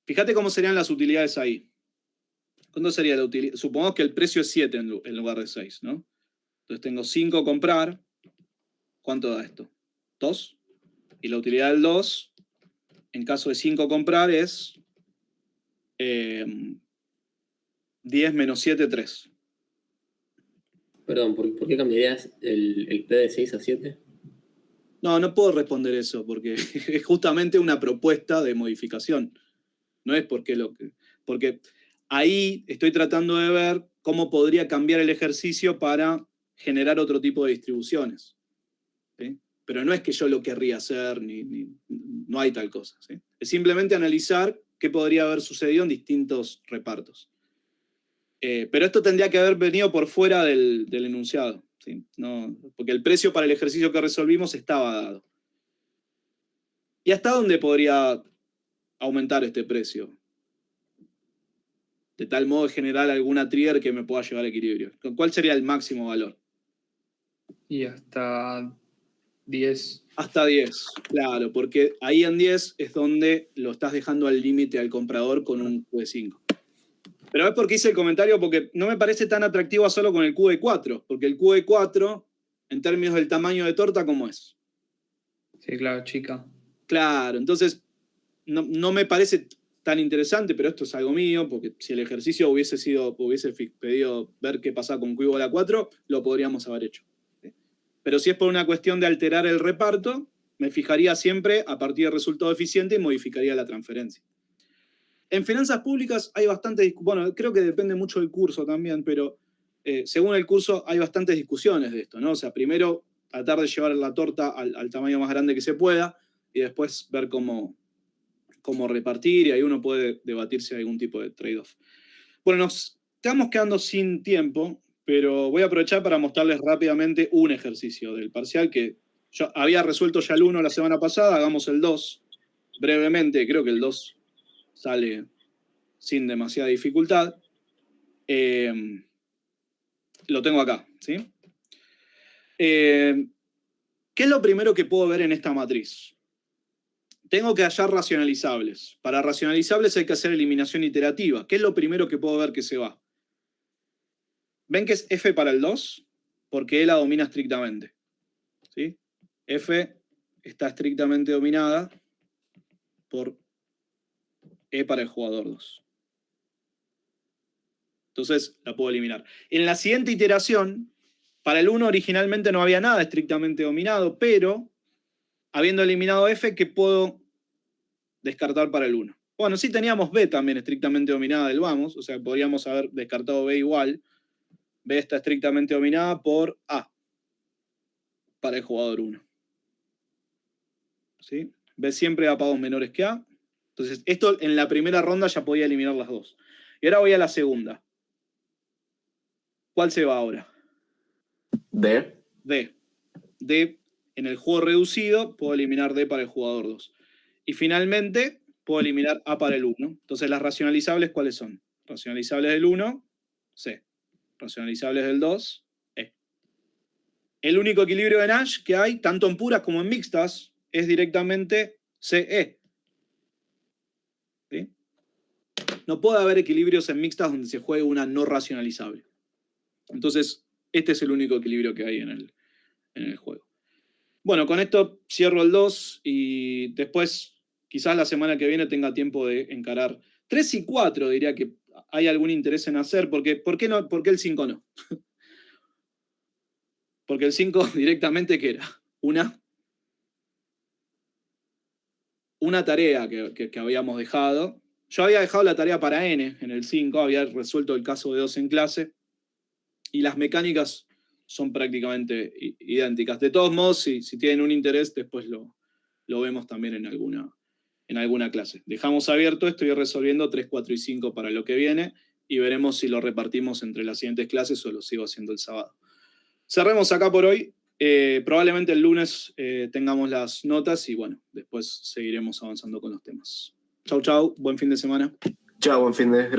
Fíjate cómo serían las utilidades ahí. ¿Cuánto sería la utilidad? Supongamos que el precio es 7 en lugar de 6, ¿no? Entonces tengo 5 comprar. ¿Cuánto da esto? 2. Y la utilidad del 2, en caso de 5 comprar, es 10 menos 7, 3. Perdón, ¿por qué cambiarías el P de 6 a 7? No puedo responder eso, porque es justamente una propuesta de modificación. No es porque ahí estoy tratando de ver cómo podría cambiar el ejercicio para generar otro tipo de distribuciones. ¿Sí? Pero no es que yo lo querría hacer, no hay tal cosa. ¿Sí? Es simplemente analizar qué podría haber sucedido en distintos repartos. Pero esto tendría que haber venido por fuera del enunciado. ¿Sí? No, porque el precio para el ejercicio que resolvimos estaba dado. ¿Y hasta dónde podría aumentar este precio? De tal modo de generar alguna trigger que me pueda llevar a equilibrio. ¿Cuál sería el máximo valor? Y hasta 10. Hasta 10, claro, porque ahí en 10 es donde lo estás dejando al límite al comprador con un Q de 5. Pero es porque hice el comentario, porque no me parece tan atractivo solo con el Q de 4, porque el Q de 4, en términos del tamaño de torta, ¿cómo es? Sí, claro, chica. Claro, entonces no me parece tan interesante, pero esto es algo mío, porque si el ejercicio hubiese pedido ver qué pasaba con Q igual a 4, lo podríamos haber hecho. Pero si es por una cuestión de alterar el reparto, me fijaría siempre a partir del resultado eficiente y modificaría la transferencia. En finanzas públicas hay bastantes, bueno, creo que depende mucho del curso también, pero según el curso hay bastantes discusiones de esto, ¿no? O sea, primero tratar de llevar la torta al tamaño más grande que se pueda y después ver cómo repartir, y ahí uno puede debatir si hay algún tipo de trade-off. Bueno, nos estamos quedando sin tiempo, pero voy a aprovechar para mostrarles rápidamente un ejercicio del parcial que yo había resuelto ya el 1 la semana pasada. Hagamos el 2 brevemente, creo que el 2 sale sin demasiada dificultad. Lo tengo acá, ¿sí? ¿Qué es lo primero que puedo ver en esta matriz? Tengo que hallar racionalizables. Para racionalizables hay que hacer eliminación iterativa. ¿Qué es lo primero que puedo ver que se va? ¿Ven que es F para el 2? Porque E la domina estrictamente. ¿Sí? F está estrictamente dominada por E para el jugador 2. Entonces la puedo eliminar. En la siguiente iteración, para el 1 originalmente no había nada estrictamente dominado, pero habiendo eliminado F, ¿qué puedo descartar para el 1? Bueno, sí teníamos B también estrictamente dominada del vamos, o sea, podríamos haber descartado B igual. B está estrictamente dominada por A para el jugador 1. ¿Sí? B siempre da pagos menores que A. Entonces, esto en la primera ronda ya podía eliminar las dos. Y ahora voy a la segunda. ¿Cuál se va ahora? D. D. D, en el juego reducido, puedo eliminar D para el jugador 2. Y finalmente, puedo eliminar A para el 1. Entonces, las racionalizables, ¿cuáles son? Racionalizables del 1, C. Racionalizables del 2, E. El único equilibrio de Nash que hay, tanto en puras como en mixtas, es directamente CE. ¿Sí? No puede haber equilibrios en mixtas donde se juegue una no racionalizable. Entonces, este es el único equilibrio que hay en el juego. Bueno, con esto cierro el 2 y después, quizás la semana que viene tenga tiempo de encarar 3 y 4, diría que hay algún interés en hacer, porque ¿por qué el 5 no? Porque el 5 directamente, ¿qué era? Una tarea que habíamos dejado. Yo había dejado la tarea para N en el 5, había resuelto el caso de 2 en clase, y las mecánicas son prácticamente idénticas. De todos modos, si tienen un interés, después lo vemos también en alguna clase. Dejamos abierto esto y resolviendo 3, 4 y 5 para lo que viene, y veremos si lo repartimos entre las siguientes clases o lo sigo haciendo el sábado. Cerremos acá por hoy. Probablemente el lunes tengamos las notas y bueno, después seguiremos avanzando con los temas. Chau, chau, buen fin de semana. Chao, buen fin de